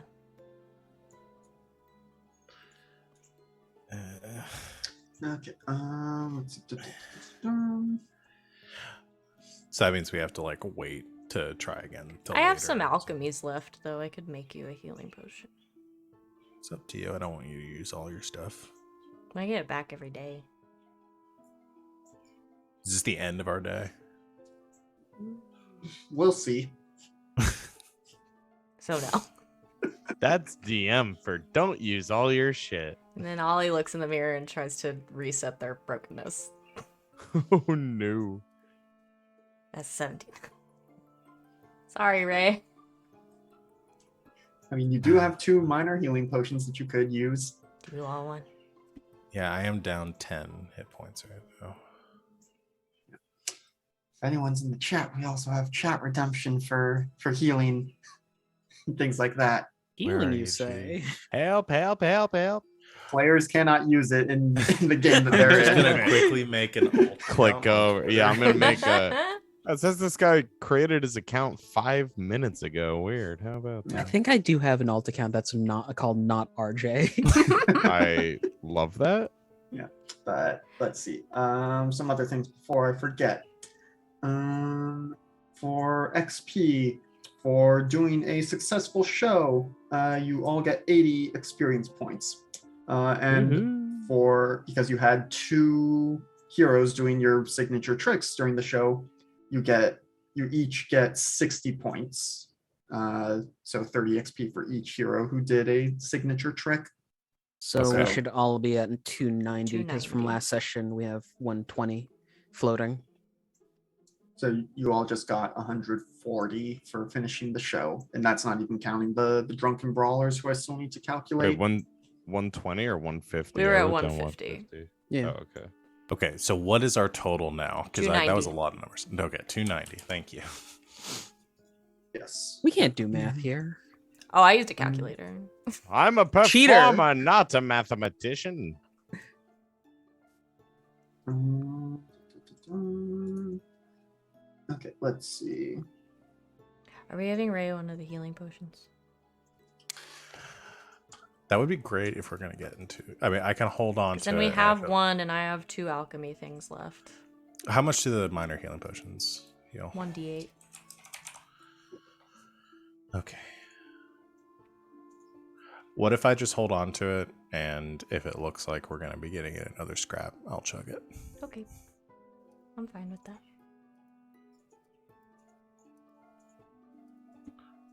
Speaker 1: Okay.
Speaker 3: So that means we have to like wait to try again. Till
Speaker 2: I have
Speaker 3: later.
Speaker 2: some alchemies left, though. I could make you a healing potion.
Speaker 3: It's up to you. I don't want you to use all your stuff.
Speaker 2: I get it back every day.
Speaker 3: Is this the end of our day?
Speaker 1: We'll see.
Speaker 2: So no.
Speaker 5: That's DM for don't use all your shit.
Speaker 2: And then Ollie looks in the mirror and tries to reset their brokenness.
Speaker 5: Oh no.
Speaker 2: That's 17. Sorry, Ray.
Speaker 1: I mean, you do have 2 minor healing potions that you could use.
Speaker 2: Do you all want?
Speaker 3: Yeah, I am down 10 hit points right now.
Speaker 1: If anyone's in the chat, we also have chat redemption for healing and things like that.
Speaker 3: Where are
Speaker 4: Healing,
Speaker 3: you,
Speaker 4: you say?
Speaker 5: Help, help, help, help.
Speaker 1: Players cannot use it in the game that
Speaker 3: I'm
Speaker 1: they're
Speaker 3: just
Speaker 1: in.
Speaker 3: gonna quickly make an alt
Speaker 5: Click
Speaker 3: account on
Speaker 5: over. Yeah, I'm
Speaker 3: Twitter.
Speaker 5: gonna make a. It says this guy created his account 5 minutes ago. Weird. How about
Speaker 4: I
Speaker 5: that?
Speaker 4: think I do have an alt account that's not called not RJ.
Speaker 5: I love that.
Speaker 1: But let's see. Some other things before I forget. For XP, for doing a successful show, you all get 80 experience points. And because you had 2 heroes doing your signature tricks during the show, you each get 60 points. So 30 XP for each hero who did a signature trick.
Speaker 4: So
Speaker 3: Okay.
Speaker 4: we should all be at 290 because from
Speaker 2: 290.
Speaker 4: last session we have 120 floating.
Speaker 1: So you all just got 140 for finishing the show, and that's not even counting the drunken brawlers who I still need to calculate.
Speaker 5: Wait, 120 or 150?
Speaker 2: We were
Speaker 5: I
Speaker 2: at
Speaker 5: wrote down
Speaker 2: 150.
Speaker 4: Yeah.
Speaker 5: Oh, okay.
Speaker 3: Okay, so what is our total now? Because that was a
Speaker 2: 290.
Speaker 3: lot of numbers. Okay, 290. Thank you.
Speaker 1: Yes.
Speaker 4: We can't do math here.
Speaker 2: Oh, I used a calculator.
Speaker 5: I'm a
Speaker 4: Cheater.
Speaker 5: performer, not a mathematician.
Speaker 1: Okay, let's see.
Speaker 2: Are we getting Ray one of the healing potions?
Speaker 3: That would be great if we're gonna get into. I mean, I can hold on
Speaker 2: Because
Speaker 3: to.
Speaker 2: then we
Speaker 3: it
Speaker 2: have
Speaker 3: if-
Speaker 2: one, and I have 2 alchemy things left.
Speaker 3: How much do the minor healing potions heal?
Speaker 2: 1d8.
Speaker 3: Okay. What if I just hold on to it, and if it looks like we're gonna be getting another scrap, I'll chug it.
Speaker 2: Okay. I'm fine with that.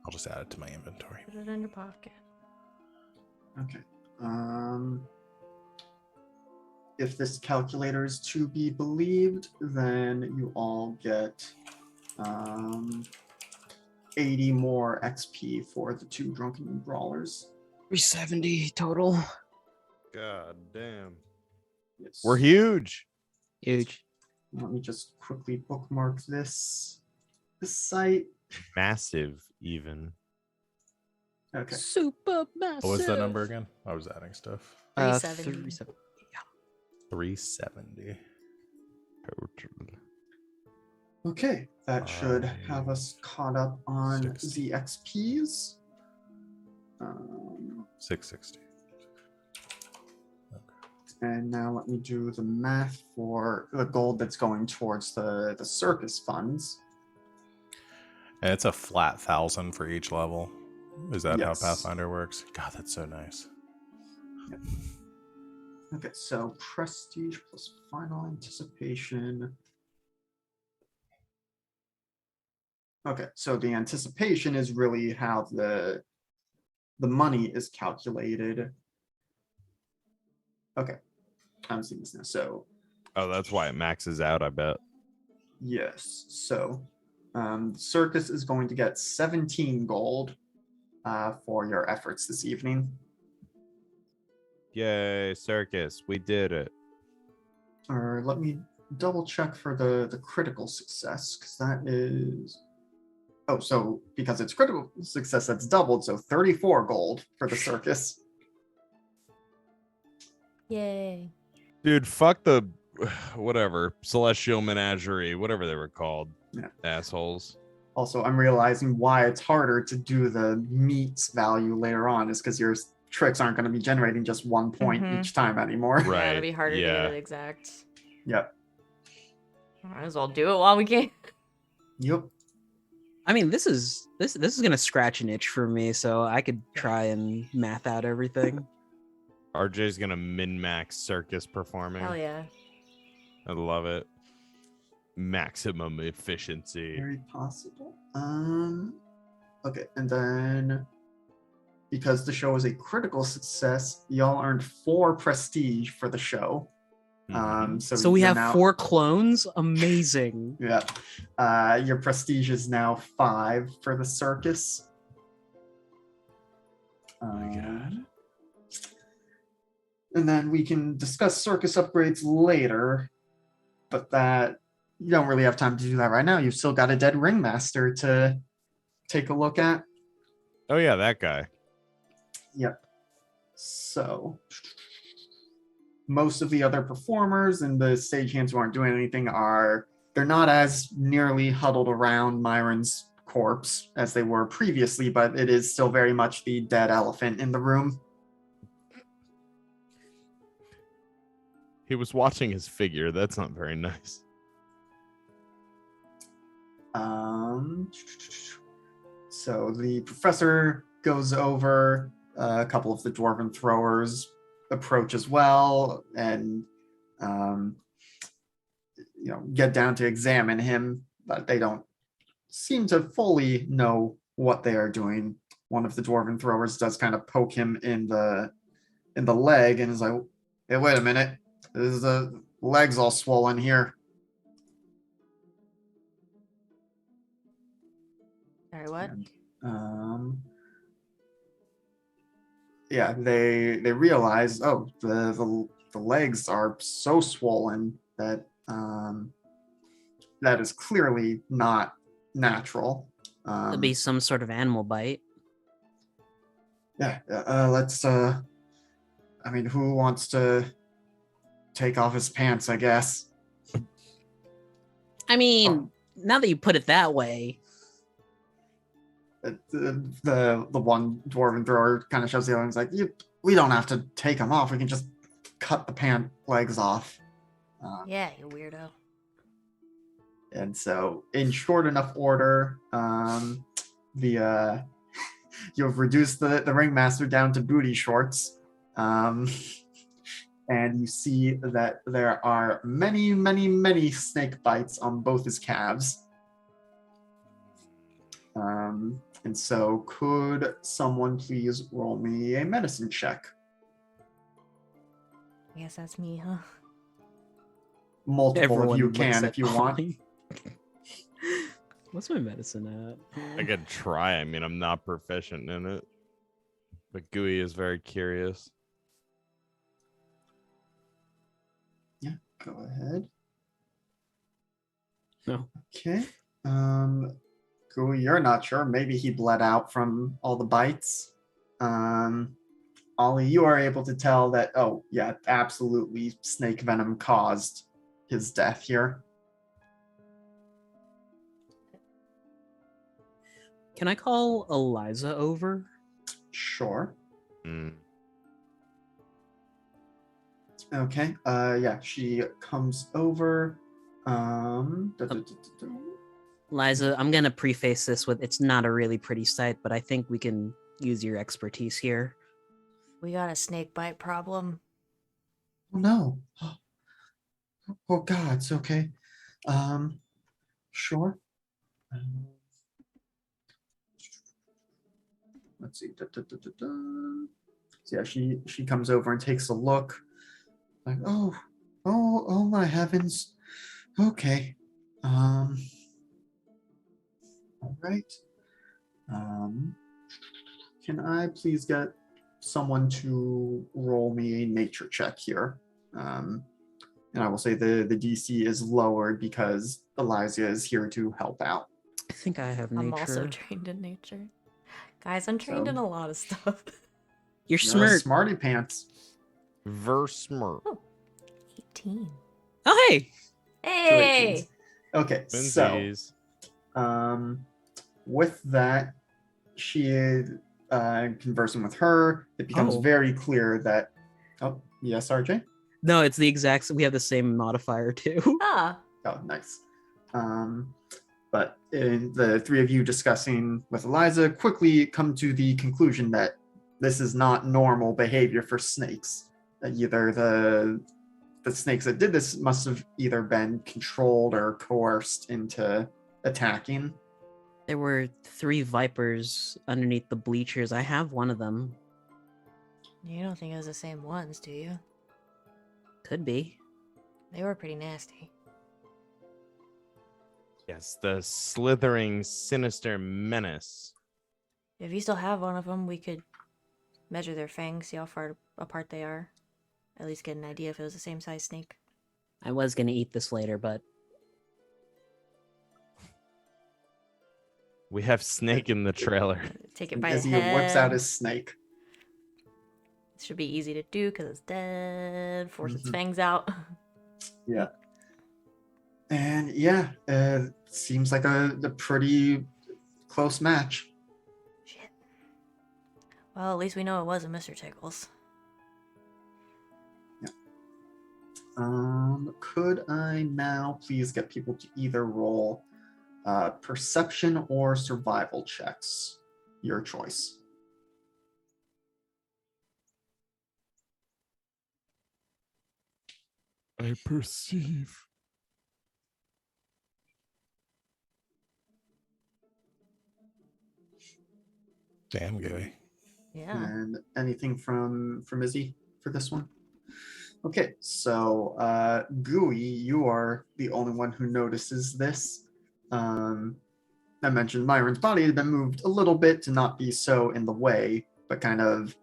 Speaker 3: I'll just add it to my inventory.
Speaker 2: Put it in your pocket.
Speaker 1: Okay. If this calculator is to be believed, then you all get 80 more XP for the 2 Drunken Brawlers.
Speaker 4: 370 total.
Speaker 5: God damn.
Speaker 1: Yes.
Speaker 5: We're huge.
Speaker 4: Huge.
Speaker 1: Let me just quickly bookmark this site.
Speaker 5: Massive, even.
Speaker 1: Okay.
Speaker 4: Super massive.
Speaker 3: What was that number again? I was adding stuff.
Speaker 2: 370.
Speaker 4: 370.
Speaker 3: 370.
Speaker 1: Okay, that should have us caught up on
Speaker 3: 60.
Speaker 1: the XPs.
Speaker 3: 660.
Speaker 1: And now let me do the math for the gold that's going towards the circus funds.
Speaker 3: And it's a flat 1,000 for each level. Is that how
Speaker 1: Yes.
Speaker 3: Pathfinder works? God, that's so nice.
Speaker 1: Yep. Okay, so prestige plus final anticipation. Okay, so the anticipation is really how the money is calculated. Okay, I'm seeing this now. So
Speaker 5: Oh, that's why it maxes out, I bet.
Speaker 1: yes, so circus is going to get 17 gold for your efforts this evening.
Speaker 5: Yay, circus. We did it.
Speaker 1: Or let me double check for the critical success, because that is, oh, so because it's critical success, that's doubled, so 34 gold for the circus.
Speaker 2: Yay.
Speaker 5: Dude, fuck the whatever, celestial menagerie, whatever they were called.
Speaker 1: Yeah.
Speaker 5: Assholes.
Speaker 1: Also, I'm realizing why it's harder to do the meats value later on is because your tricks aren't going to be generating just 1 point
Speaker 2: Mhm.
Speaker 1: each time anymore.
Speaker 5: Right.
Speaker 2: Yeah, it'll be harder to
Speaker 5: yeah.
Speaker 2: get it exact.
Speaker 1: Yep.
Speaker 2: Might as well do it while we can.
Speaker 1: Yep.
Speaker 4: I mean, this is gonna scratch an itch for me, so I could try and math out everything.
Speaker 5: RJ's gonna min-max circus performing.
Speaker 2: Hell yeah.
Speaker 5: I love it. Maximum efficiency.
Speaker 1: Very possible. Okay, and then because the show is a critical success, y'all earned 4 prestige for the show.
Speaker 5: Mhm.
Speaker 4: So we
Speaker 1: you're
Speaker 4: have
Speaker 1: now,
Speaker 4: 4 clones. Amazing.
Speaker 1: Yeah. Your prestige is now 5 for the circus.
Speaker 5: my God.
Speaker 1: And then we can discuss circus upgrades later, but that you don't really have time to do that right now. You've still got a dead ringmaster to take a look at.
Speaker 5: Oh yeah, that guy.
Speaker 1: Yep. So most of the other performers and the stagehands who aren't doing anything they're not as nearly huddled around Myron's corpse as they were previously, but it is still very much the dead elephant in the room.
Speaker 5: He was watching his figure. That's not very nice.
Speaker 1: So the professor goes over, a couple of the dwarven throwers approach as well, and get down to examine him, but they don't seem to fully know what they are doing. One of the dwarven throwers does kind of poke him in the leg and is like, "Hey, wait a minute, the leg's all swollen here."
Speaker 2: Sorry, what?
Speaker 1: Yeah, they realize, oh, the legs are so swollen that that is clearly not natural.
Speaker 4: It'll be some sort of animal bite.
Speaker 1: Yeah, let's, I mean, who wants to take off his pants, I guess?
Speaker 4: I mean, now that you put it that way,
Speaker 1: The one dwarven thrower kind of shoves the other and is like, we don't have to take them off. We can just cut the pant legs off.
Speaker 2: Yeah, you weirdo.
Speaker 1: And so, in short enough order, the you have reduced the ringmaster down to booty shorts, and you see that there are many, many, many snake bites on both his calves. And so, could someone please roll me a medicine check?
Speaker 2: I guess that's me, huh?
Speaker 1: Multiple
Speaker 4: everyone
Speaker 1: of you
Speaker 4: looks
Speaker 1: can
Speaker 4: at
Speaker 1: if you want.
Speaker 4: Ollie. What's my medicine at?
Speaker 5: I could try. I mean, I'm not proficient in it. But Gooey is very curious.
Speaker 1: Yeah, go ahead.
Speaker 4: No.
Speaker 1: Okay. Gooey, you're not sure. Maybe he bled out from all the bites. Ollie, you are able to tell that, oh, yeah, absolutely, snake venom caused his death here.
Speaker 4: Can I call Eliza over?
Speaker 1: Sure.
Speaker 5: Mm.
Speaker 1: Okay. Yeah, she comes over.
Speaker 4: Eliza, I'm gonna preface this with it's not a really pretty sight, but I think we can use your expertise here.
Speaker 2: We got a snake bite problem.
Speaker 1: Oh, no. Oh, God, it's okay. Sure. Let's see. So yeah, she comes over and takes a look. Like, oh my heavens. Okay. All right. Can I please get someone to roll me a nature check here? And I will say the DC is lowered because Eliza is here to help out.
Speaker 4: I think I have nature.
Speaker 2: I'm also trained in nature. Guys, I'm trained
Speaker 1: So-
Speaker 2: in a lot of stuff.
Speaker 4: You're
Speaker 1: You're a
Speaker 4: smart.
Speaker 1: smarty pants.
Speaker 5: Versmert.
Speaker 2: 18.
Speaker 4: Oh, hey!
Speaker 2: Hey!
Speaker 1: Okay, so
Speaker 5: Twinsies.
Speaker 1: with that, she is conversing with her. It becomes
Speaker 4: Oh.
Speaker 1: very clear that. Oh, yes, RJ.
Speaker 4: No, it's the exact. We have the same modifier too.
Speaker 2: Ah,
Speaker 1: Oh, nice. But in the three of you discussing with Eliza quickly come to the conclusion that this is not normal behavior for snakes. Either the snakes that did this must have either been controlled or coerced into attacking.
Speaker 4: There were 3 vipers underneath the bleachers. I have one of them.
Speaker 2: you don't think it was the same ones, do you?
Speaker 4: Could be.
Speaker 2: They were pretty nasty.
Speaker 5: Yes, the slithering, sinister menace.
Speaker 2: If you still have one of them, we could measure their fangs, see how far apart they are. At least get an idea if it was the same size snake.
Speaker 4: I was gonna eat this later, but
Speaker 5: We have Snake in the trailer.
Speaker 2: Take it by
Speaker 1: As
Speaker 2: the
Speaker 1: he
Speaker 2: head.
Speaker 1: whips out his snake.
Speaker 2: It should be easy to do because it's dead. Force its
Speaker 1: Mhm.
Speaker 2: fangs out.
Speaker 1: Yeah. And yeah, seems like a pretty close match.
Speaker 2: Shit. Well, at least we know it wasn't Mr. Tickles.
Speaker 1: Could I now please get people to either roll perception or survival checks? Your choice.
Speaker 6: I perceive.
Speaker 3: Damn gooey.
Speaker 2: Yeah.
Speaker 1: And anything from Izzy for this one? Okay, so Gooey, you are the only one who notices this. I mentioned Myron's body had been moved a little bit to not be so in the way, but kind of,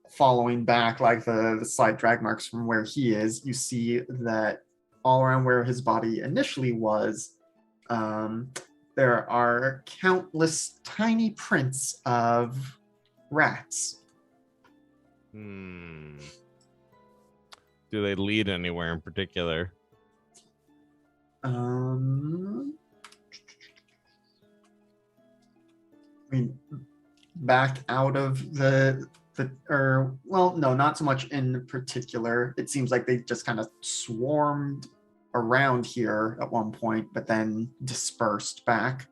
Speaker 1: following back like the slight drag marks from where he is. You see that all around where his body initially was, there are countless tiny prints of rats.
Speaker 5: Do they lead anywhere in particular?
Speaker 1: I mean, back out of no, not so much in particular. It seems like they just kind of swarmed around here at one point, but then dispersed back.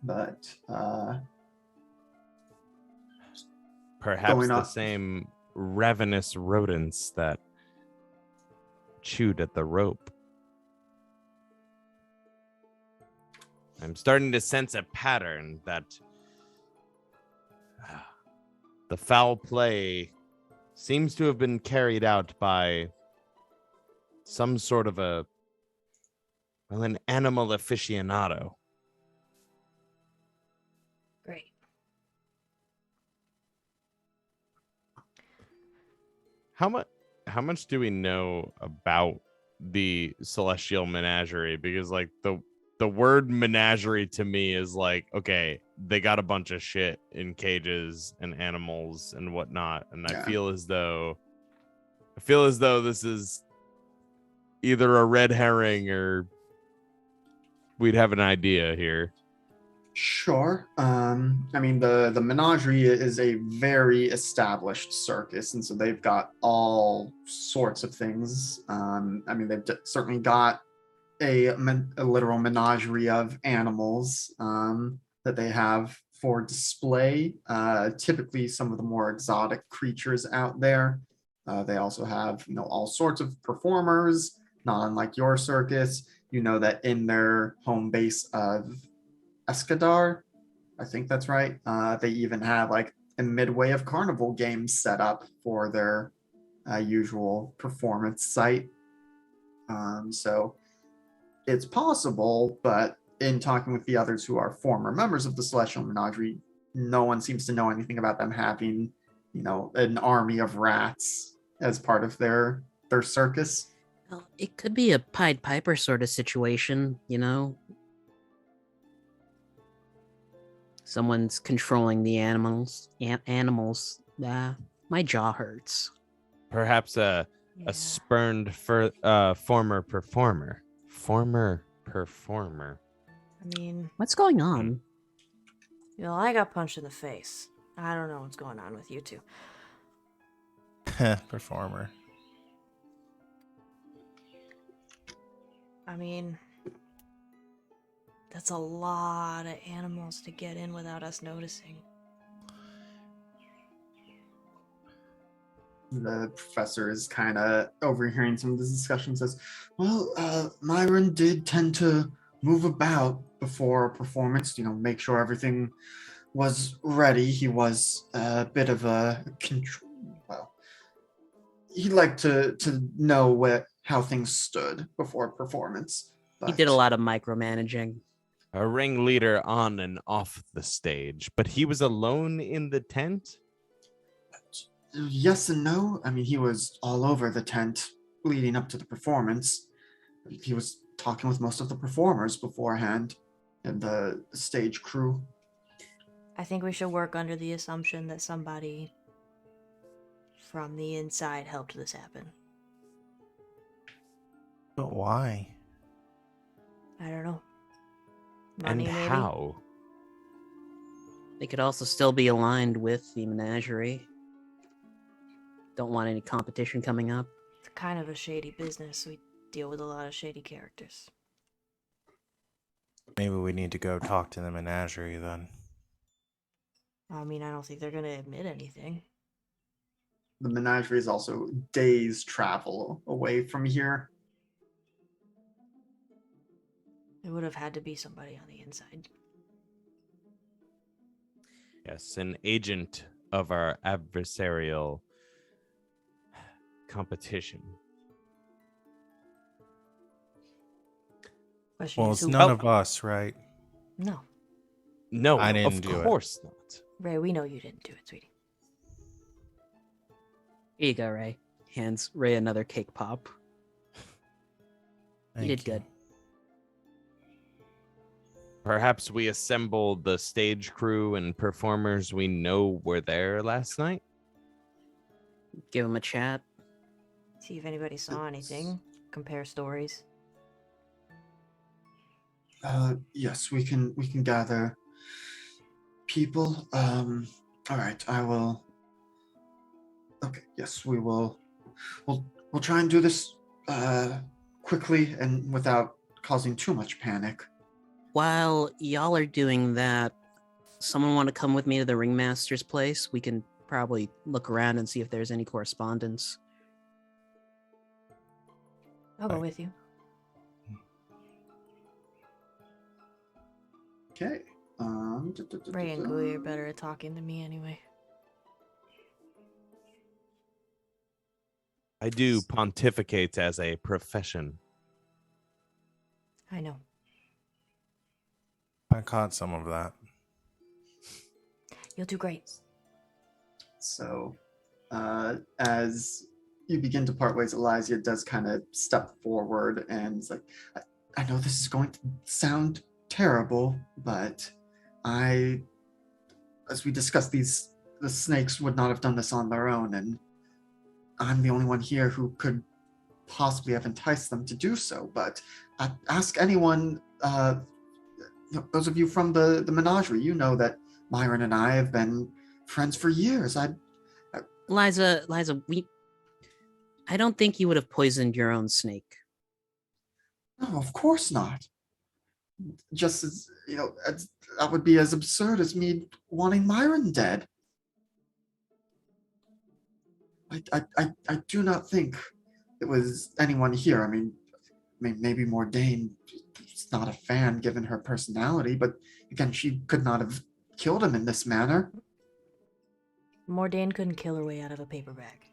Speaker 1: But
Speaker 5: perhaps
Speaker 1: going
Speaker 5: the
Speaker 1: on-
Speaker 5: same ravenous rodents that chewed at the rope. I'm starting to sense a pattern that the foul play seems to have been carried out by some sort of an animal aficionado.
Speaker 2: Great.
Speaker 5: How much do we know about the celestial menagerie? Because like the word menagerie to me is like, okay, they got a bunch of shit in cages and animals and whatnot, and
Speaker 1: Yeah.
Speaker 5: I feel as though this is either a red herring or we'd have an idea here.
Speaker 1: Sure. I mean, the menagerie is a very established circus, and so they've got all sorts of things. I mean, they've certainly got a literal menagerie of animals that they have for display. Typically, some of the more exotic creatures out there. They also have, all sorts of performers, not unlike your circus. You know that in their home base of Escadar, I think that's right. They even have like a midway of carnival games set up for their usual performance site. So it's possible, but in talking with the others who are former members of the Celestial Menagerie, no one seems to know anything about them having, an army of rats as part of their circus.
Speaker 4: Well, it could be a Pied Piper sort of situation, Someone's controlling the animals. My jaw hurts.
Speaker 5: Perhaps a spurned former performer.
Speaker 2: I mean,
Speaker 4: What's going on?
Speaker 2: I got punched in the face. I don't know what's going on with you two.
Speaker 3: Performer.
Speaker 2: I mean, that's a lot of animals to get in without us noticing.
Speaker 1: The professor is kind of overhearing some of this discussion, says, well, Myron did tend to move about before a performance, make sure everything was ready. He was a bit of a he liked to know how things stood before a performance.
Speaker 4: He did a lot of micromanaging.
Speaker 5: A ringleader on and off the stage, but he was alone in the tent?
Speaker 1: Yes and no. I mean, he was all over the tent leading up to the performance. He was talking with most of the performers beforehand and the stage crew.
Speaker 2: I think we should work under the assumption that somebody from the inside helped this happen.
Speaker 3: But why?
Speaker 2: I don't know.
Speaker 5: And
Speaker 2: Money, maybe?
Speaker 5: how?
Speaker 4: They could also still be aligned with the menagerie. Don't want any competition coming up.
Speaker 2: It's kind of a shady business. We deal with a lot of shady characters.
Speaker 3: Maybe we need to go talk to the menagerie then.
Speaker 2: I mean, I don't think they're going to admit anything.
Speaker 1: The menagerie is also days travel away from here.
Speaker 2: It would have had to be somebody on the inside.
Speaker 5: Yes, an agent of our adversarial competition.
Speaker 2: Question
Speaker 3: Well,
Speaker 2: is
Speaker 3: it's
Speaker 2: who-
Speaker 3: none of us, right?
Speaker 2: No.
Speaker 5: No,
Speaker 3: I didn't
Speaker 5: of
Speaker 3: do it.
Speaker 5: course not.
Speaker 2: Ray, we know you didn't do it, sweetie.
Speaker 4: Here you go, Ray. Hands Ray another cake pop. You
Speaker 3: Thank
Speaker 4: did good.
Speaker 5: Perhaps we assembled the stage crew and performers we know were there last night.
Speaker 4: Give him a chat.
Speaker 2: See if anybody saw anything. Compare stories.
Speaker 1: Yes, we can gather people. All right, I will. Okay, yes, we will. We'll try and do this quickly and without causing too much panic.
Speaker 4: While y'all are doing that, someone want to come with me to the ringmaster's place? We can probably look around and see if there's any correspondence.
Speaker 2: I'll go
Speaker 3: Right.
Speaker 2: with you.
Speaker 1: Okay.
Speaker 2: Ray and Gui are better at talking than me anyway.
Speaker 5: I do pontificate as a profession.
Speaker 2: I know.
Speaker 3: I caught some of that.
Speaker 2: You'll do great.
Speaker 1: So, as you begin to part ways, Elijah does kind of step forward and is like, I know this is going to sound terrible, but as we discussed, the snakes would not have done this on their own, and I'm the only one here who could possibly have enticed them to do so. But ask anyone, those of you from the menagerie, you know that Myron and I have been friends for years.
Speaker 4: Liza, I don't think you would have poisoned your own snake.
Speaker 1: No, of course not. Just as, that would be as absurd as me wanting Myron dead. I do not think it was anyone here. I mean, maybe Mordain is not a fan given her personality, but again, she could not have killed him in this manner.
Speaker 2: Mordain couldn't kill her way out of a paper bag.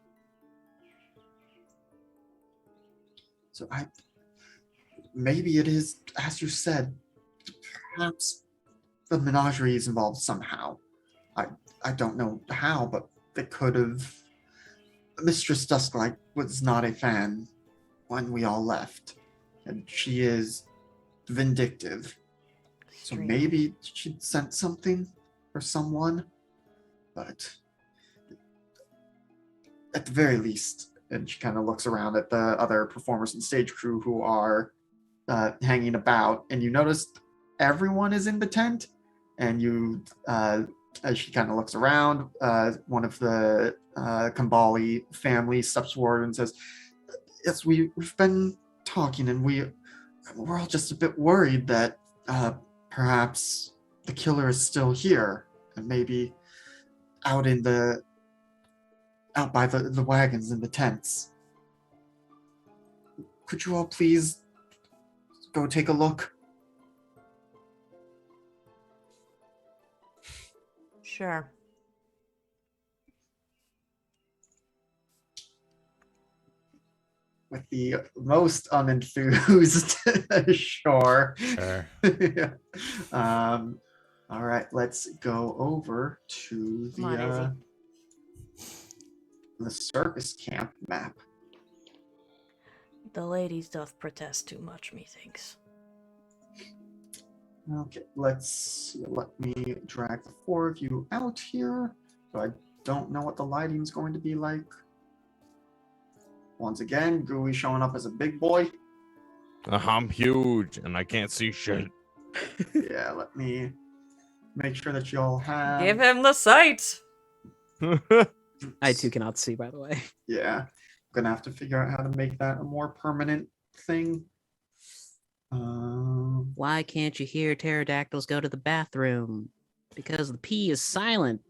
Speaker 1: So maybe it is, as you said, perhaps the menagerie is involved somehow. I don't know how, but they could have. Mistress Dusklight was not a fan when we all left, and she is vindictive. So
Speaker 2: Extremely.
Speaker 1: maybe she'd sent something for someone, but at the very least, and she kind of looks around at the other performers and stage crew who are hanging about, and you notice everyone is in the tent, and you, as she kind of looks around, one of the Kambali family steps forward and says, yes, we've been talking, and we're all just a bit worried that perhaps the killer is still here, and maybe out by the wagons and the tents. Could you all please go take a look?
Speaker 2: Sure.
Speaker 1: With the most unenthused, sure.
Speaker 3: Sure.
Speaker 1: Yeah. All right, let's go over to
Speaker 2: Come on,
Speaker 1: the circus camp map.
Speaker 2: The ladies doth protest too much, methinks.
Speaker 1: Okay, let me drag the four of you out here. So I don't know what the lighting's going to be like. Once again, Gooey showing up as a big boy.
Speaker 5: I'm huge and I can't see shit.
Speaker 1: Yeah, let me make sure that you all have.
Speaker 2: Give him the sight!
Speaker 4: I too cannot see, by the way.
Speaker 1: Yeah, I'm gonna have to figure out how to make that a more permanent thing.
Speaker 4: Why can't you hear pterodactyls go to the bathroom? Because the P is silent.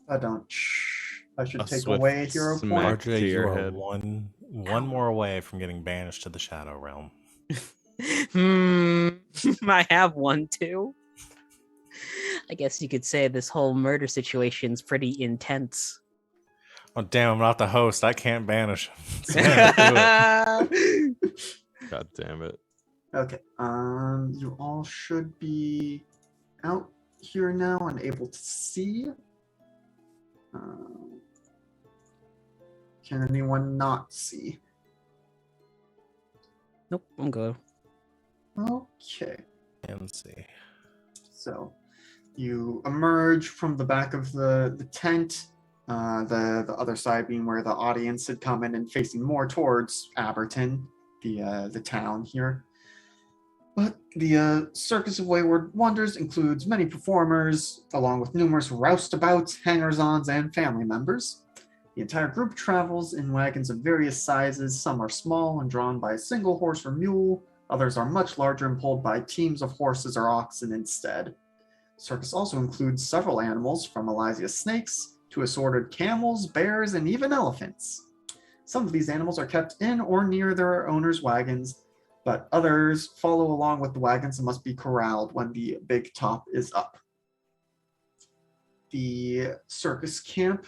Speaker 1: I should
Speaker 5: A
Speaker 1: take
Speaker 5: swift
Speaker 1: away hero
Speaker 5: smack.
Speaker 1: point.
Speaker 3: RJ,
Speaker 5: to
Speaker 3: you
Speaker 5: your
Speaker 3: are
Speaker 5: head.
Speaker 3: one more away from getting banished to the Shadow Realm.
Speaker 4: I have one too. I guess you could say this whole murder situation's pretty intense.
Speaker 3: Oh damn! I'm not the host. I can't banish him. So I do it.
Speaker 5: God damn it.
Speaker 1: Okay. You all should be out here now and able to see. Can anyone not see?
Speaker 4: Nope, I'm good.
Speaker 1: Okay.
Speaker 3: And see.
Speaker 1: So you emerge from the back of the tent, the other side being where the audience had come in and facing more towards Aberton, the town here. But the Circus of Wayward Wonders includes many performers, along with numerous roustabouts, hangers-ons, and family members. The entire group travels in wagons of various sizes. Some are small and drawn by a single horse or mule. Others are much larger and pulled by teams of horses or oxen instead. Circus also includes several animals, from Elysia's snakes to assorted camels, bears, and even elephants. Some of these animals are kept in or near their owners' wagons, but others follow along with the wagons and must be corralled when the big top is up. The circus camp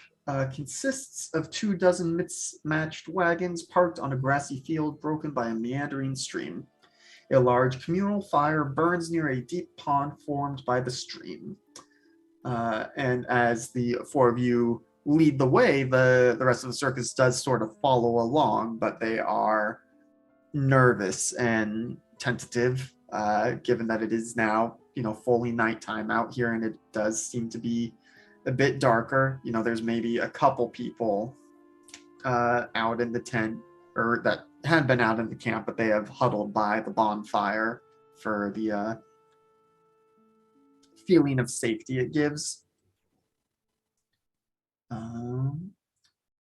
Speaker 1: consists of 24 mismatched wagons parked on a grassy field broken by a meandering stream. A large communal fire burns near a deep pond formed by the stream. And as the four of you lead the way, the rest of the circus does sort of follow along, but they are nervous and tentative, given that it is now, fully nighttime out here, and it does seem to be a bit darker. There's maybe a couple people out in the tent, or that had been out in the camp, but they have huddled by the bonfire for the feeling of safety it gives.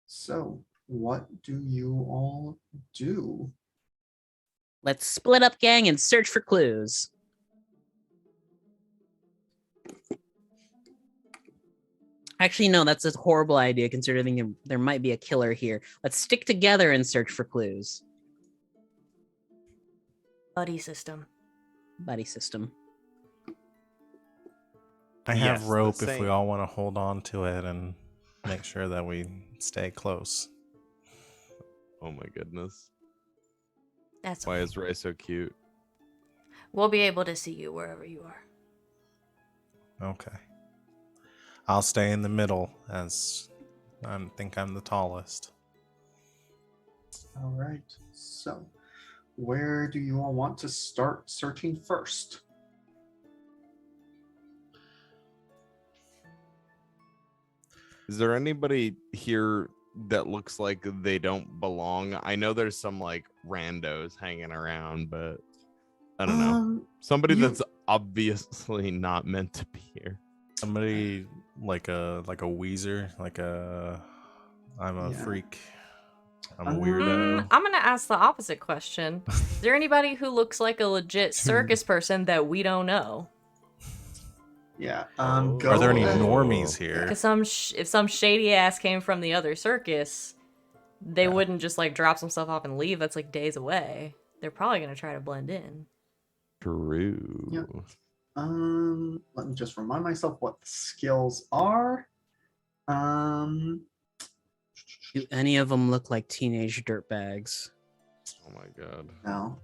Speaker 1: So what do you all do?
Speaker 4: Let's split up, gang, and search for clues. Actually, no, that's a horrible idea considering there might be a killer here. Let's stick together and search for clues.
Speaker 2: Buddy system.
Speaker 4: Buddy system.
Speaker 3: I
Speaker 5: Yes,
Speaker 3: have
Speaker 5: the
Speaker 3: rope if
Speaker 5: same.
Speaker 3: we all want to hold on to it and make sure that we stay close.
Speaker 5: Oh my goodness.
Speaker 2: That's
Speaker 5: Why is Ray so cute?
Speaker 2: We'll be able to see you wherever you are.
Speaker 3: Okay. I'll stay in the middle as I think I'm the tallest.
Speaker 1: All right. So where do you all want to start searching first?
Speaker 5: Is there anybody here that looks like they don't belong? I know there's some like randos hanging around, but I don't know. Somebody that's obviously not meant to be here.
Speaker 3: Somebody like a Weezer, I'm a
Speaker 1: Yeah.
Speaker 3: freak. I'm a weirdo.
Speaker 2: I'm gonna ask the opposite question. Is there anybody who looks like a legit circus person that we don't know?
Speaker 1: Yeah.
Speaker 5: Oh.
Speaker 1: Go
Speaker 3: Are there any
Speaker 1: ahead.
Speaker 3: normies here?
Speaker 2: Because if some shady ass came from the other circus, they
Speaker 3: Yeah.
Speaker 2: wouldn't just like drop some stuff off and leave. That's like days away. They're probably gonna try to blend in.
Speaker 5: True.
Speaker 1: Yeah. Let me just remind myself what the skills are.
Speaker 4: Do any of them look like teenage dirtbags?
Speaker 5: Oh my god.
Speaker 1: No.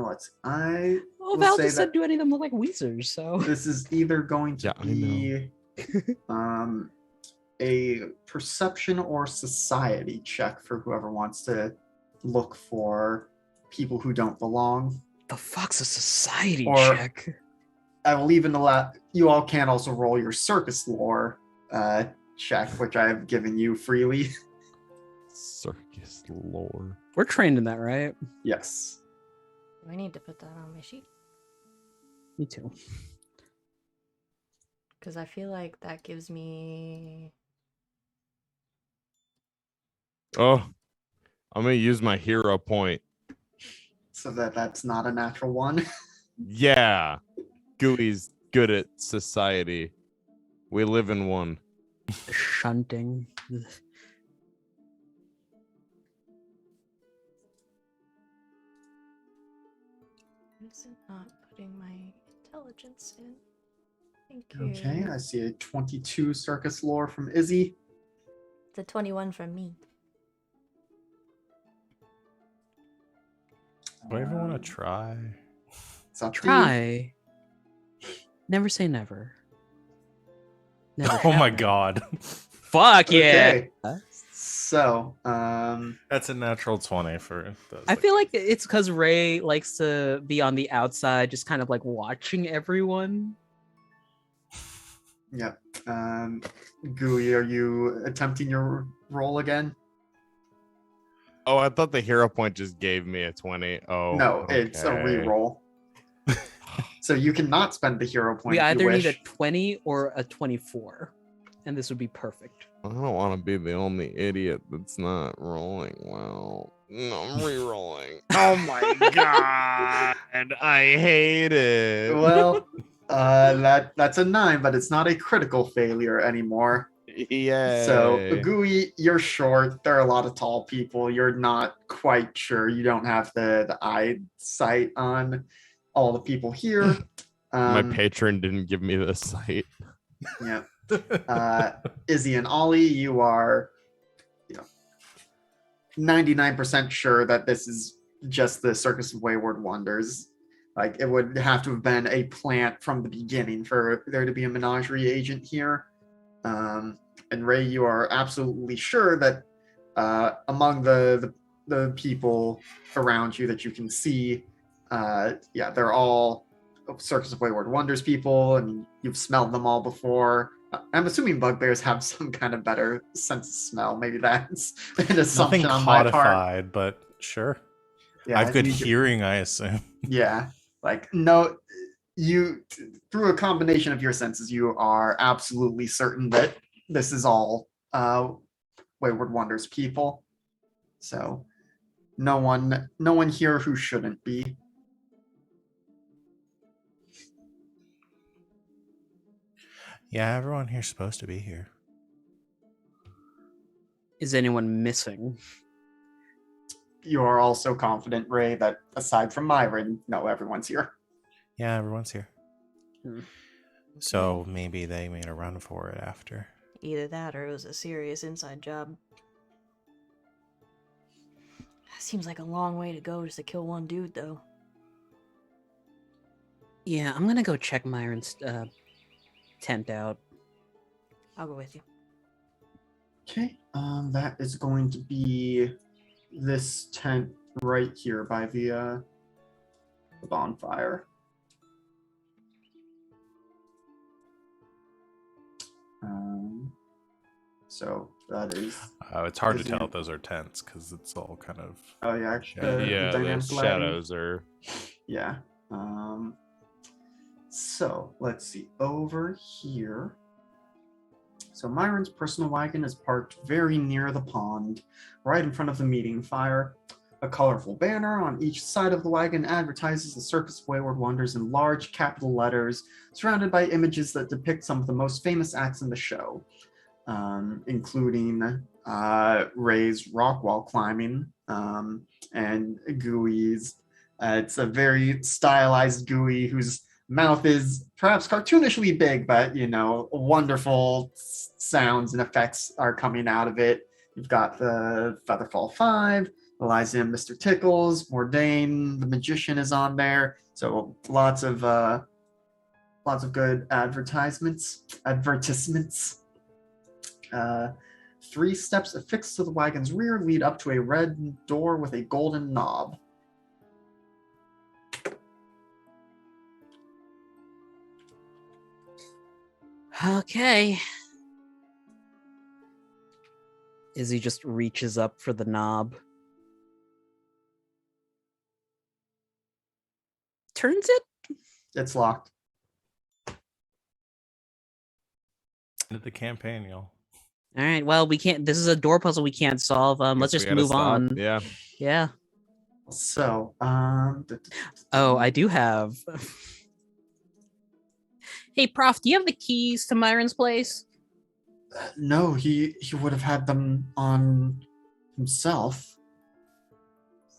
Speaker 1: Let's. I
Speaker 4: Oh,
Speaker 1: will
Speaker 4: Val
Speaker 1: say
Speaker 4: just said,
Speaker 1: that
Speaker 4: do any of them look like Weezers? So
Speaker 1: this is either going to
Speaker 5: Yeah, I
Speaker 1: be a perception or society check for whoever wants to look for people who don't belong.
Speaker 4: the fuck's a society
Speaker 1: Or-
Speaker 4: check?
Speaker 1: I will even allow you all can also roll your circus lore check, which I have given you freely.
Speaker 5: Circus lore.
Speaker 4: We're trained in that, right?
Speaker 1: Yes.
Speaker 2: I need to put that on my sheet
Speaker 4: Me too.
Speaker 2: because I feel like that gives me.
Speaker 5: Oh, I'm gonna use my hero point.
Speaker 1: So that's not a natural one.
Speaker 5: Yeah. Gooey's good at society. We live in one.
Speaker 4: The shunting. Ugh.
Speaker 2: Why is it not putting my intelligence in? Thank you.
Speaker 1: Okay, I see a 22 circus lore from Izzy.
Speaker 2: It's a 21 from me.
Speaker 3: Do I even want to try?
Speaker 1: It's up to you.
Speaker 4: Try. Never say never. Never.
Speaker 3: Oh
Speaker 4: have
Speaker 3: my
Speaker 4: never.
Speaker 3: god.
Speaker 4: Fuck yeah.
Speaker 1: Okay. So,
Speaker 3: That's a natural 20 for those.
Speaker 4: I
Speaker 3: that
Speaker 4: feel
Speaker 3: can't
Speaker 4: like it's because Ray likes to be on the outside, just kind of like watching everyone.
Speaker 1: yep. Gooey, are you attempting your roll again?
Speaker 5: Oh, I thought the hero point just gave me a 20. Oh,
Speaker 1: No, it's a
Speaker 5: okay.
Speaker 1: re-roll. So you cannot spend the hero point
Speaker 4: We
Speaker 1: if you
Speaker 4: either need a
Speaker 1: wish.
Speaker 4: 20 or a 24, and this would be perfect.
Speaker 5: I don't want to be the only idiot that's not rolling well. No, I'm re-rolling. Oh my god, I hate it.
Speaker 1: Well, that's a 9, but it's not a critical failure anymore.
Speaker 5: Yeah.
Speaker 1: So, Gooey, you're short. There are a lot of tall people. You're not quite sure. You don't have the eyesight on all the people here.
Speaker 5: My patron didn't give me the sight.
Speaker 1: Yeah. Izzy and Ollie, you are, 99% sure that this is just the Circus of Wayward Wonders. Like, it would have to have been a plant from the beginning for there to be a menagerie agent here. And Ray, you are absolutely sure that among the people around you that you can see, they're all Circus of Wayward Wonders people, and you've smelled them all before. I'm assuming bugbears have some kind of better sense of smell. Maybe that's an assumption
Speaker 3: Nothing
Speaker 1: on my part.
Speaker 3: codified, but sure.
Speaker 1: Yeah,
Speaker 3: I have good
Speaker 1: you-
Speaker 3: hearing, I assume.
Speaker 1: Yeah, like no, you through a combination of your senses, you are absolutely certain that this is all Wayward Wonders people. So no one here who shouldn't be.
Speaker 3: Yeah, everyone here's supposed to be here.
Speaker 4: Is anyone missing?
Speaker 1: You are also confident, Ray, that aside from Myron, no, everyone's here.
Speaker 3: Yeah, everyone's here.
Speaker 4: Hmm.
Speaker 3: So maybe they made a run for it after.
Speaker 2: Either that or it was a serious inside job. Seems like a long way to go just to kill one dude, though.
Speaker 4: Yeah, I'm gonna go check Myron's tent out.
Speaker 2: I'll go with you.
Speaker 1: Okay, that is going to be this tent right here by the bonfire. So that is.
Speaker 3: It's hard to
Speaker 1: Isn't
Speaker 3: tell
Speaker 1: it?
Speaker 3: if those are tents because it's all kind of.
Speaker 1: Oh yeah,
Speaker 5: Yeah, the
Speaker 1: dynamic lighting.
Speaker 5: shadows are.
Speaker 1: Yeah. So let's see over here. So Myron's personal wagon is parked very near the pond, right in front of the meeting fire. A colorful banner on each side of the wagon advertises the Circus of Wayward Wonders in large capital letters, surrounded by images that depict some of the most famous acts in the show, including Ray's rock wall climbing and Gooey's. It's a very stylized Gooey whose mouth is perhaps cartoonishly big, but wonderful sounds and effects are coming out of it. You've got the Featherfall 5, Eliza and Mr. Tickles, Mordain, the Magician is on there. So lots of good advertisements. 3 steps affixed to the wagon's rear lead up to a red door with a golden knob.
Speaker 4: Okay. Izzy just reaches up for the knob. Turns it?
Speaker 1: It's locked.
Speaker 3: End of the campaign, y'all.
Speaker 4: All right. Well, we can't. This is a door puzzle we can't solve. Let's
Speaker 5: Guess we
Speaker 4: just
Speaker 5: gotta
Speaker 4: move
Speaker 5: stop.
Speaker 4: on.
Speaker 5: Yeah.
Speaker 4: Yeah.
Speaker 1: So,
Speaker 4: Oh, I do have. Hey, Prof, do you have the keys to Myron's place?
Speaker 1: No, he would have had them on himself.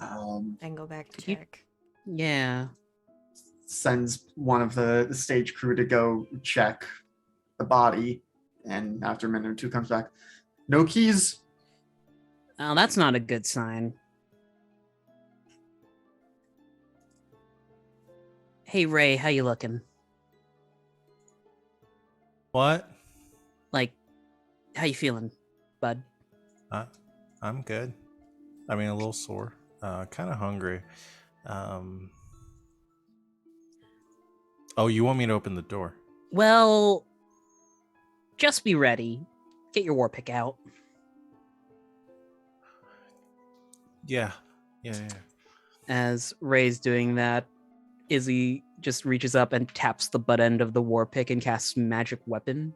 Speaker 2: Then go back to
Speaker 4: You-
Speaker 2: check.
Speaker 4: Yeah.
Speaker 1: Sends one of the stage crew to go check the body, and after a minute or two comes back. No keys.
Speaker 4: Oh, that's not a good sign. Hey, Ray, how you looking?
Speaker 3: What?
Speaker 4: Like, how you feeling, bud?
Speaker 3: I'm good. I mean, a little sore. Kind of hungry. Oh, you want me to open the door?
Speaker 4: Well, just be ready. Get your war pick out.
Speaker 3: Yeah.
Speaker 4: As Ray's doing that, Izzy just reaches up and taps the butt end of the war pick and casts magic weapon.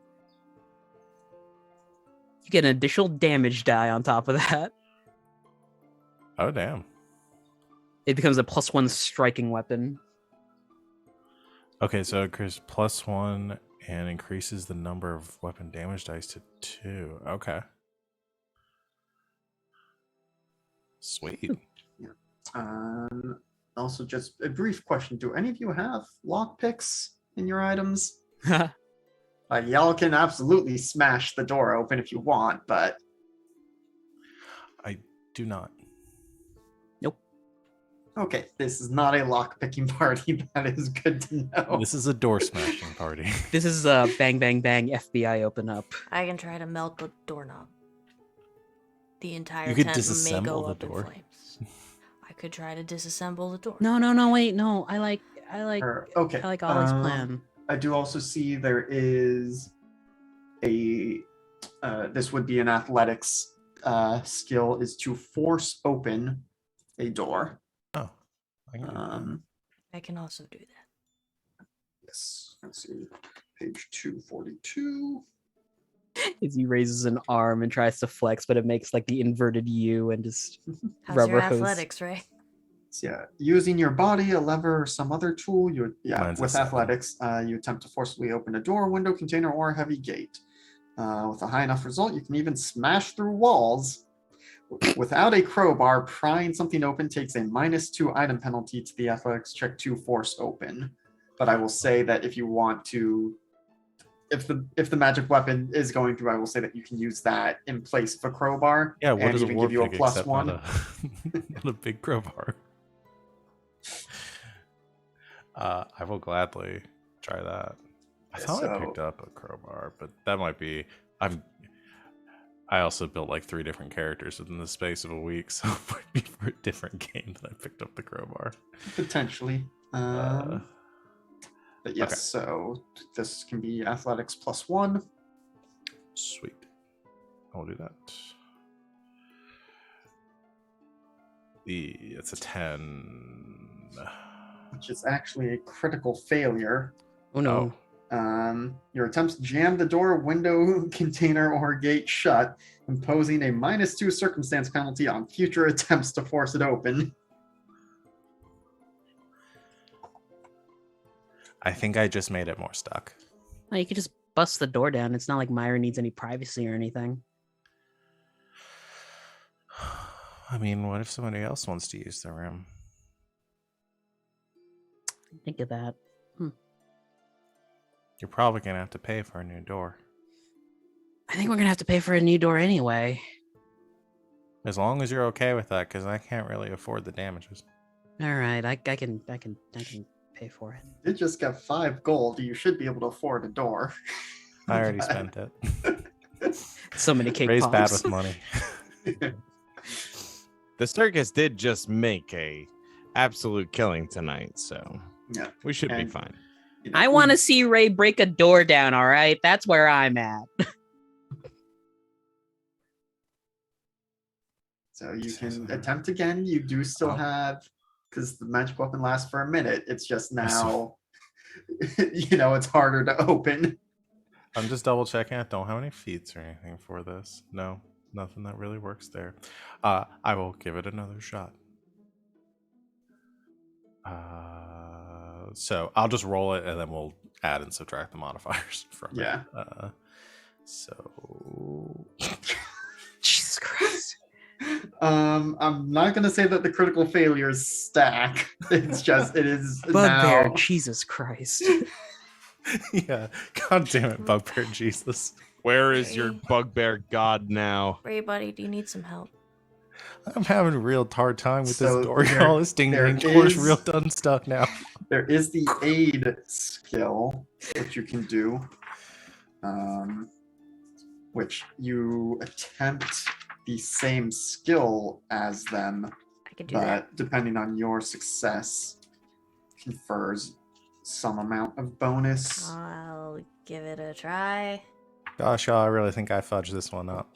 Speaker 4: You get an additional damage die on top of that.
Speaker 3: Oh, damn.
Speaker 4: It becomes a +1 striking weapon.
Speaker 3: Okay, so it increases +1 and increases the number of weapon damage dice to 2. Okay. Sweet.
Speaker 1: Also, just a brief question: do any of you have lockpicks in your items? Y'all can absolutely smash the door open if you want, but
Speaker 3: I do not.
Speaker 1: okay, this is not a lockpicking party. That is good to know.
Speaker 3: This is a door smashing party.
Speaker 4: This is a bang, bang, bang, FBI open up.
Speaker 2: I can try to melt the doorknob. The entire
Speaker 3: You could
Speaker 2: tent may
Speaker 3: disassemble
Speaker 2: go
Speaker 3: the
Speaker 2: up in
Speaker 3: door.
Speaker 2: flames. I could try to disassemble the door.
Speaker 4: No, wait, no. I like
Speaker 1: Okay.
Speaker 4: Ollie's plan.
Speaker 1: I do also see there is a. This would be an athletics skill, is to force open a door.
Speaker 3: Oh. I can do that.
Speaker 2: I can also do that.
Speaker 1: Yes. Let's see. Page 242.
Speaker 4: Izzy raises an arm and tries to flex, but it makes like the inverted U and just
Speaker 2: How's
Speaker 4: rubber
Speaker 2: your
Speaker 4: hose.
Speaker 2: athletics, Ray?
Speaker 1: So yeah, using your body, a lever, or some other tool,
Speaker 3: Mine's a
Speaker 1: with
Speaker 3: 7.
Speaker 1: athletics, you attempt to forcibly open a door, window, container, or a heavy gate. With a high enough result, you can even smash through walls. Without a crowbar, prying something open takes a -2 item penalty to the athletics check to force open. But I will say that if you want to, if the magic weapon is going through, I will say that you can use that in place of a crowbar.
Speaker 3: Yeah, what
Speaker 1: and
Speaker 3: is a
Speaker 1: even
Speaker 3: war
Speaker 1: give you a
Speaker 3: pig except
Speaker 1: +1.
Speaker 3: not not a big crowbar? I will gladly try that. I thought I picked up a crowbar, but that might be. I also built like 3 different characters within the space of a week, so it might be for a different game that I picked up the crowbar.
Speaker 1: Potentially. But yes,
Speaker 3: okay.
Speaker 1: So this can be athletics +1.
Speaker 3: Sweet. I'll do that. It's a 10.
Speaker 1: Which is actually a critical failure.
Speaker 4: Oh no.
Speaker 1: Your attempts jam the door, window, container, or gate shut, imposing a -2 circumstance penalty on future attempts to force it open.
Speaker 3: I think I just made it more stuck.
Speaker 4: No, you could just bust the door down. It's not like Myra needs any privacy or anything.
Speaker 3: I mean, what if somebody else wants to use the room?
Speaker 4: Think of that.
Speaker 3: You're probably going to have to pay for a new door.
Speaker 4: I think we're gonna have to pay for a new door anyway.
Speaker 3: As long as you're okay with that, because I can't really afford the damages.
Speaker 4: All right, I can pay for it.
Speaker 1: You just got 5 gold. You should be able to afford a door.
Speaker 3: I already spent it.
Speaker 4: So many cake
Speaker 3: Ray's
Speaker 4: pops.
Speaker 3: bad with money.
Speaker 5: The circus did just make a absolute killing tonight, so
Speaker 1: Yeah.
Speaker 5: we should be
Speaker 1: And-
Speaker 5: fine.
Speaker 4: I want to see Ray break a door down. All right, that's where I'm at.
Speaker 1: So you can attempt again. You do still have, because the magic weapon lasts for a minute. It's just now, it's harder to open.
Speaker 3: I'm just double checking. I don't have any feats or anything for this. No, nothing that really works there. I will give it another shot. So I'll just roll it and then we'll add and subtract the modifiers from
Speaker 1: Yeah.
Speaker 3: it. So
Speaker 4: Jesus Christ.
Speaker 1: I'm not gonna say that the critical failures stack. It's just it is
Speaker 4: Bugbear,
Speaker 1: now.
Speaker 4: Jesus Christ.
Speaker 3: yeah, god damn it, Bugbear Jesus.
Speaker 5: Where is your bugbear god now?
Speaker 2: Ray, buddy, do you need some help?
Speaker 3: I'm having a real hard time with
Speaker 1: So
Speaker 3: this door.
Speaker 1: there-
Speaker 3: Y'all, this ding
Speaker 1: there
Speaker 3: ding door's
Speaker 1: is-
Speaker 3: real done stuck now.
Speaker 1: There is the aid skill which you can do, which you attempt the same skill as them,
Speaker 2: I could do that.
Speaker 1: but depending on your success, confers some amount of bonus.
Speaker 2: I'll give it a try.
Speaker 3: Gosh, y'all, I really think I fudged this one up.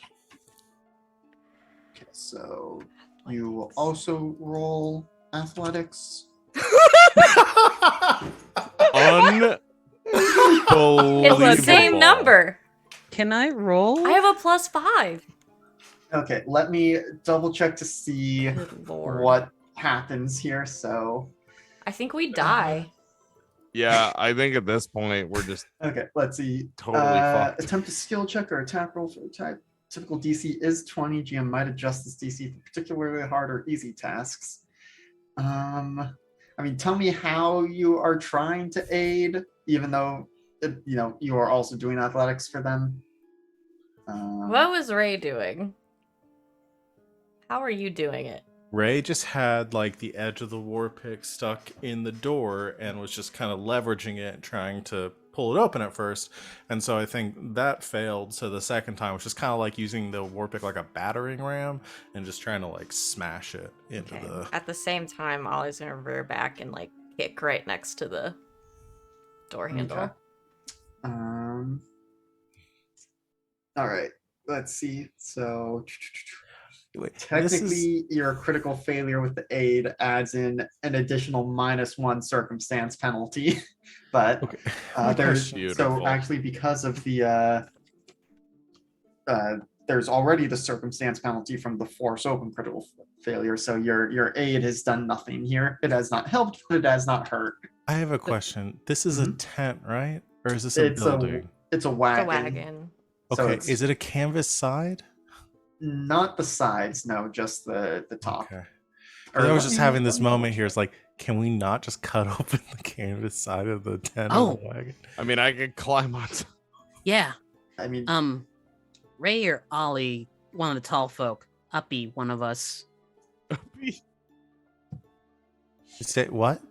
Speaker 1: Okay, so you will also roll athletics.
Speaker 5: Unbelievable.
Speaker 2: It's the same number.
Speaker 4: Can I roll?
Speaker 2: I have a +5.
Speaker 1: Okay, let me double check to see
Speaker 2: Good lord.
Speaker 1: what happens here. So,
Speaker 2: I think we die.
Speaker 5: Yeah, I think at this point we're just
Speaker 1: okay, let's see.
Speaker 5: totally fucked.
Speaker 1: Attempt a skill check or attack roll for a type. Typical DC is 20. GM might adjust this DC for particularly hard or easy tasks. I mean, tell me how you are trying to aid, even though you are also doing athletics for them.
Speaker 2: What was Ray doing? How are you doing it?
Speaker 3: Ray just had like the edge of the war pick stuck in the door and was just kind of leveraging it, trying to pull it open at first. And so I think that failed. So the second time was just kind of like using the war pick like a battering ram and just trying to like smash it into the.
Speaker 2: At the same time, Ollie's gonna rear back and like kick right next to the door handle.
Speaker 1: Okay. All right. Let's see. So
Speaker 3: Wait,
Speaker 1: technically, your critical failure with the aid adds in an additional -1 circumstance penalty, but
Speaker 3: Okay.
Speaker 1: there's
Speaker 5: Beautiful.
Speaker 1: so actually because of the there's already the circumstance penalty from the force open critical failure. So your aid has done nothing here. It has not helped, but it has not hurt.
Speaker 3: I have a question. This is a tent, right? Or is this a
Speaker 1: It's
Speaker 3: building?
Speaker 1: It's a
Speaker 2: The
Speaker 1: wagon.
Speaker 2: wagon.
Speaker 1: So
Speaker 3: Okay,
Speaker 1: it's
Speaker 3: is it a canvas side?
Speaker 1: not the sides? No, just the top.
Speaker 3: Okay.
Speaker 1: Or
Speaker 3: I was
Speaker 1: let
Speaker 3: just
Speaker 1: me-
Speaker 3: having this
Speaker 1: let me
Speaker 3: moment
Speaker 1: double
Speaker 3: here. It's like, can we not just cut open the canvas side of the tent
Speaker 4: Oh.
Speaker 3: of the wagon?
Speaker 5: I mean, I could climb on.
Speaker 4: Yeah.
Speaker 1: I mean,
Speaker 4: Ray or Ollie, one of the tall folk. Uppy, one of us.
Speaker 3: Say what?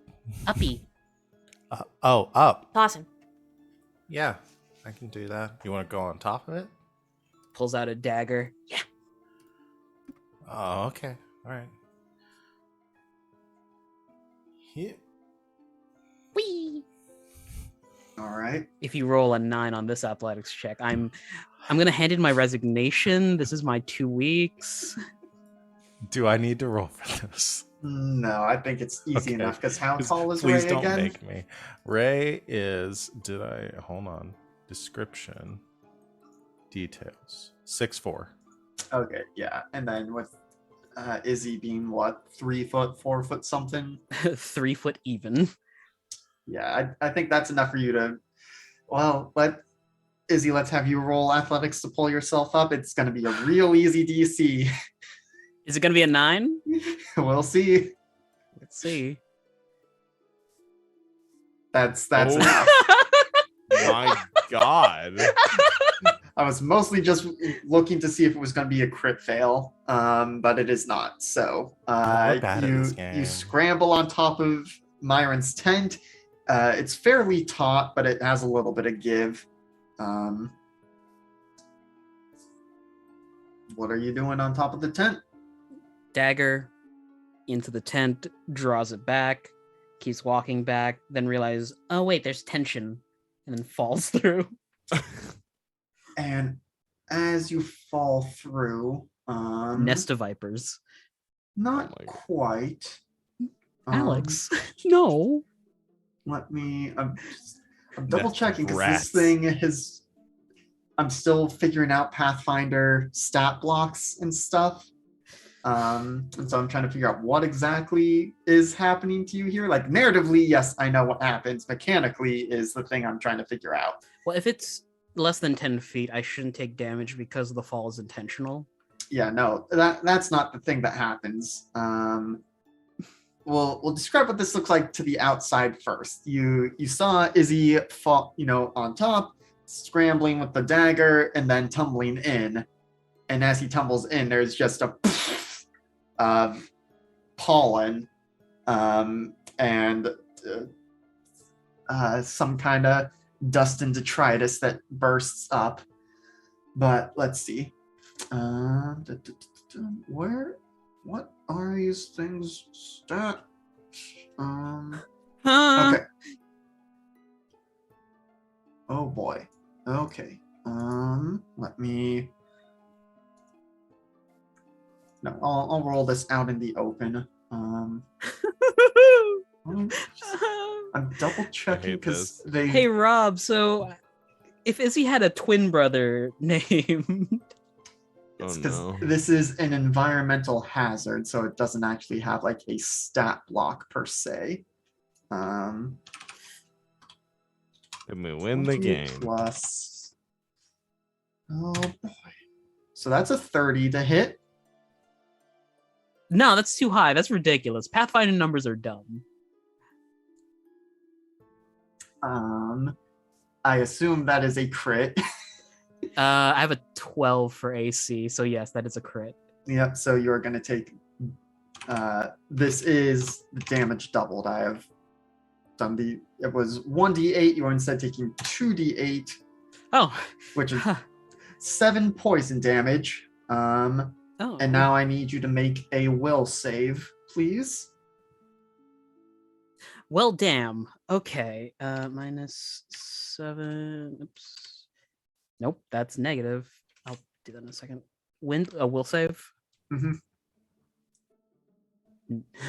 Speaker 4: Uppy.
Speaker 3: Oh, up.
Speaker 2: Dawson.
Speaker 3: Yeah, I can do that. You want to go on top of it?
Speaker 4: Pulls out a dagger. Yeah.
Speaker 3: Oh, okay. All right. Yeah.
Speaker 4: Whee!
Speaker 1: all right.
Speaker 4: If you roll a 9 on this athletics check, I'm gonna hand in my resignation. This is my 2 weeks.
Speaker 3: Do I need to roll for this?
Speaker 1: No, I think it's easy
Speaker 3: Okay.
Speaker 1: enough because how
Speaker 3: Just
Speaker 1: tall is
Speaker 3: Please
Speaker 1: Ray
Speaker 3: don't
Speaker 1: again?
Speaker 3: make me. Ray is. Hold on. Description. Details. 6'4".
Speaker 1: Okay, yeah. And then with Izzy being what, 3 foot, 4 foot something?
Speaker 4: 3 foot even.
Speaker 1: Yeah, I think that's enough for you to. Well, Izzy, let's have you roll athletics to pull yourself up. It's going to be a real easy DC.
Speaker 4: Is it gonna be a 9?
Speaker 1: We'll see.
Speaker 4: Let's see.
Speaker 1: That's
Speaker 5: Oh.
Speaker 1: enough.
Speaker 5: My God.
Speaker 1: I was mostly just looking to see if it was going to be a crit fail, but it is not. So
Speaker 3: we're bad at this
Speaker 1: you
Speaker 3: game.
Speaker 1: scramble on top of Myron's tent. It's fairly taut, but it has a little bit of give. What are you doing on top of the tent?
Speaker 4: Dagger into the tent, draws it back, keeps walking back, then realizes, oh wait, there's tension, and then falls through.
Speaker 1: And as you fall through,
Speaker 4: Nest of vipers.
Speaker 1: not
Speaker 5: Oh my God.
Speaker 1: quite.
Speaker 4: Alex, no.
Speaker 1: Let me. I'm
Speaker 5: Nest
Speaker 1: double
Speaker 5: of
Speaker 1: checking because
Speaker 5: rats.
Speaker 1: this thing has. I'm still figuring out Pathfinder stat blocks and stuff. And so I'm trying to figure out what exactly is happening to you here. Like narratively, yes, I know what happens. Mechanically is the thing I'm trying to figure out.
Speaker 4: Well, if it's less than 10 feet, I shouldn't take damage because the fall is intentional.
Speaker 1: Yeah, no, that's not the thing that happens. We'll describe what this looks like to the outside first. You saw Izzy fall, on top, scrambling with the dagger, and then tumbling in. And as he tumbles in, there's just a of pollen and some kind of dust and detritus that bursts up. But let's see. Where? What are these things? Stat.
Speaker 4: Huh?
Speaker 1: Okay. Oh boy. Okay. Let me. No, I'll roll this out in the open. I'm double checking
Speaker 5: hate
Speaker 1: because
Speaker 5: this.
Speaker 1: they.
Speaker 4: Hey Rob, so if Izzy had a twin brother named
Speaker 1: It's
Speaker 5: Oh,
Speaker 1: because
Speaker 5: no.
Speaker 1: this is an environmental hazard, so it doesn't actually have like a stat block per se.
Speaker 5: And we win the
Speaker 1: 20
Speaker 5: game.
Speaker 1: Plus. Oh boy. So that's a 30 to hit.
Speaker 4: No, that's too high. That's ridiculous. Pathfinding numbers are dumb.
Speaker 1: I assume that is a crit.
Speaker 4: I have a 12 for AC, so yes, that is a crit.
Speaker 1: Yep, so you're going to take. This is the damage doubled. I have done the. It was 1d8. You are instead taking 2d8,
Speaker 4: Oh,
Speaker 1: which is
Speaker 4: huh.
Speaker 1: 7 poison damage.
Speaker 4: Oh.
Speaker 1: And now I need you to make a will save, please.
Speaker 4: Well, damn. Okay. -7. Oops. Nope, that's negative. I'll do that in a second. A will save.
Speaker 1: Mhm.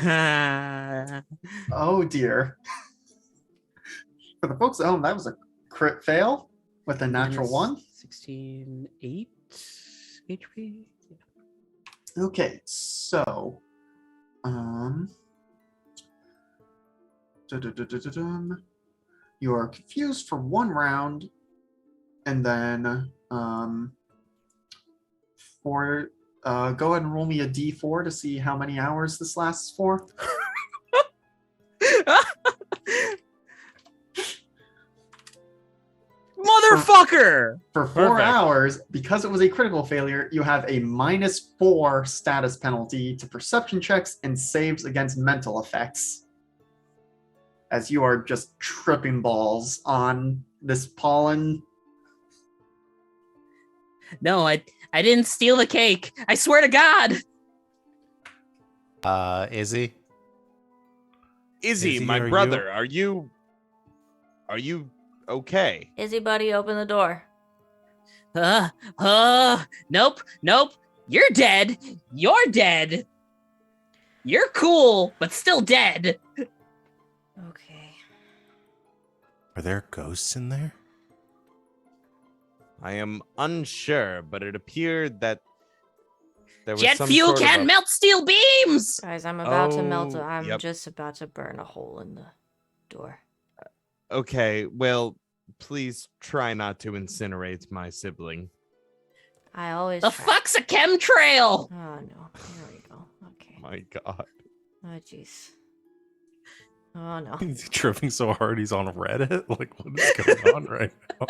Speaker 4: Ah.
Speaker 1: Oh dear. For the folks at home, that was a crit fail with a natural one.
Speaker 4: 16, 8 HP.
Speaker 1: Okay, so you are confused for 1 round, and then for go ahead and roll me a d4 to see how many hours this lasts for.
Speaker 4: Motherfucker!
Speaker 1: For 4
Speaker 5: Perfect.
Speaker 1: hours, because it was a critical failure, you have a -4 status penalty to perception checks and saves against mental effects. As you are just tripping balls on this pollen.
Speaker 4: No, I didn't steal the cake. I swear to God.
Speaker 3: Izzy?
Speaker 5: Izzy,
Speaker 3: Izzy,
Speaker 5: my
Speaker 3: are you-
Speaker 5: brother, are you okay?
Speaker 2: Izzy, buddy, open the door.
Speaker 4: Nope. You're dead. You're dead. You're cool, but still dead.
Speaker 2: Okay.
Speaker 3: Are there ghosts in there?
Speaker 5: I am unsure, but it appeared that there was
Speaker 4: Jet
Speaker 5: some
Speaker 4: fuel
Speaker 5: sort of
Speaker 4: can't
Speaker 5: a-
Speaker 4: melt steel beams.
Speaker 2: Guys, I'm about to melt.
Speaker 5: Oh,
Speaker 2: I'm
Speaker 5: yep.
Speaker 2: just about to burn a hole in the door.
Speaker 5: Okay, well, please try not to incinerate my sibling.
Speaker 2: I always
Speaker 4: The
Speaker 2: try.
Speaker 4: fuck's a chemtrail?
Speaker 2: Oh no. There we go. Okay.
Speaker 5: My God.
Speaker 2: Oh jeez. Oh no.
Speaker 3: He's tripping so hard he's on Reddit? Like, what is going on right now?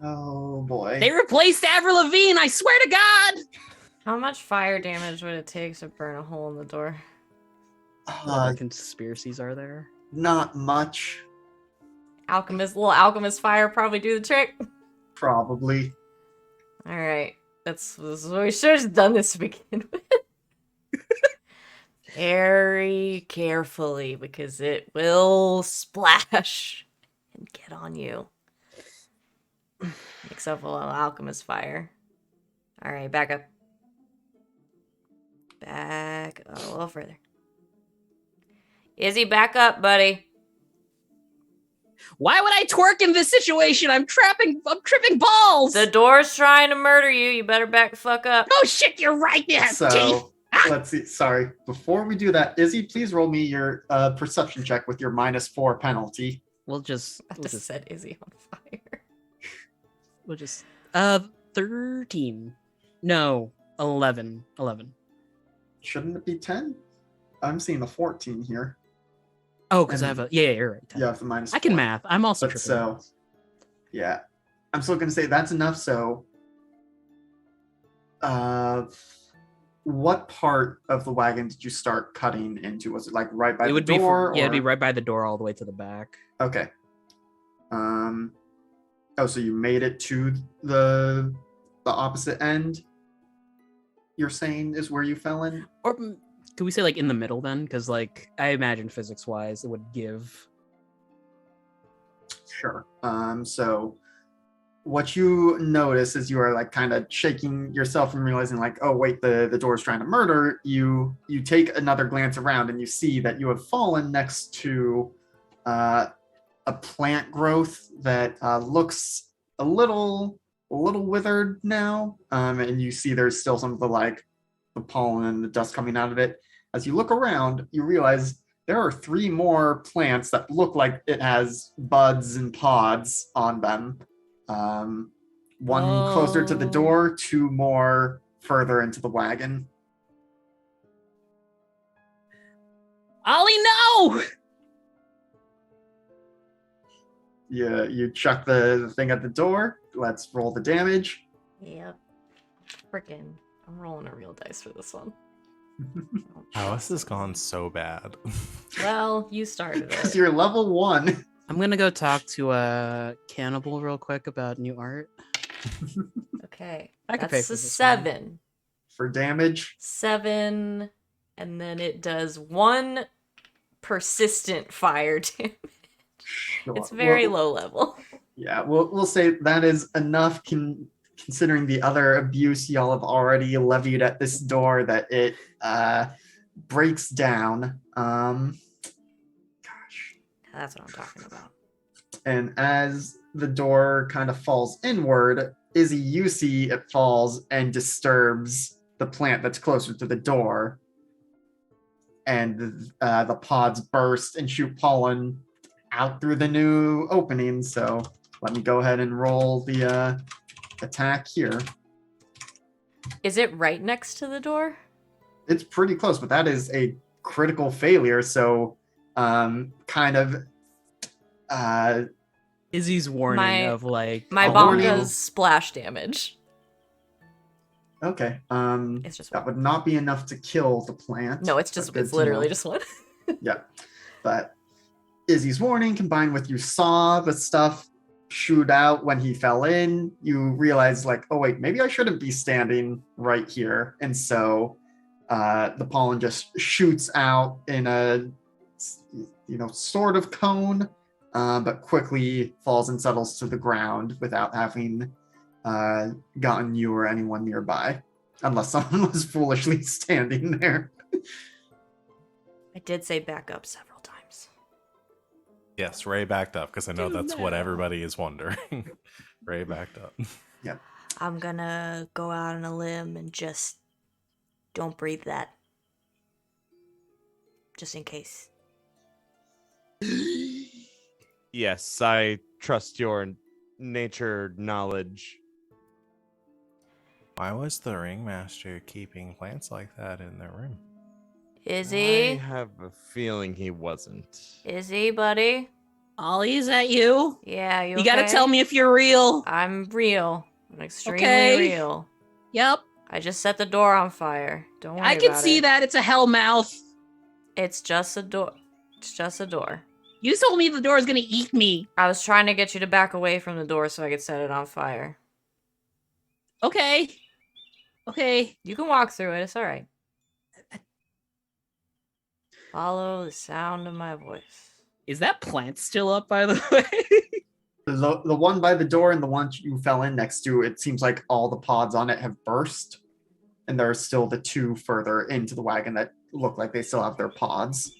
Speaker 1: Oh boy.
Speaker 4: They replaced Avril Lavigne. I swear to God.
Speaker 2: How much fire damage would it take to burn a hole in the door?
Speaker 4: What other conspiracies are there?
Speaker 1: Not much,
Speaker 2: Little alchemist fire probably do the trick.
Speaker 1: probably.
Speaker 2: All right, this is what we should have done this to begin with. Very carefully, because it will splash and get on you. Except for a little alchemist fire. All right, back up. Back a little further. Izzy, back up, buddy.
Speaker 4: Why would I twerk in this situation? I'm tripping balls.
Speaker 2: The door's trying to murder you. You better back the fuck up.
Speaker 4: Oh shit, you're right. Yeah, teeth.
Speaker 1: So let's see. Sorry. Before we do that, Izzy, please roll me your perception check with your -4 penalty.
Speaker 4: We'll just
Speaker 2: I just set Izzy on fire.
Speaker 4: 13. No, 11.
Speaker 1: Shouldn't it be 10? I'm seeing the 14 here.
Speaker 4: Oh, because I
Speaker 1: And-
Speaker 4: have a you're right. 10.
Speaker 1: You have the -4.
Speaker 4: I can math. I'm also
Speaker 1: But
Speaker 4: tripping.
Speaker 1: so-
Speaker 4: balls.
Speaker 1: Yeah. I'm still going to say that's enough. So, what part of the wagon did you start cutting into? Was it like right by
Speaker 4: It
Speaker 1: the
Speaker 4: would be
Speaker 1: door?
Speaker 4: it'd be
Speaker 1: or-
Speaker 4: right by the door all the way to the back.
Speaker 1: Okay. Oh, so you made it to the opposite end? You're saying is where you fell in?
Speaker 4: Or could we say like in the middle then? Because like I imagine physics-wise, it would give.
Speaker 1: Sure. So what you notice as you are like kind of shaking yourself and realizing like, oh wait, the door is trying to murder you. You take another glance around and you see that you have fallen next to a plant growth that looks a little withered now, and you see there's still some of the pollen and the dust coming out of it. As you look around, you realize there are 3 more plants that look like it has buds and pods on them. One closer to the door, 2 more further into the wagon.
Speaker 4: Ollie, no!
Speaker 1: You chuck the thing at the door. Let's roll the damage.
Speaker 2: Yep. Frickin'. I'm rolling a real dice for this one.
Speaker 3: How has this gone so bad?
Speaker 2: Well, you started
Speaker 1: Because
Speaker 2: it.
Speaker 1: you're level 1.
Speaker 4: I'm gonna go talk to Cannibal real quick about new art.
Speaker 2: Okay.
Speaker 4: I could pay
Speaker 2: That's
Speaker 4: for
Speaker 2: a
Speaker 4: this one.
Speaker 2: 7.
Speaker 1: For damage.
Speaker 2: 7, and then it does 1 persistent fire damage.
Speaker 1: Sure.
Speaker 2: It's very
Speaker 1: Well,
Speaker 2: low level.
Speaker 1: yeah, we'll say that is enough considering the other abuse y'all have already levied at this door that it breaks down. Gosh.
Speaker 2: That's what I'm talking about.
Speaker 1: And as the door kind of falls inward, Izzy, you see it falls and disturbs the plant that's closer to the door. And the pods burst and shoot pollen out through the new opening. So let me go ahead and roll the attack here.
Speaker 2: Is it right next to the door?
Speaker 1: It's pretty close, but that is a critical failure. So kind of
Speaker 4: Izzy's warning
Speaker 2: My-
Speaker 4: of like
Speaker 2: My
Speaker 1: A
Speaker 2: bomb
Speaker 1: warning.
Speaker 2: does splash damage.
Speaker 1: okay.
Speaker 2: It's just
Speaker 1: That
Speaker 2: one.
Speaker 1: would not be enough to kill the plant.
Speaker 2: No, it's
Speaker 1: but
Speaker 2: just
Speaker 1: good
Speaker 2: it's
Speaker 1: to
Speaker 2: literally
Speaker 1: know.
Speaker 2: just one.
Speaker 1: Yeah. But Izzy's warning combined with you saw the stuff shoot out when he fell in, you realize like, oh wait, maybe I shouldn't be standing right here. And so the pollen just shoots out in a sort of cone, but quickly falls and settles to the ground without having gotten you or anyone nearby. Unless someone was foolishly standing there.
Speaker 2: I did say back up several times.
Speaker 3: Yes, Ray backed up because I know
Speaker 4: Do
Speaker 3: that's what
Speaker 4: now.
Speaker 3: everybody is wondering. Ray backed up.
Speaker 2: I'm gonna go out on a limb and just don't breathe that. Just in case.
Speaker 5: Yes, I trust your nature knowledge.
Speaker 3: Why was the ringmaster keeping plants like that in their room?
Speaker 2: Izzy?
Speaker 5: I have a feeling he wasn't.
Speaker 2: Izzy, buddy?
Speaker 4: Ollie, is that you?
Speaker 2: Yeah, you
Speaker 4: You gotta
Speaker 2: okay?
Speaker 4: tell me if you're real.
Speaker 2: I'm real. I'm extremely
Speaker 4: Okay.
Speaker 2: real.
Speaker 4: Yep.
Speaker 2: I just set the door on fire. Don't worry
Speaker 4: I can
Speaker 2: about
Speaker 4: see
Speaker 2: it.
Speaker 4: that. It's a hell mouth.
Speaker 2: It's just a door. It's just a door.
Speaker 4: You told me the door is gonna eat me.
Speaker 2: I was trying to get you to back away from the door so I could set it on fire.
Speaker 4: Okay. Okay.
Speaker 2: You can walk through it. It's all right. Follow the sound of my voice.
Speaker 4: Is that plant still up, by the way?
Speaker 1: The one by the door and the one you fell in next to, it seems like all the pods on it have burst. And there are still the 2 further into the wagon that look like they still have their pods.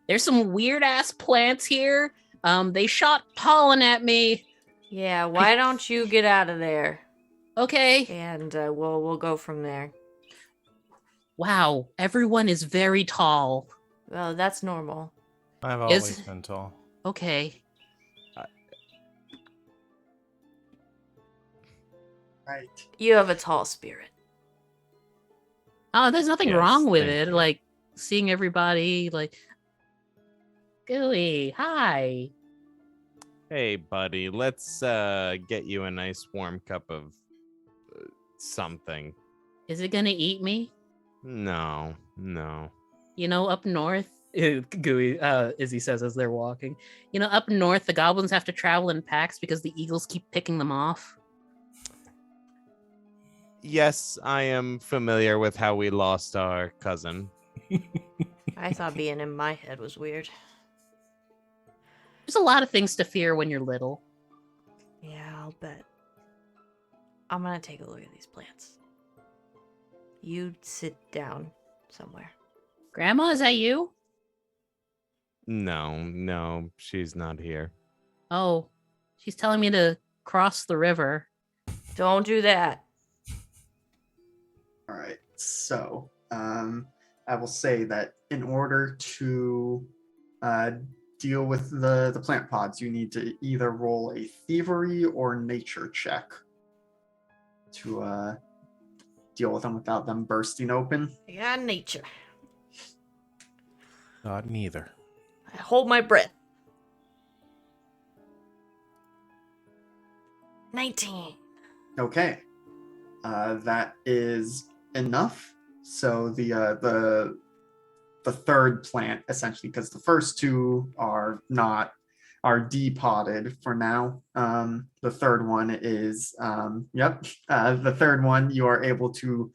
Speaker 4: There's some weird ass plants here. They shot pollen at me.
Speaker 2: Yeah, why don't you get out of there?
Speaker 4: Okay.
Speaker 2: And we'll go from there.
Speaker 4: Wow, everyone is very tall.
Speaker 2: Well, that's normal.
Speaker 3: I've
Speaker 4: Is-
Speaker 3: always been tall.
Speaker 4: Okay.
Speaker 1: Right.
Speaker 2: You have a tall spirit.
Speaker 4: Oh, there's nothing
Speaker 3: Yes,
Speaker 4: wrong with
Speaker 3: thank
Speaker 4: it.
Speaker 3: you.
Speaker 4: Like seeing everybody like Gooey, hi.
Speaker 5: Hey, buddy, let's get you a nice warm cup of something.
Speaker 4: Is it gonna eat me?
Speaker 5: No.
Speaker 4: You know, up north, Gooey, Izzy says as they're walking. You know, up north, the goblins have to travel in packs because the eagles keep picking them off.
Speaker 5: Yes, I am familiar with how we lost our cousin.
Speaker 2: I thought being in my head was weird.
Speaker 4: There's a lot of things to fear when you're little.
Speaker 2: Yeah, I'll bet. I'm gonna take a look at these plants. You sit down somewhere.
Speaker 4: Grandma, is that you?
Speaker 5: No, she's not here.
Speaker 4: Oh, she's telling me to cross the river.
Speaker 2: Don't do that.
Speaker 1: All right. So I will say that in order to deal with the plant pods, you need to either roll a thievery or nature check to deal with them without them bursting open.
Speaker 2: Yeah, nature.
Speaker 3: Not neither.
Speaker 2: I hold my breath. 19.
Speaker 1: Okay. That is enough. So the third plant, essentially, because the first two are depotted for now. The third one is the third one you are able to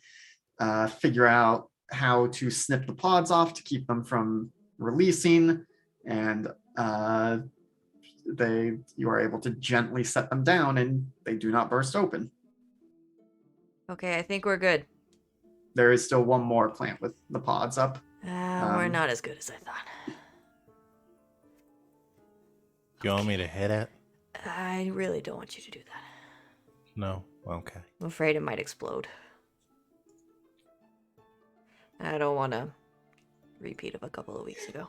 Speaker 1: figure out how to snip the pods off to keep them from releasing, and you are able to gently set them down and they do not burst open.
Speaker 2: Okay, I think we're good.
Speaker 1: There is still one more plant with the pods up.
Speaker 2: We're not as good as I thought.
Speaker 3: You want me to hit it?
Speaker 2: I really don't want you to do that.
Speaker 3: No? Okay.
Speaker 2: I'm afraid it might explode. I don't want a repeat of a couple of weeks ago.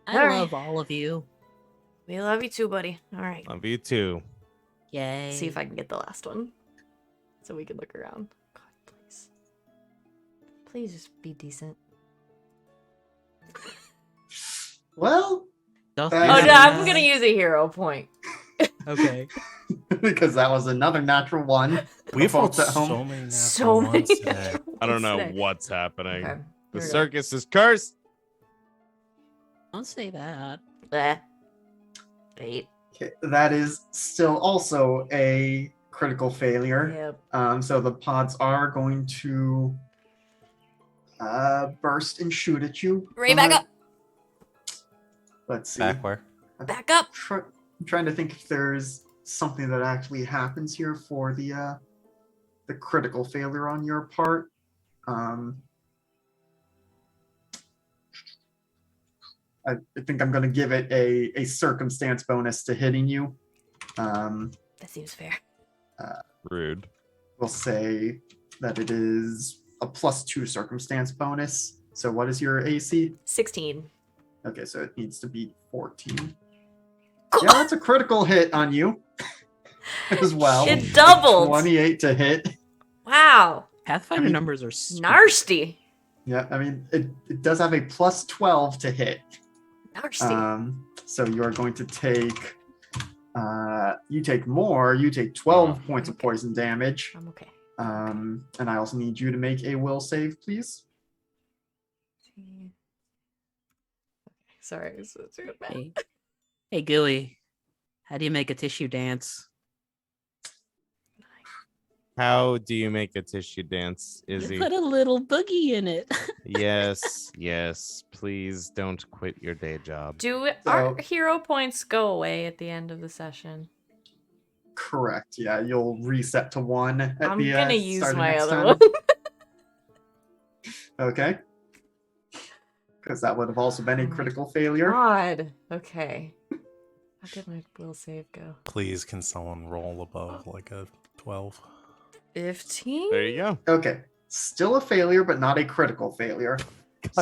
Speaker 4: I
Speaker 2: All right.
Speaker 4: love all of you.
Speaker 2: We love you too, buddy. All right.
Speaker 5: Love you too.
Speaker 4: Yay.
Speaker 2: See if I can get the last one. So we can look around. God, please. Please just be decent.
Speaker 1: Well,
Speaker 4: Don't
Speaker 1: Oh,
Speaker 2: Oh,
Speaker 4: do
Speaker 2: no,
Speaker 4: that.
Speaker 2: I'm going to use a hero point.
Speaker 4: Okay.
Speaker 1: because that was another natural one.
Speaker 3: We've
Speaker 1: Folks
Speaker 3: rolled
Speaker 1: at home.
Speaker 3: so many natural
Speaker 2: So many.
Speaker 3: ones today.
Speaker 5: I don't know
Speaker 2: today.
Speaker 5: what's happening.
Speaker 2: Okay.
Speaker 5: The
Speaker 2: here we go.
Speaker 5: circus is cursed.
Speaker 4: Don't say that.
Speaker 2: Bleh. 8.
Speaker 1: Okay, that is still also a critical failure.
Speaker 2: Yep.
Speaker 1: So the pods are going to burst and shoot at you.
Speaker 2: Ray, back up.
Speaker 1: Let's see.
Speaker 3: Back where?
Speaker 2: Back up.
Speaker 1: I'm trying to think if there's something that actually happens here for the critical failure on your part. I think I'm going to give it a circumstance bonus to hitting you.
Speaker 2: That seems fair.
Speaker 5: Rude.
Speaker 1: We'll say that it is a +2 circumstance bonus. So what is your AC?
Speaker 2: 16.
Speaker 1: Okay, so it needs to be 14. Yeah, that's a critical hit on you as well.
Speaker 2: It doubled.
Speaker 1: 28 to hit.
Speaker 2: Wow.
Speaker 4: Pathfinder
Speaker 1: I mean,
Speaker 4: numbers are stupid.
Speaker 2: Nasty.
Speaker 1: Yeah, I mean, it does have a +12 to hit.
Speaker 2: Nasty.
Speaker 1: So you are going to take, you take more. You take 12 points of poison damage.
Speaker 2: I'm okay.
Speaker 1: And I also need you to make a will save, please.
Speaker 2: Okay. Sorry, it's good, man.
Speaker 4: Hey. Hey, Gooey. How do you make a tissue dance?
Speaker 5: How do you make a tissue dance, Izzy?
Speaker 4: You put a little boogie in it.
Speaker 5: Yes. Please don't quit your day job.
Speaker 2: Do our hero points go away at the end of the session?
Speaker 1: Correct. Yeah, you'll reset to 1 at
Speaker 2: I'm
Speaker 1: the
Speaker 2: gonna
Speaker 1: start
Speaker 2: use
Speaker 1: of
Speaker 2: my
Speaker 1: next
Speaker 2: other
Speaker 1: time.
Speaker 2: one.
Speaker 1: Okay. Because that would have also been a critical failure.
Speaker 2: God. Okay. How did my will save go?
Speaker 3: Please, can someone roll above like a 12?
Speaker 2: 15?
Speaker 5: There you go.
Speaker 1: Okay. Still a failure, but not a critical failure.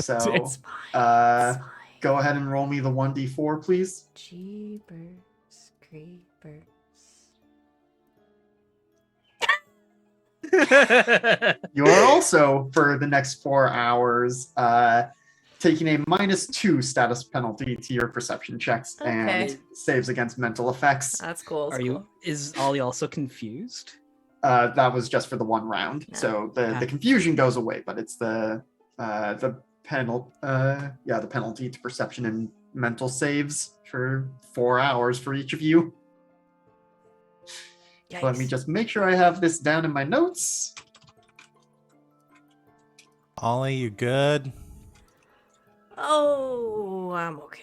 Speaker 1: So
Speaker 2: It's fine.
Speaker 1: uh,
Speaker 2: It's fine.
Speaker 1: go ahead and roll me the 1d4, please.
Speaker 2: Jeepers creepers.
Speaker 1: You are also, for the next 4 hours, taking a -2 status penalty to your perception checks and
Speaker 2: Okay.
Speaker 1: saves against mental effects.
Speaker 2: That's cool.
Speaker 4: Are you? Is Ollie also confused?
Speaker 1: That was just for the 1 round.
Speaker 2: No.
Speaker 1: So the
Speaker 4: Ah.
Speaker 1: confusion goes away, but it's the the the penalty to perception and mental saves for 4 hours for each of you. Let me
Speaker 2: Yikes.
Speaker 1: just make sure I have this down in my notes.
Speaker 3: Ollie, you good?
Speaker 2: Oh, I'm okay.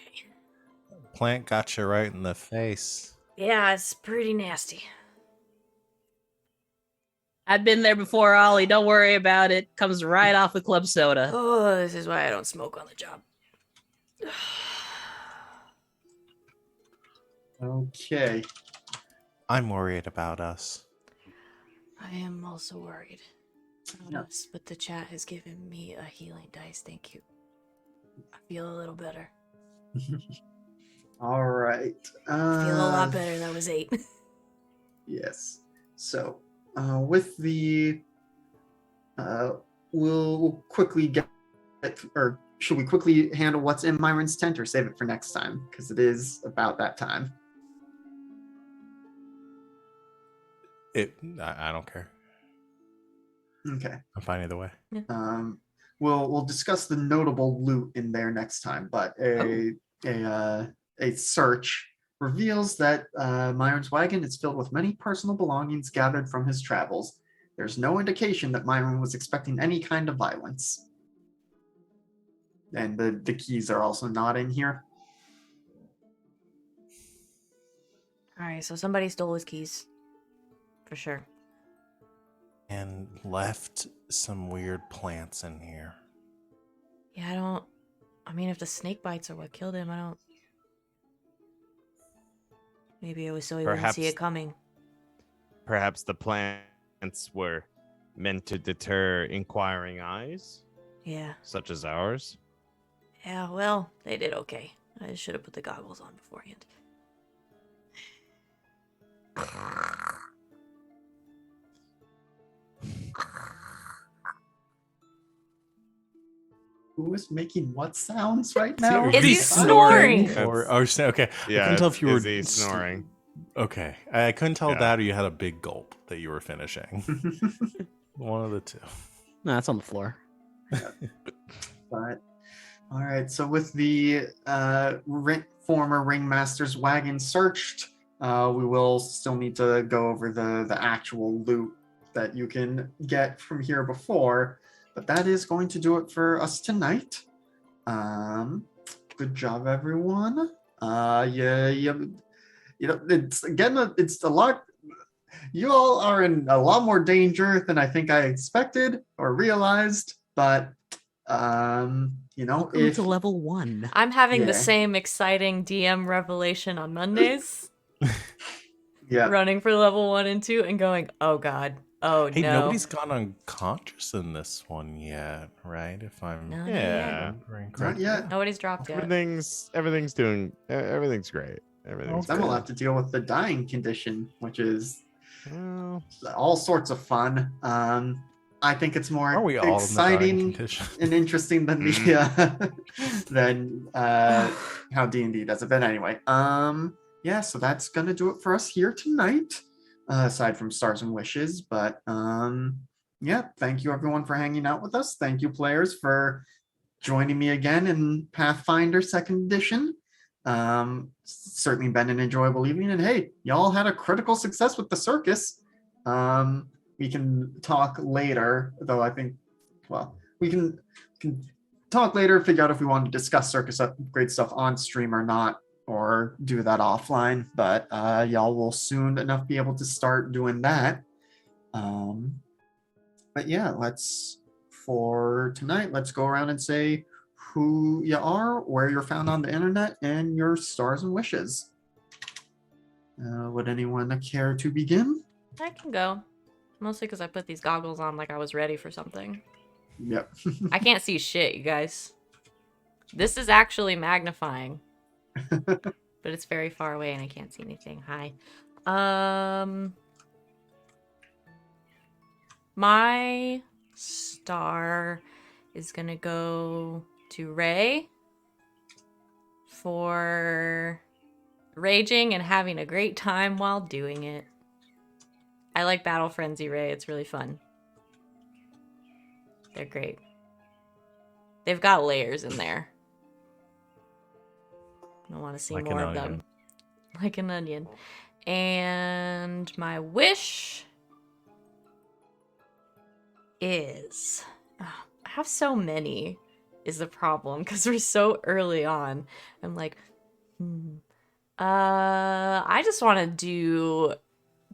Speaker 3: Plant got you right in the face.
Speaker 2: Yeah, it's pretty nasty.
Speaker 4: I've been there before, Ollie. Don't worry about it. Comes right off the club soda.
Speaker 2: Oh, this is why I don't smoke on the job.
Speaker 1: Okay.
Speaker 3: I'm worried about us.
Speaker 2: I am also worried about
Speaker 1: Yep.
Speaker 2: us, but the chat has given me a healing dice. Thank you. I feel a little better.
Speaker 1: All right.
Speaker 2: I feel a lot better. That was 8.
Speaker 1: Yes. So, with the, we'll quickly get, or should we quickly handle what's in Myron's tent, or save it for next time? Because it is about that time.
Speaker 3: I don't care.
Speaker 1: Okay.
Speaker 3: I'm fine either way.
Speaker 1: We'll discuss the notable loot in there next time, but a search reveals that Myron's wagon is filled with many personal belongings gathered from his travels. There's no indication that Myron was expecting any kind of violence. And the keys are also not in here.
Speaker 2: Alright, so somebody stole his keys. For sure.
Speaker 3: And left some weird plants in here.
Speaker 2: Yeah, I mean, if the snake bites are what killed him, I don't... Maybe it was so he wouldn't see
Speaker 5: Perhaps-
Speaker 2: it coming.
Speaker 5: Perhaps the plants were meant to deter inquiring eyes,
Speaker 2: Yeah.
Speaker 5: such as ours.
Speaker 2: Yeah, well, they did okay. I should have put the goggles on beforehand.
Speaker 1: Who is making what sounds right now?
Speaker 3: Is
Speaker 2: he snoring?
Speaker 3: Okay. I
Speaker 5: Yeah,
Speaker 3: couldn't tell if you were
Speaker 5: Izzy snoring.
Speaker 3: Okay. I couldn't tell
Speaker 5: Yeah.
Speaker 3: that or you had a big gulp that you were finishing. One of the two.
Speaker 4: No, it's on the floor.
Speaker 1: But all right, so with the former ringmaster's wagon searched, we will still need to go over the actual loot that you can get from here before, but that is going to do it for us tonight. Good job, everyone. It's a lot. You all are in a lot more danger than I think I expected or realized, but
Speaker 4: Welcome to level 1.
Speaker 2: I'm having the
Speaker 1: Yeah.
Speaker 2: same exciting DM revelation on Mondays.
Speaker 1: yeah,
Speaker 2: Running for level 1 and 2 and going, oh god, oh
Speaker 3: Hey,
Speaker 2: no.
Speaker 3: nobody's gone unconscious in this one yet, right? If I'm
Speaker 2: No,
Speaker 5: Yeah.
Speaker 3: remembering
Speaker 1: not
Speaker 3: correctly.
Speaker 1: yet.
Speaker 2: Nobody's dropped yet.
Speaker 5: Everything's great. Everything's
Speaker 1: Then we'll
Speaker 5: great.
Speaker 1: have to deal with the dying condition, which is
Speaker 5: Well,
Speaker 1: all sorts of fun. I think it's more
Speaker 3: Are we all in the dying
Speaker 1: exciting
Speaker 3: condition?
Speaker 1: and interesting than the than how D&D does it. But anyway, yeah, so that's gonna do it for us here tonight. Aside from Stars and Wishes, but yeah, thank you everyone for hanging out with us. Thank you players for joining me again in Pathfinder 2nd Edition. Certainly been an enjoyable evening, and hey, y'all had a critical success with the circus. We can talk later, though I think, well, we can talk later, figure out if we want to discuss circus upgrade stuff on stream or not, or do that offline, but y'all will soon enough be able to start doing that. But yeah, for tonight, let's go around and say who you are, where you're found on the internet, and your stars and wishes. Would anyone care to begin?
Speaker 2: I can go. Mostly because I put these goggles on like I was ready for something.
Speaker 1: Yep.
Speaker 2: I can't see shit, you guys. This is actually magnifying. But it's very far away and I can't see anything. Hi. My star is gonna go to Ray for raging and having a great time while doing it. I like Battle Frenzy Ray. It's really fun. They're great. They've got layers in there. I want to see
Speaker 3: Like an
Speaker 2: more of
Speaker 3: onion.
Speaker 2: them. Like an onion. And my wish is... I have so many is the problem because we're so early on. I'm like, I just want to do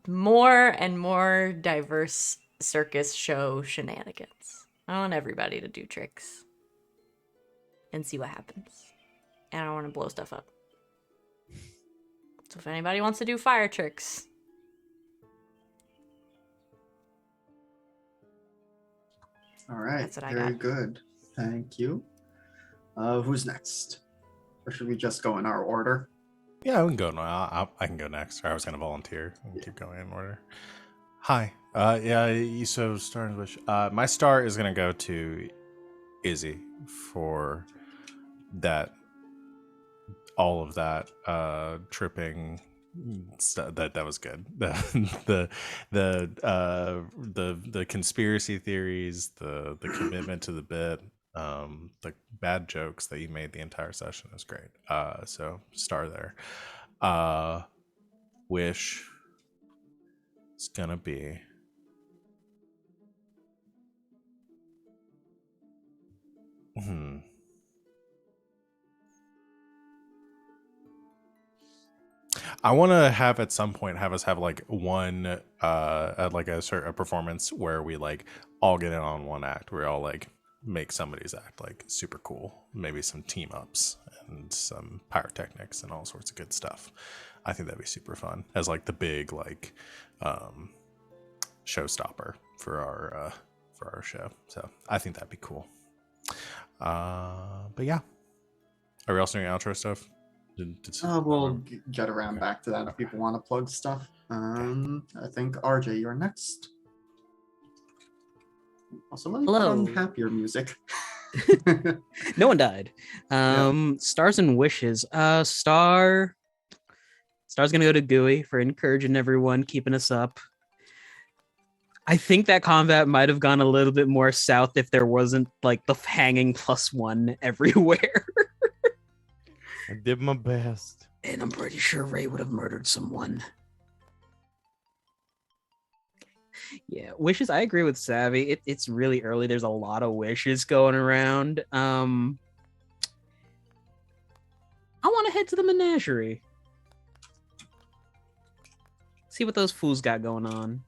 Speaker 2: more and more diverse circus show shenanigans. I want everybody to do tricks and see what happens. And I want to blow stuff up. So if anybody wants to do fire tricks,
Speaker 1: All right.
Speaker 2: That's what I
Speaker 1: Very
Speaker 2: got.
Speaker 1: good. Thank you. Who's next? Or should we just go in our order?
Speaker 3: Yeah, we can go. I can go next. Or I was going to volunteer and keep going in order. Hi. Yeah, so Star's Wish. My star is going to go to Izzy for that. All of that tripping stuff that was good. The conspiracy theories, the commitment to the bit, the bad jokes that you made the entire session was great. So star there. Wish is gonna be I want to have at some point have us have like one like a performance where we like all get in on one act. We all like make somebody's act like super cool. Maybe some team ups and some pyrotechnics and all sorts of good stuff. I think that'd be super fun as like the big like showstopper for our show. So I think that'd be cool. But yeah, are we also doing outro stuff?
Speaker 1: We'll get around back to that if people want to plug stuff. I think RJ, you're next. Also, let me put on
Speaker 4: Hello.
Speaker 1: happier music.
Speaker 4: No one died. Stars and wishes. Star's gonna go to Gooey for encouraging everyone, keeping us up. I think that combat might have gone a little bit more south if there wasn't like the hanging +1 everywhere.
Speaker 5: I did my best.
Speaker 4: And I'm pretty sure Ray would have murdered someone. Yeah, wishes. I agree with Savvy. It's really early. There's a lot of wishes going around. I want to head to the menagerie. See what those fools got going on.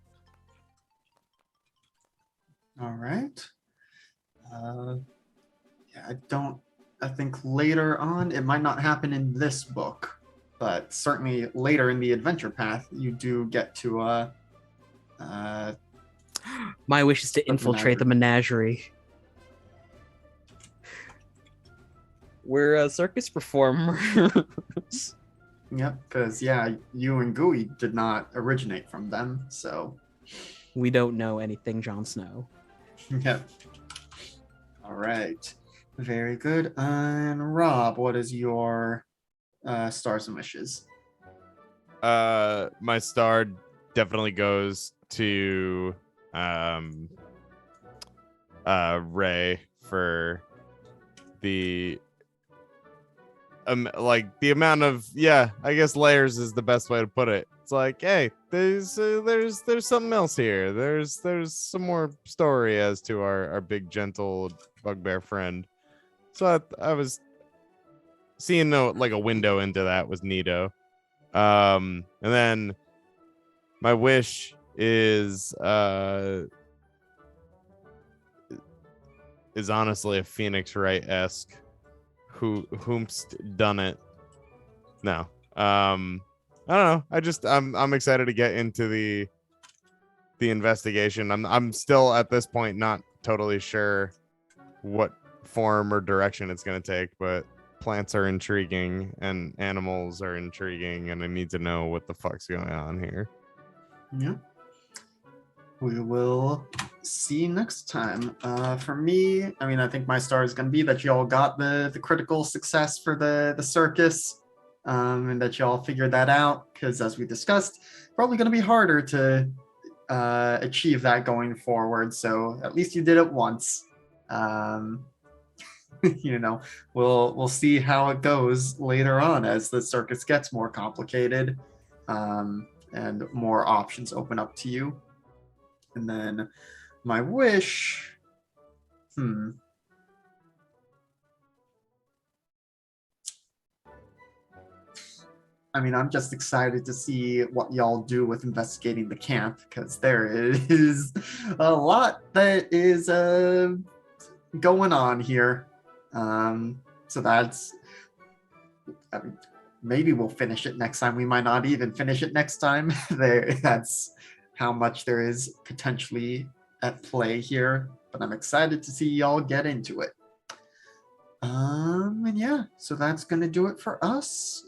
Speaker 1: All right. Yeah, I think later on, it might not happen in this book, but certainly later in the adventure path, you do get to
Speaker 4: My wish is to infiltrate the menagerie. We're circus performers.
Speaker 1: Yep, because yeah, you and Gooey did not originate from them, so
Speaker 4: We don't know anything, Jon Snow.
Speaker 1: yep. All right, very good. And Rob, what is your stars and wishes?
Speaker 5: My star definitely goes to Ray for the like the amount of, yeah, I guess layers is the best way to put it. It's like, hey, there's something else here. There's some more story as to our big gentle bugbear friend. So I was seeing like a window into that was neato. And then my wish is honestly a Phoenix Wright-esque whomst done it. No. I don't know. I'm excited to get into the investigation. I'm still at this point not totally sure what form or direction it's going to take, but plants are intriguing and animals are intriguing, and I need to know what the fuck's going on here.
Speaker 1: Yeah. We will see next time. For me, I mean, I think my star is going to be that y'all got the critical success for the circus, and that y'all figured that out, because as we discussed, probably going to be harder to achieve that going forward. So at least you did it once. we'll see how it goes later on as the circus gets more complicated, and more options open up to you. And then my wish, I mean, I'm just excited to see what y'all do with investigating the camp, because there is a lot that is going on here. So that's, I mean, maybe we'll finish it next time. We might not even finish it next time. That's how much there is potentially at play here. But I'm excited to see y'all get into it. And yeah, so that's gonna do it for us.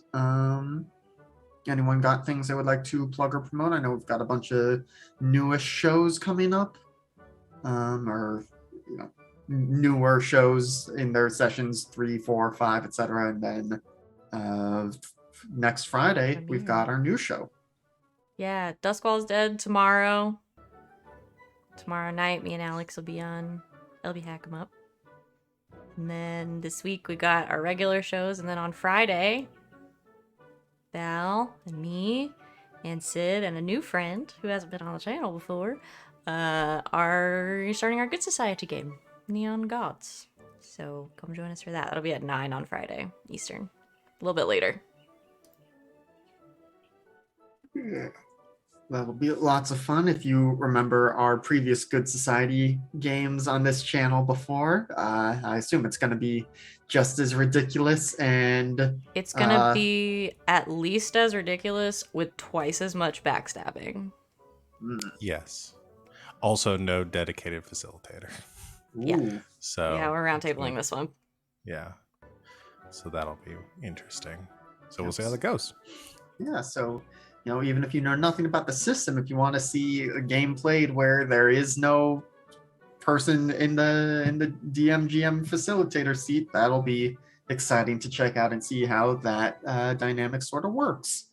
Speaker 1: Anyone got things they would like to plug or promote? I know we've got a bunch of newish shows coming up, or newer shows in their sessions 3, 4, 5, etc. And then next Friday we've got our new show.
Speaker 2: Yeah, Duskwall's Dead tomorrow. Tomorrow night, me and Alex will be on LB Hack 'em Up. And then this week we got our regular shows, and then on Friday, Val and me and Sid and a new friend who hasn't been on the channel before are starting our Good Society game, Neon Gods. So come join us for that. That'll be at 9 on Friday Eastern, a little bit later.
Speaker 1: Yeah. That'll be lots of fun. If you remember our previous Good Society games on this channel before, I assume it's going to be just as ridiculous, and
Speaker 2: it's going to be at least as ridiculous with twice as much backstabbing.
Speaker 3: Yes. Also, no dedicated facilitator.
Speaker 2: Yeah.
Speaker 3: So
Speaker 2: yeah, we're roundtabling this one.
Speaker 3: Yeah. So that'll be interesting. So we'll see how that goes.
Speaker 1: Yeah. So, even if you know nothing about the system, if you want to see a game played where there is no person in the DMGM facilitator seat, that'll be exciting to check out and see how that dynamic sort of works.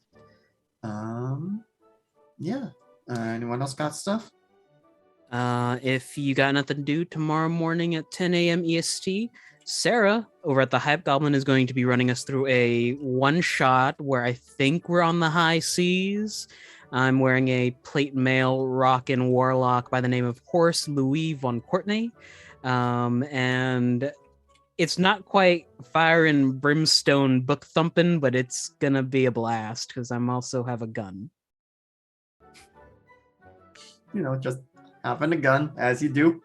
Speaker 1: Yeah. Anyone else got stuff?
Speaker 4: If you got nothing to do tomorrow morning at 10 a.m. EST, Sarah over at the Hype Goblin is going to be running us through a one-shot where I think we're on the high seas. I'm wearing a plate mail rockin' warlock by the name of Horse Louis von Courtenay. And it's not quite fire and brimstone book thumping, but it's gonna be a blast because I'm also have a gun.
Speaker 1: Just having a gun, as you do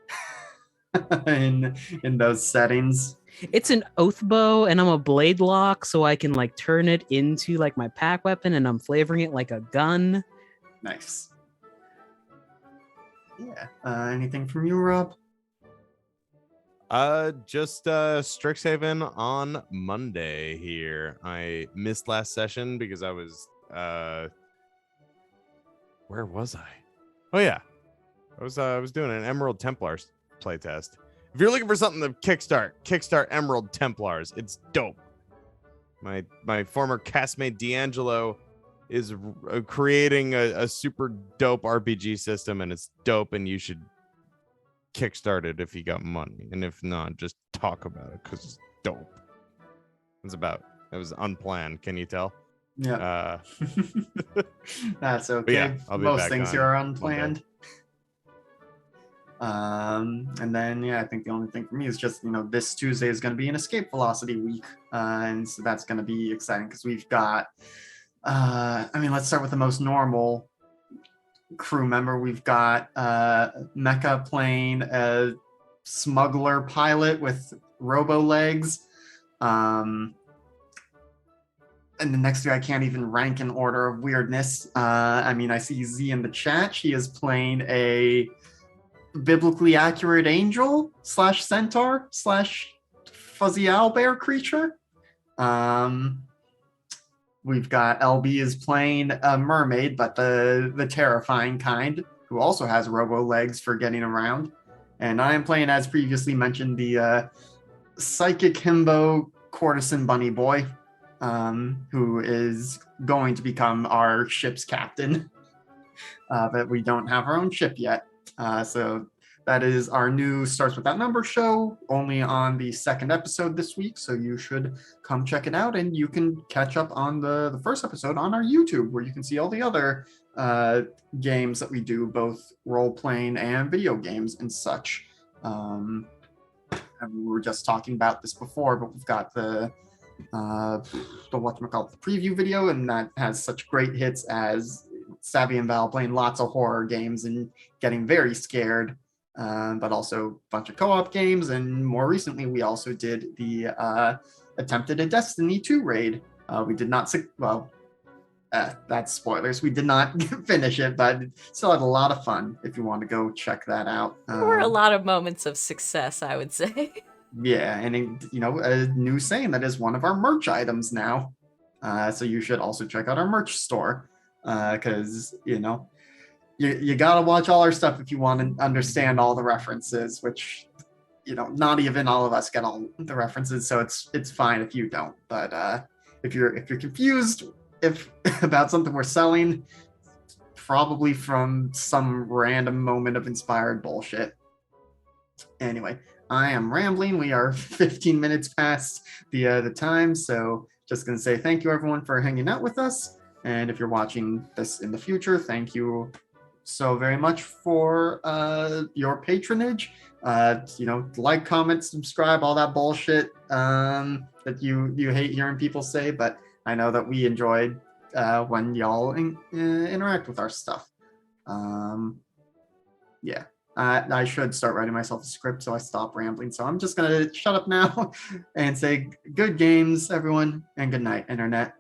Speaker 1: in those settings.
Speaker 4: It's an oath bow, and I'm a blade lock, so I can turn it into my pack weapon, and I'm flavoring it like a gun.
Speaker 1: Nice. Yeah. Anything from you, Rob?
Speaker 5: Just Strixhaven on Monday here. I missed last session because I was where was I? Oh yeah. I was doing an Emerald Templars playtest. If you're looking for something to kickstart Emerald Templars. It's dope. My former castmate D'Angelo is creating a super dope RPG system, and it's dope, and you should kickstart it if you got money, and if not, just talk about it because it's dope. It was unplanned. Can you tell?
Speaker 1: Yeah. That's okay.
Speaker 5: Yeah, I'll be
Speaker 1: most
Speaker 5: back
Speaker 1: things
Speaker 5: on
Speaker 1: here are unplanned.
Speaker 5: Monday.
Speaker 1: And then I think the only thing for me is just this Tuesday is going to be an escape velocity week, and so that's going to be exciting because we've got let's start with the most normal crew member. We've got Mecha playing a smuggler pilot with robo legs, and the next guy I can't even rank in order of weirdness. I see Z in the chat. She is playing a biblically accurate angel / centaur / fuzzy owlbear creature. We've got LB is playing a mermaid, but the terrifying kind, who also has robo legs for getting around. And I am playing, as previously mentioned, the psychic himbo courtesan bunny boy, who is going to become our ship's captain. But we don't have our own ship yet. So That is our new Starts With That Number show, only on the second episode this week. So you should come check it out, and you can catch up on the first episode on our YouTube, where you can see all the other games that we do, both role-playing and video games and such. And we were just talking about this before, but we've got the whatchamacallit, the preview video, and that has such great hits as Savvy and Val playing lots of horror games and getting very scared, but also a bunch of co-op games. And more recently, we also did the attempted a Destiny 2 raid. We did not, that's spoilers. We did not finish it, but still had a lot of fun if you want to go check that out.
Speaker 2: There were a lot of moments of success, I would say.
Speaker 1: Yeah, and a new saying that is one of our merch items now. So you should also check out our merch store, because you gotta watch all our stuff if you want to understand all the references, which not even all of us get all the references, so it's fine if you don't. But if you're confused about something we're selling, probably from some random moment of inspired bullshit. Anyway, I am rambling. We are 15 minutes past the time, so just gonna say thank you everyone for hanging out with us. And if you're watching this in the future, thank you so very much for your patronage. Like, comment, subscribe, all that bullshit that you hate hearing people say, but I know that we enjoyed when y'all interact with our stuff. Yeah. I should start writing myself a script, so I stop rambling. So I'm just gonna shut up now and say good games, everyone, and good night, internet.